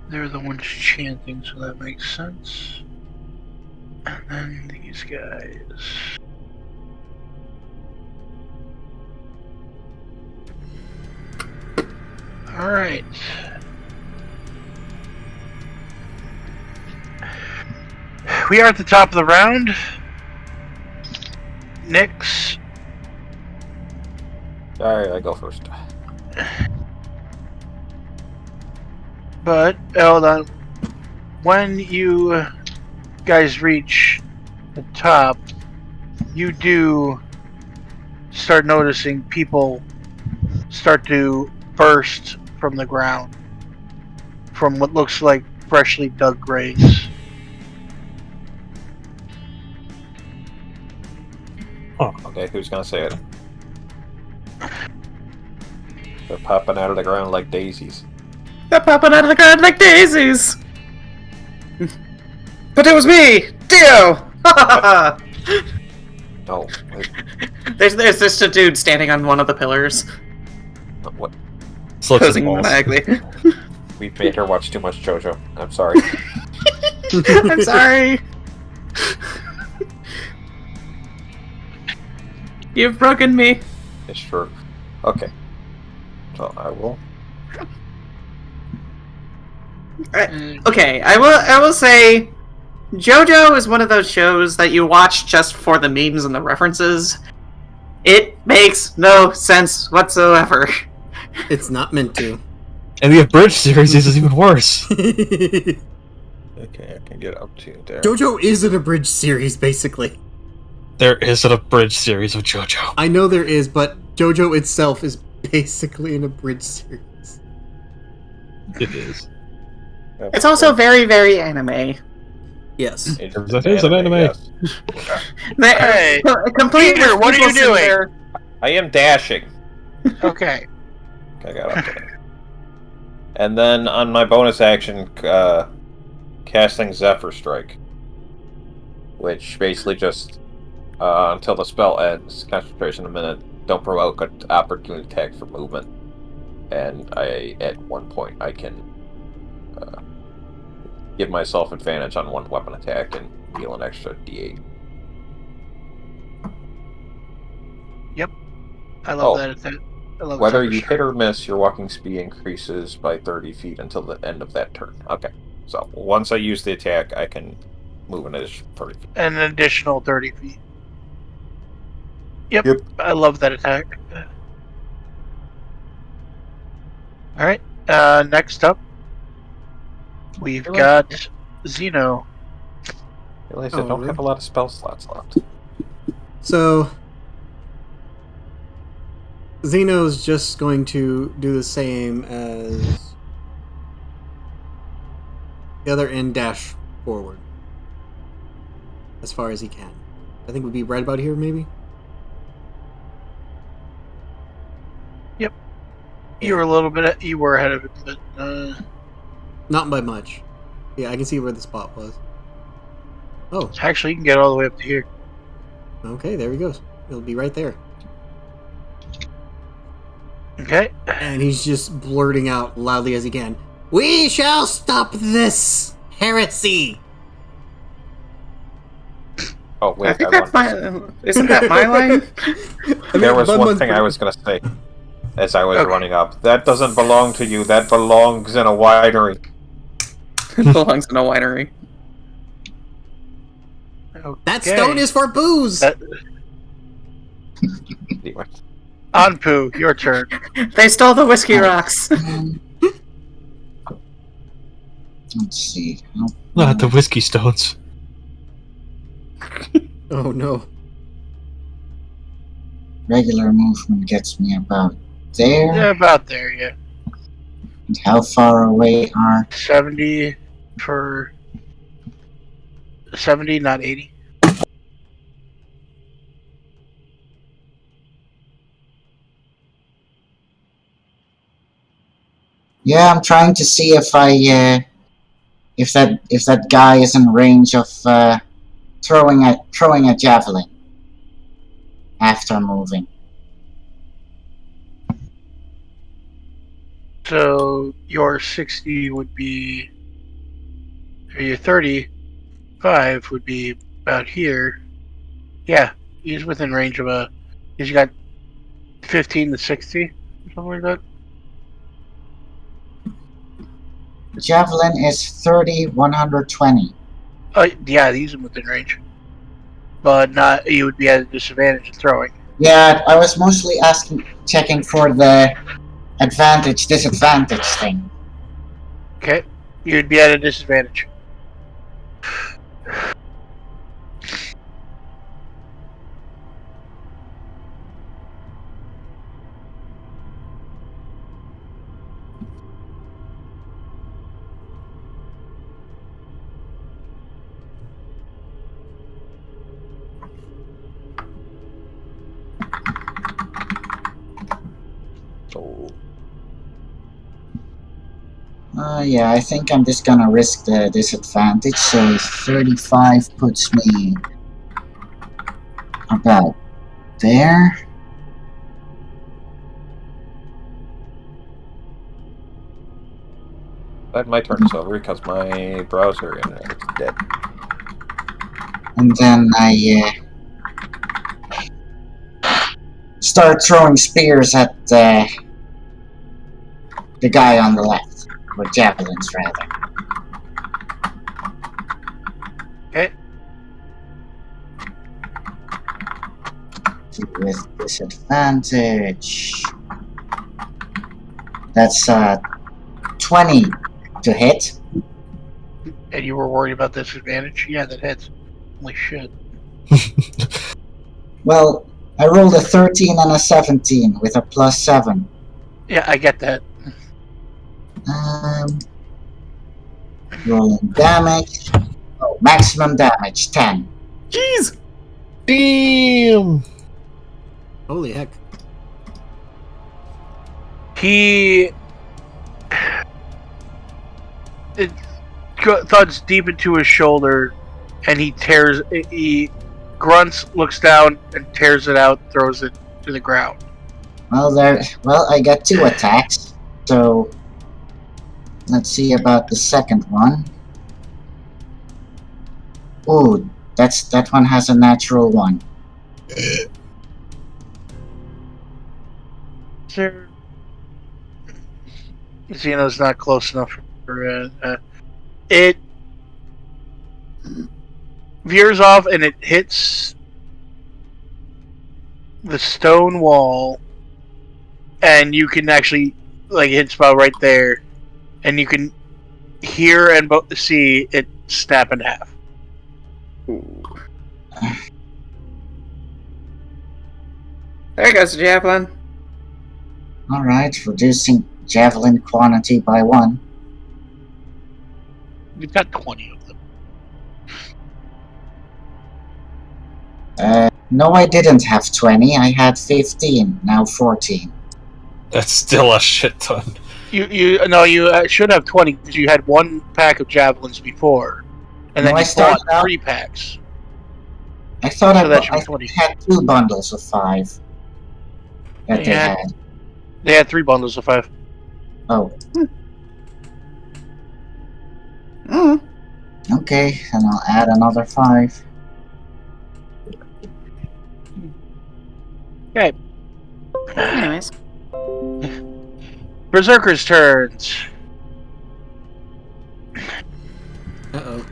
[SPEAKER 3] They're the ones chanting, so that makes sense. And then these guys. Alright. We are at the top of the round. Nyx.
[SPEAKER 5] Alright, I go first.
[SPEAKER 3] But, hold on. When you guys reach the top, you do start noticing people start to burst from the ground from what looks like freshly dug graves.
[SPEAKER 5] Okay, who's gonna say it? They're popping out of the ground like daisies.
[SPEAKER 2] They're popping out of the ground like daisies! But it was me! Dio!
[SPEAKER 5] No, wait,
[SPEAKER 2] There's just a dude standing on one of the pillars,
[SPEAKER 5] what?
[SPEAKER 4] Slips and
[SPEAKER 2] posing
[SPEAKER 4] falls.
[SPEAKER 2] maniacally.
[SPEAKER 5] We've made her watch too much JoJo. I'm sorry.
[SPEAKER 2] I'm sorry. You've broken me.
[SPEAKER 5] It's true. Okay. So I will.
[SPEAKER 2] Okay, I will say, JoJo is one of those shows that you watch just for the memes and the references. It makes no sense whatsoever.
[SPEAKER 1] It's not meant to.
[SPEAKER 4] And the abridged series is even worse.
[SPEAKER 5] Okay, I can get up to there.
[SPEAKER 1] JoJo is an abridged series, basically.
[SPEAKER 4] There is an abridged series of JoJo.
[SPEAKER 1] I know there is, but JoJo itself is basically an abridged series.
[SPEAKER 4] It is.
[SPEAKER 2] It's also very, very anime.
[SPEAKER 1] Yes.
[SPEAKER 4] That is an anime.
[SPEAKER 5] Yes.
[SPEAKER 3] Hey,
[SPEAKER 2] Complete
[SPEAKER 3] Peter, what are you
[SPEAKER 2] people
[SPEAKER 3] doing?
[SPEAKER 2] there.
[SPEAKER 5] I am dashing.
[SPEAKER 3] Okay.
[SPEAKER 5] I got up there. And then on my bonus action, casting Zephyr Strike. Which basically just, until the spell ends, concentration a minute, don't provoke an opportunity attack for movement. And at one point, I can give myself advantage on one weapon attack and deal an extra d8.
[SPEAKER 3] I love
[SPEAKER 5] Oh.
[SPEAKER 3] that. I love
[SPEAKER 5] Whether
[SPEAKER 3] Zephyr
[SPEAKER 5] you
[SPEAKER 3] Strike.
[SPEAKER 5] hit or miss, your walking speed increases by 30 feet until the end of that turn. Okay. So, once I use the attack, I can move an additional 30 feet.
[SPEAKER 3] An additional 30 feet. Yep.
[SPEAKER 5] Yep.
[SPEAKER 3] I love that attack. Alright. Next up, we've got Zino.
[SPEAKER 5] I realize I
[SPEAKER 1] Oh,
[SPEAKER 5] don't
[SPEAKER 1] really?
[SPEAKER 5] have a lot of spell slots left.
[SPEAKER 1] So, Zeno's just going to do the same as the other and dash forward as far as he can. I think we'd be right about here, maybe?
[SPEAKER 3] You were a little bit. You were ahead of it, but
[SPEAKER 1] Not by much. Yeah, I can see where the spot was. Oh,
[SPEAKER 3] actually, you can get all the way up to here.
[SPEAKER 1] okay, there he goes. He'll be right there.
[SPEAKER 3] Okay.
[SPEAKER 1] And he's just blurting out loudly as he can, "We shall stop this heresy!"
[SPEAKER 5] Oh, wait.
[SPEAKER 2] I think
[SPEAKER 5] I
[SPEAKER 2] that's
[SPEAKER 5] want
[SPEAKER 2] my. Isn't that my line?
[SPEAKER 5] There was
[SPEAKER 1] Bun
[SPEAKER 5] one
[SPEAKER 1] Bun's
[SPEAKER 5] thing I
[SPEAKER 1] pretty-
[SPEAKER 5] was going to say as I was
[SPEAKER 3] Okay.
[SPEAKER 5] running up. That doesn't belong to you. That belongs in a winery.
[SPEAKER 2] It belongs in a winery.
[SPEAKER 3] Okay.
[SPEAKER 1] That stone is for booze!
[SPEAKER 3] That-
[SPEAKER 5] Anyway.
[SPEAKER 3] Anpu, your turn.
[SPEAKER 2] They stole the whiskey rocks.
[SPEAKER 6] Let's see.
[SPEAKER 4] Not the whiskey stones.
[SPEAKER 1] Oh no.
[SPEAKER 6] Regular movement gets me about there.
[SPEAKER 3] Yeah, about there, yeah.
[SPEAKER 6] And how far away are...
[SPEAKER 3] 70 for 70, not 80.
[SPEAKER 6] Yeah, I'm trying to see if if that guy is in range of throwing a javelin. after moving.
[SPEAKER 3] So your 60 would be, or your 35 would be about here. Yeah, he's within range of he's got 15 to 60, something like that.
[SPEAKER 6] Javelin is 30, 120.
[SPEAKER 3] Yeah, he's within range. But not, you would be at a disadvantage in throwing.
[SPEAKER 6] Yeah, I was mostly checking for the advantage, disadvantage thing.
[SPEAKER 3] Okay, you'd be at a disadvantage.
[SPEAKER 5] So,
[SPEAKER 6] Yeah, I think I'm just gonna risk the disadvantage, so 35 puts me about there.
[SPEAKER 5] that my turn is over because my browser internet is dead.
[SPEAKER 6] And then I start throwing spears at the guy on the left, or javelins rather.
[SPEAKER 3] Okay.
[SPEAKER 6] With disadvantage. That's 20 to hit.
[SPEAKER 3] And you were worried about disadvantage? Yeah, that hits. Holy shit.
[SPEAKER 6] Well, I rolled a 13 and a 17 with a +7.
[SPEAKER 3] Yeah, I get that.
[SPEAKER 6] Rolling damage. Oh, maximum damage 10.
[SPEAKER 1] Jeez!
[SPEAKER 4] Damn!
[SPEAKER 1] Holy heck.
[SPEAKER 3] It thuds deep into his shoulder, and he grunts, looks down, and tears it out, throws it to the ground.
[SPEAKER 6] Well, I got 2 attacks, so let's see about the second one. Ooh, that one has a natural 1.
[SPEAKER 3] Sir, Zeno's not close enough for it. Veers off and it hits the stone wall, and you can actually hits about right there, and you can hear and see it snap in half.
[SPEAKER 2] There goes the javelin.
[SPEAKER 6] Alright, reducing javelin quantity by 1.
[SPEAKER 3] You've got 20 of them.
[SPEAKER 6] No, I didn't have 20. I had 15, now 14.
[SPEAKER 4] That's still a shit ton.
[SPEAKER 3] You should have 20 because you had 1 pack of javelins before, and then
[SPEAKER 6] No,
[SPEAKER 3] you
[SPEAKER 6] I started
[SPEAKER 3] bought
[SPEAKER 6] out-
[SPEAKER 3] 3 packs.
[SPEAKER 6] I thought
[SPEAKER 3] So that should be
[SPEAKER 6] I
[SPEAKER 3] 20.
[SPEAKER 6] had 2 bundles of 5 that they
[SPEAKER 3] Yeah.
[SPEAKER 6] had.
[SPEAKER 3] They had 3 bundles of 5.
[SPEAKER 6] Oh,
[SPEAKER 2] Mm.
[SPEAKER 6] okay, and I'll add another 5.
[SPEAKER 3] Okay.
[SPEAKER 2] Anyways.
[SPEAKER 3] Berserker's turns.
[SPEAKER 1] Uh-oh.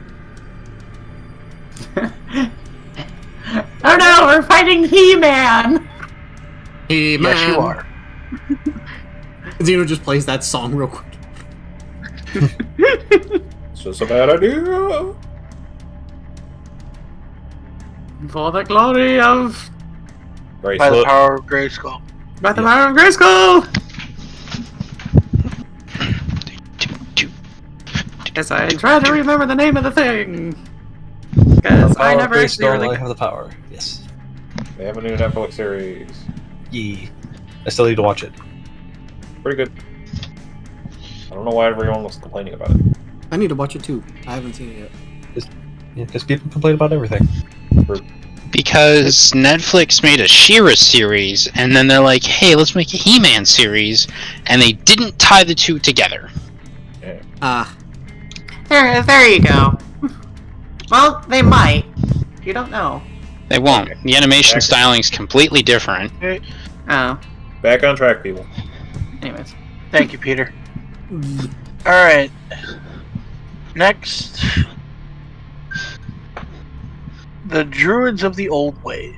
[SPEAKER 2] Oh no, we're fighting He-Man!
[SPEAKER 1] Hey, man.
[SPEAKER 3] Yes, you are.
[SPEAKER 1] Zeno just plays that song real quick.
[SPEAKER 5] It's just a bad idea.
[SPEAKER 2] For the glory of...
[SPEAKER 5] Right,
[SPEAKER 3] By the
[SPEAKER 5] so
[SPEAKER 3] power of Grayskull.
[SPEAKER 2] By the power of Grayskull! Yes, I try to remember the name of the thing. Because I never actually really...
[SPEAKER 4] I have the power. Yes.
[SPEAKER 5] they have a new Netflix series.
[SPEAKER 4] Yee. I still need to watch it.
[SPEAKER 5] Pretty good. I don't know why everyone was complaining about it.
[SPEAKER 1] I need to watch it too. I haven't seen it yet.
[SPEAKER 4] Yeah, because people complain about everything.
[SPEAKER 7] because Netflix made a She-Ra series, and then they're like, hey, let's make a He-Man series, and they didn't tie the two together.
[SPEAKER 2] There you go. Well, they might. You don't know.
[SPEAKER 7] They won't.
[SPEAKER 5] Okay.
[SPEAKER 7] The animation
[SPEAKER 5] Back-
[SPEAKER 7] styling's completely different.
[SPEAKER 2] Oh.
[SPEAKER 5] Back on track, people.
[SPEAKER 2] Anyways.
[SPEAKER 3] Thank you, Peter. Alright. Next. The Druids of the Old Ways.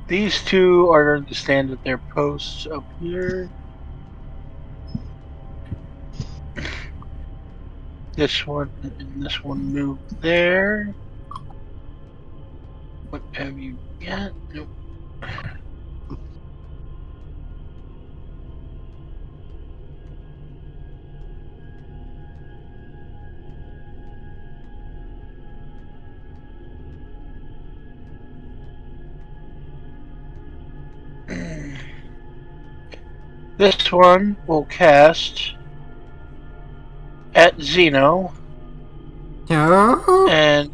[SPEAKER 3] These two are going to stand at their posts up here. This one and this one move there. What have you got? Nope. This one will cast at Zino, and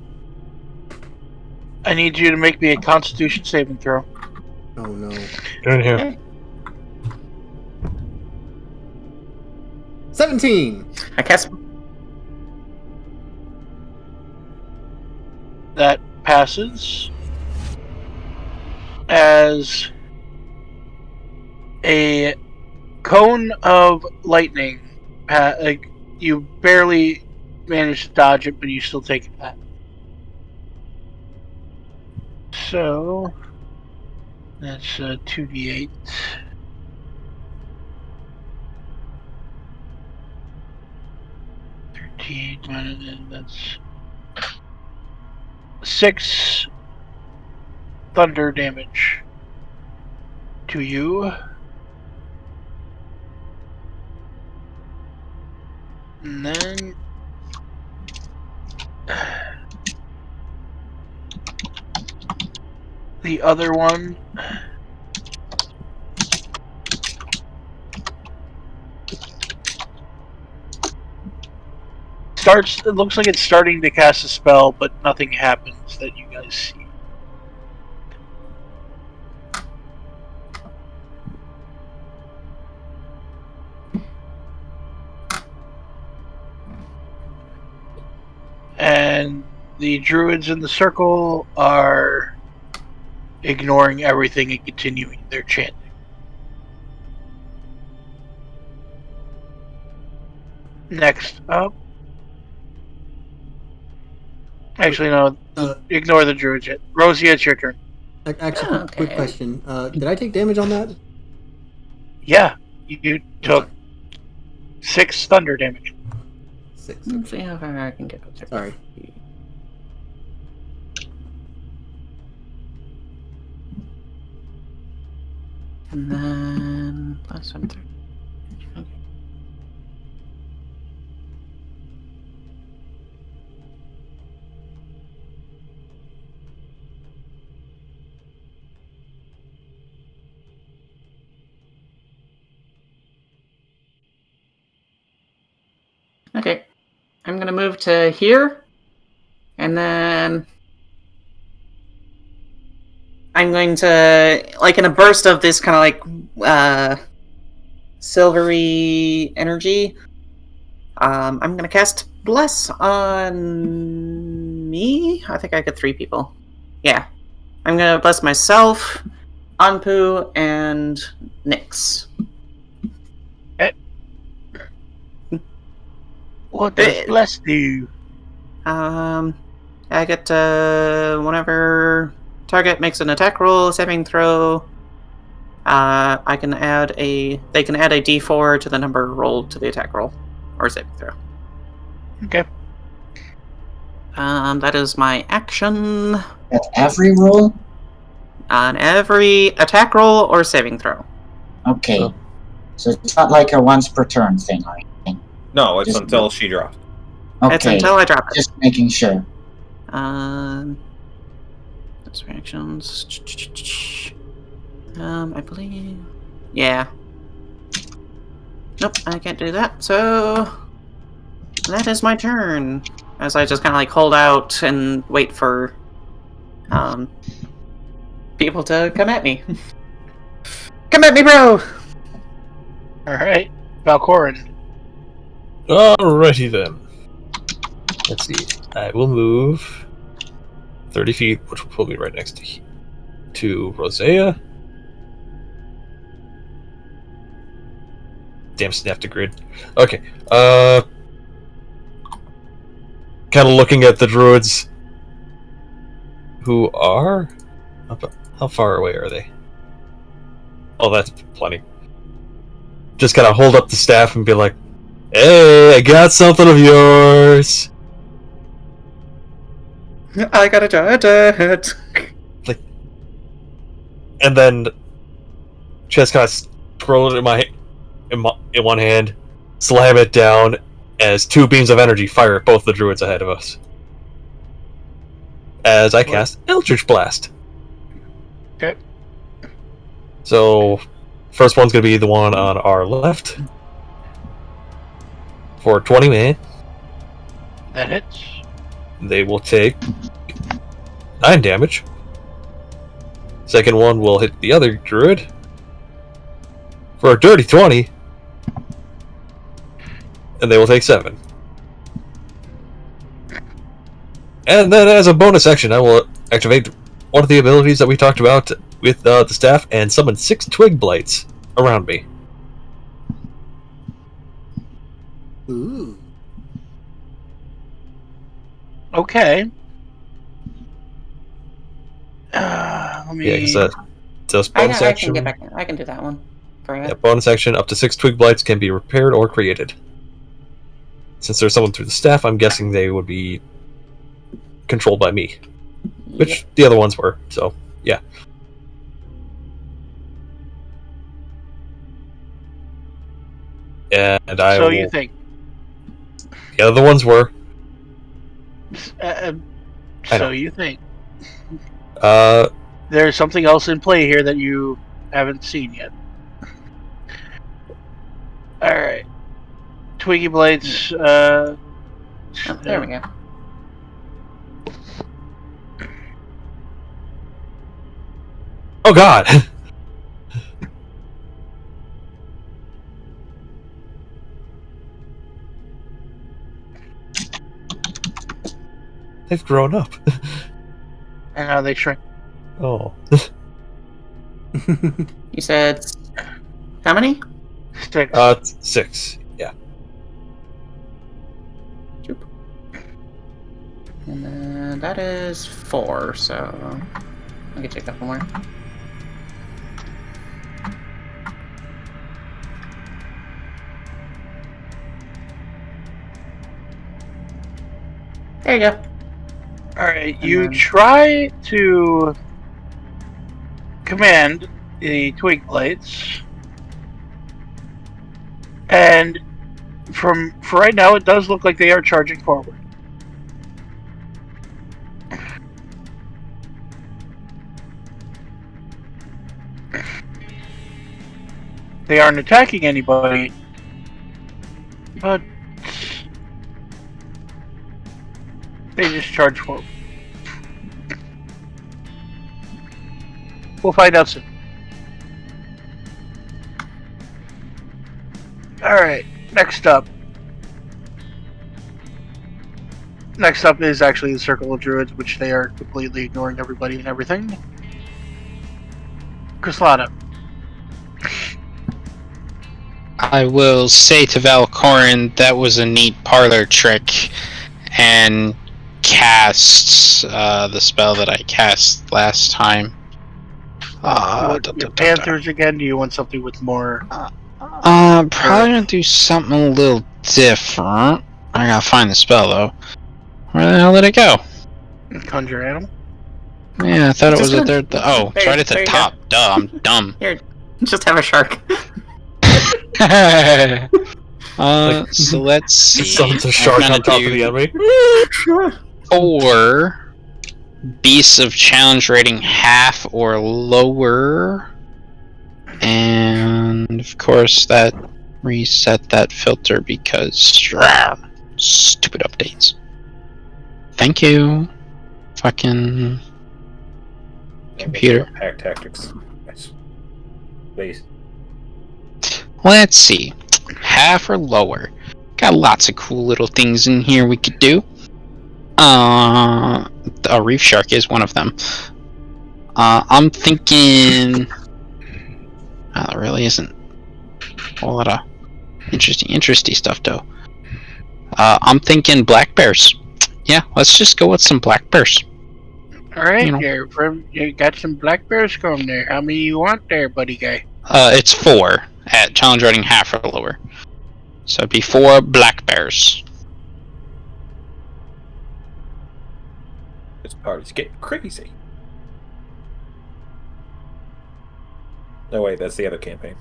[SPEAKER 3] I need you to make me a Constitution saving throw.
[SPEAKER 1] Oh no.
[SPEAKER 4] Get in here.
[SPEAKER 1] 17!
[SPEAKER 2] I cast.
[SPEAKER 3] That passes as a cone of lightning. You barely manage to dodge it, but you still take it back. So that's 2d8. That's 6 thunder damage to you. And then the other one starts. It looks like it's starting to cast a spell, but nothing happens that you guys see. And the druids in the circle are ignoring everything and continuing their chanting. Next up. Actually, no. Ignore the druids yet. Rosie, it's your turn.
[SPEAKER 1] Actually, quick question. Did I take damage on that?
[SPEAKER 3] Yeah, you took 6 thunder damage.
[SPEAKER 1] 6.
[SPEAKER 2] Let's see how far I can get up there.
[SPEAKER 1] Sorry.
[SPEAKER 2] And then last one through. Okay. Okay, I'm gonna move to here, and then I'm going to, like, in a burst of this kind of like silvery energy, I'm gonna cast Bless on me. I think I get 3 people. Yeah, I'm gonna bless myself, Anpu, and Nyx.
[SPEAKER 3] What does bless do?
[SPEAKER 2] I get whenever target makes an attack roll, saving throw. They can add a D4 to the number rolled to the attack roll or saving throw.
[SPEAKER 3] Okay.
[SPEAKER 2] That is my action
[SPEAKER 6] At every roll?
[SPEAKER 2] on every attack roll or saving throw.
[SPEAKER 6] Okay. So it's not like a once per turn thing or anything.
[SPEAKER 5] No, it's
[SPEAKER 6] Just-
[SPEAKER 5] until she drops.
[SPEAKER 6] Okay.
[SPEAKER 2] It's until I drop it.
[SPEAKER 6] Just making sure.
[SPEAKER 2] That's reactions. I believe. Yeah. Nope, I can't do that. So that is my turn. as I just kind of like hold out and wait for people to come at me. Come at me, bro!
[SPEAKER 3] Alright. Valcorin.
[SPEAKER 4] Alrighty then. Let's see. I will move 30 feet, which will put me right next to Rosea. Damn snap to grid. Okay. Kind of looking at the druids who are... How far away are they? Oh, that's plenty. Just kind of hold up the staff and be like, "Hey, I got something of yours."
[SPEAKER 2] I got a giant.
[SPEAKER 4] And then just kind of scroll it in one hand, slam it down as two beams of energy fire at both the druids ahead of us. As I cast Eldritch Blast.
[SPEAKER 3] Okay.
[SPEAKER 4] So, first one's going to be the one on our left. For 20 man.
[SPEAKER 3] That hits.
[SPEAKER 4] They will take 9 damage. Second one will hit the other druid for a dirty 20. And they will take 7. And then as a bonus action, I will activate one of the abilities that we talked about with the staff and summon 6 twig blights around me.
[SPEAKER 1] Ooh.
[SPEAKER 3] Okay. Let me...
[SPEAKER 4] Yeah, because that's bonus
[SPEAKER 2] I
[SPEAKER 4] action.
[SPEAKER 2] can get back. I can do that one for you.
[SPEAKER 4] Yeah, bonus action, up to 6 twig blights can be repaired or created. Since there's someone through the staff, I'm guessing they would be controlled by me. Which the other ones were, so yeah. And I
[SPEAKER 3] So
[SPEAKER 4] will,
[SPEAKER 3] you think?
[SPEAKER 4] the other ones were. I
[SPEAKER 3] So
[SPEAKER 4] know.
[SPEAKER 3] you think?
[SPEAKER 4] Uh,
[SPEAKER 3] There's something else in play here that you haven't seen yet. Alright. Twiggy Blades,
[SPEAKER 2] Oh, there we go.
[SPEAKER 4] oh god! They've grown up.
[SPEAKER 3] and now they shrink.
[SPEAKER 4] Oh.
[SPEAKER 2] You said how many?
[SPEAKER 3] 6.
[SPEAKER 4] 6. Yeah.
[SPEAKER 2] And then that is 4. So I can take that one more. There you go.
[SPEAKER 3] Alright, you try to command the twig blades, and for right now, it does look like they are charging forward. They aren't attacking anybody, but they just charge forward. We'll find out soon. Alright, next up. Next up is actually the Circle of Druids, which they are completely ignoring everybody and everything. Chryslana.
[SPEAKER 7] I will say to Valcorin that was a neat parlor trick, and cast the spell that I cast last time.
[SPEAKER 3] Your Panthers again? Do you want something with more?
[SPEAKER 7] Probably gonna do something a little different. I gotta find the spell though. Where the hell did it go?
[SPEAKER 3] Conjure Animal?
[SPEAKER 7] Yeah, I thought it was
[SPEAKER 2] Just
[SPEAKER 7] at there. Oh, it's
[SPEAKER 2] there-
[SPEAKER 7] right at
[SPEAKER 2] there
[SPEAKER 7] the
[SPEAKER 2] you go.
[SPEAKER 7] top. Duh, I'm dumb.
[SPEAKER 2] Here, just have a shark.
[SPEAKER 7] So let's see.
[SPEAKER 4] Summons a
[SPEAKER 7] I'm
[SPEAKER 4] shark
[SPEAKER 7] gonna
[SPEAKER 4] on top of
[SPEAKER 7] do
[SPEAKER 4] the enemy.
[SPEAKER 7] 4 beasts of challenge rating half or lower, and of course that reset that filter because stupid updates. Thank you. Fucking computer.
[SPEAKER 5] Pack tactics. Nice. Please.
[SPEAKER 7] Let's see. Half or lower. Got lots of cool little things in here we could do. A reef shark is one of them. I'm thinking. There really isn't a lot of interesting stuff though. I'm thinking black bears. Yeah, let's just go with some black bears.
[SPEAKER 3] All right,
[SPEAKER 7] You know.
[SPEAKER 3] you got some black bears going there. How many you want there, buddy guy?
[SPEAKER 7] It's 4 at challenge rating half or lower. So it'd be 4 black bears.
[SPEAKER 5] This party's getting crazy. No, wait, that's the other campaign.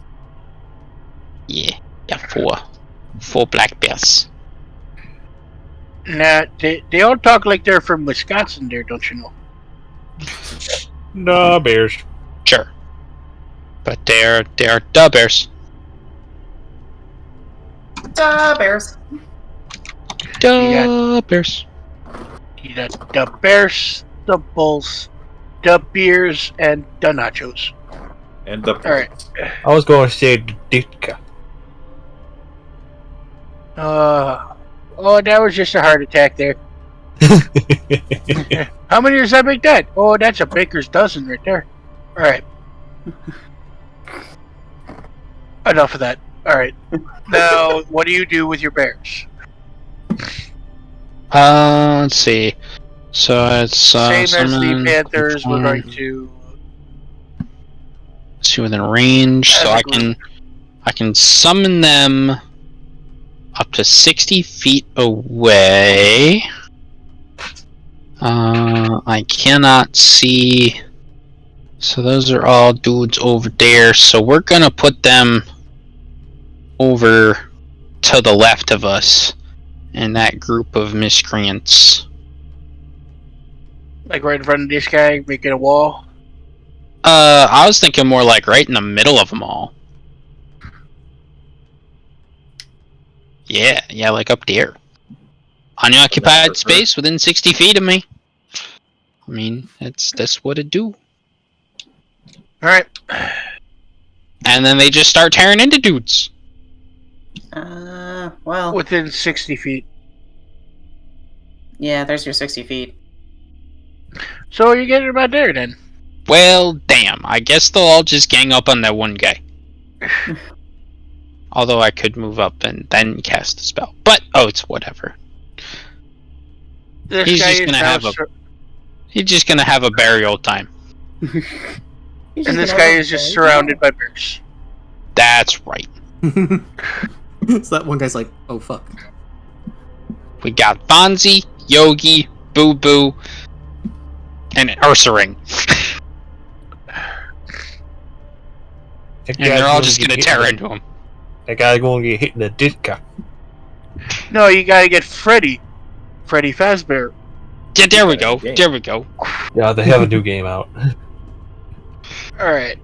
[SPEAKER 7] Yeah, 4 black bears.
[SPEAKER 3] Now, they all talk like they're from Wisconsin there, don't you know?
[SPEAKER 4] Nah, bears.
[SPEAKER 7] Sure. But they're the bears.
[SPEAKER 2] Duh, bears.
[SPEAKER 7] The bears.
[SPEAKER 3] You got the bears, the bulls, the beers, and the nachos.
[SPEAKER 5] And the
[SPEAKER 3] All right.
[SPEAKER 4] I was going to say Ditka.
[SPEAKER 3] Oh, that was just a heart attack there. How many does that make that? Oh, that's a baker's dozen right there. All right. Enough of that. All right. Now, what do you do with your bears?
[SPEAKER 7] Let's see. So it's
[SPEAKER 3] Same as the
[SPEAKER 7] summon,
[SPEAKER 3] Panthers. We're
[SPEAKER 7] perform,
[SPEAKER 3] going to.
[SPEAKER 7] see within range, so
[SPEAKER 3] As a
[SPEAKER 7] I can summon them up to 60 feet away. I cannot see. So those are all dudes over there. So we're gonna put them over to the left of us in that group of miscreants.
[SPEAKER 3] Like right in front of this guy, making a wall.
[SPEAKER 7] I was thinking more like right in the middle of them all. Yeah, like up there. Unoccupied space within 60 feet of me. I mean, that's what it do.
[SPEAKER 3] All right.
[SPEAKER 7] And then they just start tearing into dudes.
[SPEAKER 2] Well,
[SPEAKER 3] Within 60 feet.
[SPEAKER 2] yeah, there's your 60 feet.
[SPEAKER 3] So you're getting about there then.
[SPEAKER 7] Well, damn. I guess they'll all just gang up on that one guy. Although I could move up and then cast a spell. But, it's whatever.
[SPEAKER 3] This
[SPEAKER 7] He's
[SPEAKER 3] guy
[SPEAKER 7] just
[SPEAKER 3] is
[SPEAKER 7] gonna
[SPEAKER 3] now
[SPEAKER 7] have He's just gonna have a burial time.
[SPEAKER 3] and this guy is just surrounded by bears.
[SPEAKER 7] That's right.
[SPEAKER 1] So that one guy's like, oh fuck.
[SPEAKER 7] We got Fonzie, Yogi, Boo Boo, and Ursaring. And they're all just gonna tear into him.
[SPEAKER 4] That guy's going to get hit in the Ditka.
[SPEAKER 3] No, you gotta get Freddy. Freddy Fazbear.
[SPEAKER 7] Yeah, there we go. There we go.
[SPEAKER 4] Yeah, they have a new game out.
[SPEAKER 3] Alright.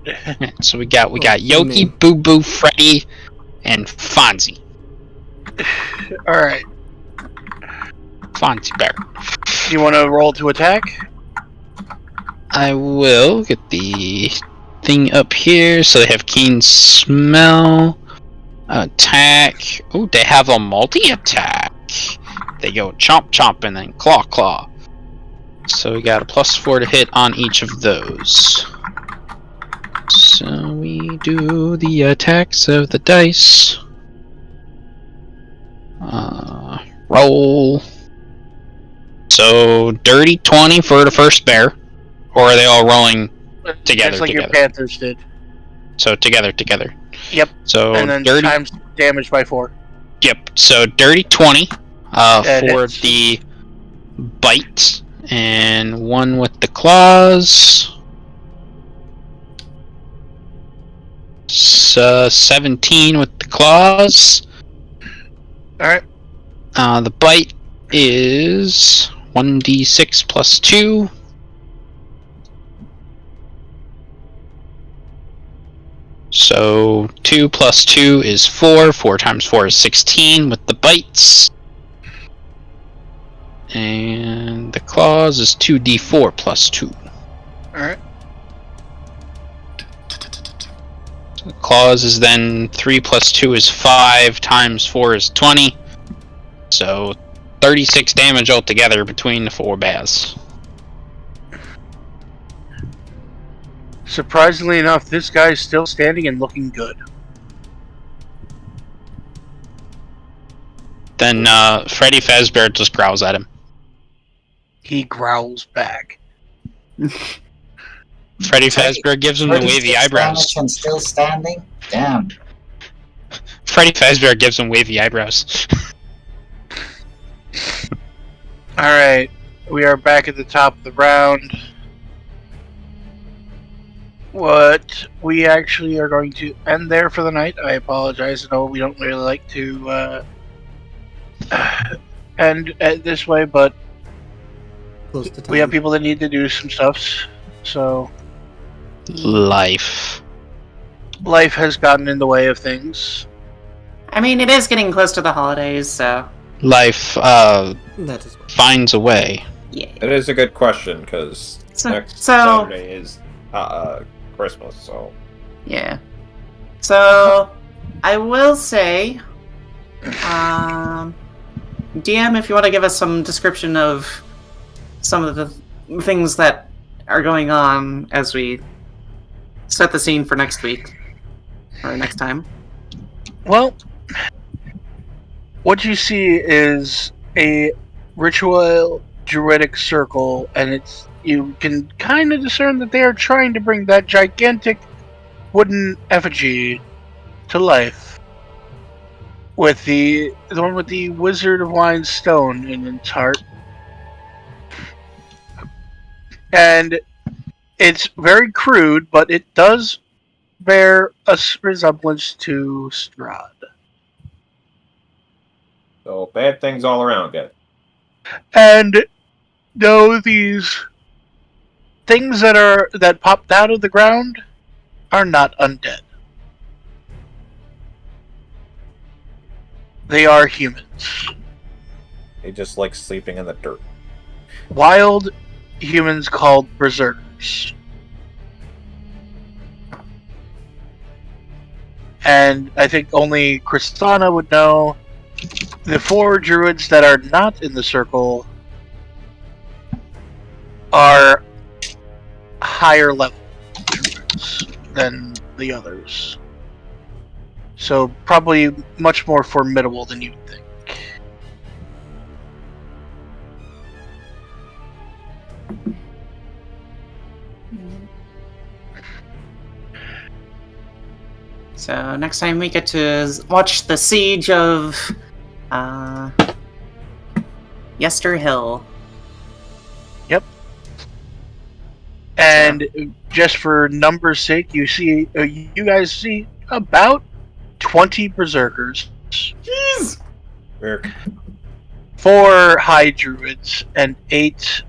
[SPEAKER 7] So we got
[SPEAKER 1] Oh,
[SPEAKER 7] Yogi,
[SPEAKER 1] man.
[SPEAKER 7] Boo Boo, Freddy, and Fonzie.
[SPEAKER 3] Alright.
[SPEAKER 7] Fonzie Bear.
[SPEAKER 3] Do you want to roll to attack?
[SPEAKER 7] I will get the thing up here. So they have keen smell, attack. Oh, they have a multi-attack. They go chomp chomp and then claw claw. So we got a +4 to hit on each of those. So we do the attacks of the dice. Roll. So dirty 20 for the first bear. Or are they all rolling together?
[SPEAKER 3] Just like your
[SPEAKER 7] together?
[SPEAKER 3] Panthers did.
[SPEAKER 7] So together.
[SPEAKER 3] Yep.
[SPEAKER 7] So
[SPEAKER 3] And then
[SPEAKER 7] dirty.
[SPEAKER 3] times damage by 4.
[SPEAKER 7] Yep. So dirty 20
[SPEAKER 3] That
[SPEAKER 7] for
[SPEAKER 3] hits.
[SPEAKER 7] the bite, and 1 with the claws. 17 with the claws.
[SPEAKER 3] Alright.
[SPEAKER 7] The bite is 1d6 plus 2. So 2 plus 2 is 4. 4 times 4 is 16 with the bites. And the claws is 2d4 plus 2.
[SPEAKER 3] Alright.
[SPEAKER 7] So the claws is then 3 plus 2 is 5, times 4 is 20. So 36 damage altogether between the 4 baths.
[SPEAKER 3] Surprisingly enough, this guy's still standing and looking good.
[SPEAKER 7] Then Freddy Fazbear just growls at him.
[SPEAKER 3] He growls back.
[SPEAKER 7] Freddy Fazbear gives him the wavy eyebrows.
[SPEAKER 6] And still standing? Damn.
[SPEAKER 7] Freddy Fazbear gives him wavy eyebrows.
[SPEAKER 3] Alright, we are back at the top of the round. What we actually are going to end there for the night. I apologize. No, we don't really like to end this way, but
[SPEAKER 1] Close to time.
[SPEAKER 3] we have people that need to do some stuff. So
[SPEAKER 7] Life
[SPEAKER 3] has gotten in the way of things.
[SPEAKER 2] I mean, it is getting close to the holidays, so
[SPEAKER 7] Life
[SPEAKER 1] That is
[SPEAKER 7] finds a way.
[SPEAKER 2] yeah.
[SPEAKER 5] It is a good question because
[SPEAKER 2] So-
[SPEAKER 5] next
[SPEAKER 2] so-
[SPEAKER 5] Saturday is Christmas, so
[SPEAKER 2] Yeah. So, I will say, DM, if you want to give us some description of some of the things that are going on as we set the scene for next week or next time.
[SPEAKER 3] Well, what you see is a ritual druidic circle, and you can kind of discern that they are trying to bring that gigantic wooden effigy to life with the one with the Wizard of Wine's stone in its heart. And it's very crude, but it does bear a resemblance to Strahd.
[SPEAKER 5] so bad things all around, guys.
[SPEAKER 3] And no, these things that popped out of the ground are not undead. They are humans.
[SPEAKER 5] They just like sleeping in the dirt.
[SPEAKER 3] Wild humans called berserkers. And I think only Kristana would know the 4 druids that are not in the circle are higher level druids than the others. So probably much more formidable than you'd think.
[SPEAKER 2] So next time we get to watch the siege of Yester Hill.
[SPEAKER 3] And just for numbers' sake, you guys see about 20 berserkers,
[SPEAKER 2] Jeez!
[SPEAKER 5] Eric,
[SPEAKER 3] 4 high druids, and 8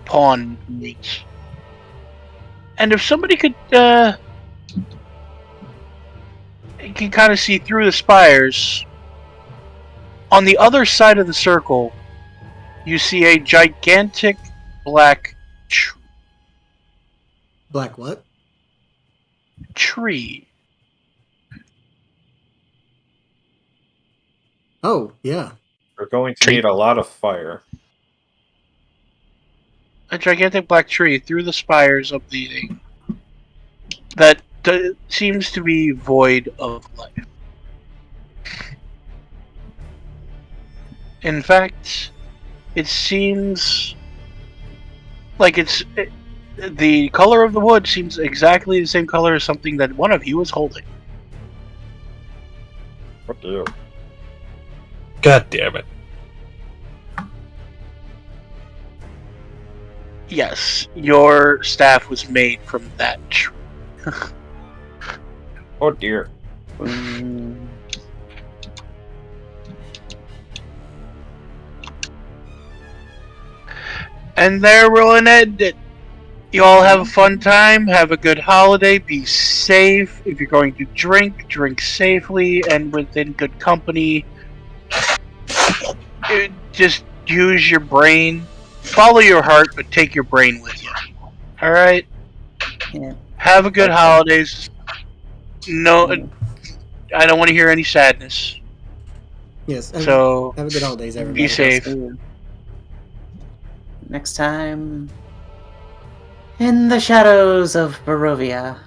[SPEAKER 3] pawn druids. And if somebody could, you can kind of see through the spires. On the other side of the circle, you see a gigantic black
[SPEAKER 1] Black what?
[SPEAKER 3] tree.
[SPEAKER 1] Oh, yeah.
[SPEAKER 5] we're going to need a lot of fire.
[SPEAKER 3] A gigantic black tree through the spires of the thing that seems to be void of life. In fact, it seems like the color of the wood seems exactly the same color as something that one of you is holding.
[SPEAKER 5] What do you?
[SPEAKER 4] God damn it.
[SPEAKER 3] Yes, your staff was made from that tree.
[SPEAKER 5] Oh dear.
[SPEAKER 3] And there we'll end it. You all have a fun time, have a good holiday, be safe. If you're going to drink, drink safely and within good company. Just use your brain. Follow your heart, but take your brain with you. All right.
[SPEAKER 2] Yeah.
[SPEAKER 3] Have a good holidays. No, I don't want to hear any sadness.
[SPEAKER 1] Yes.
[SPEAKER 3] So
[SPEAKER 1] have a good holidays, everybody.
[SPEAKER 3] be safe.
[SPEAKER 2] Next time, in the shadows of Barovia.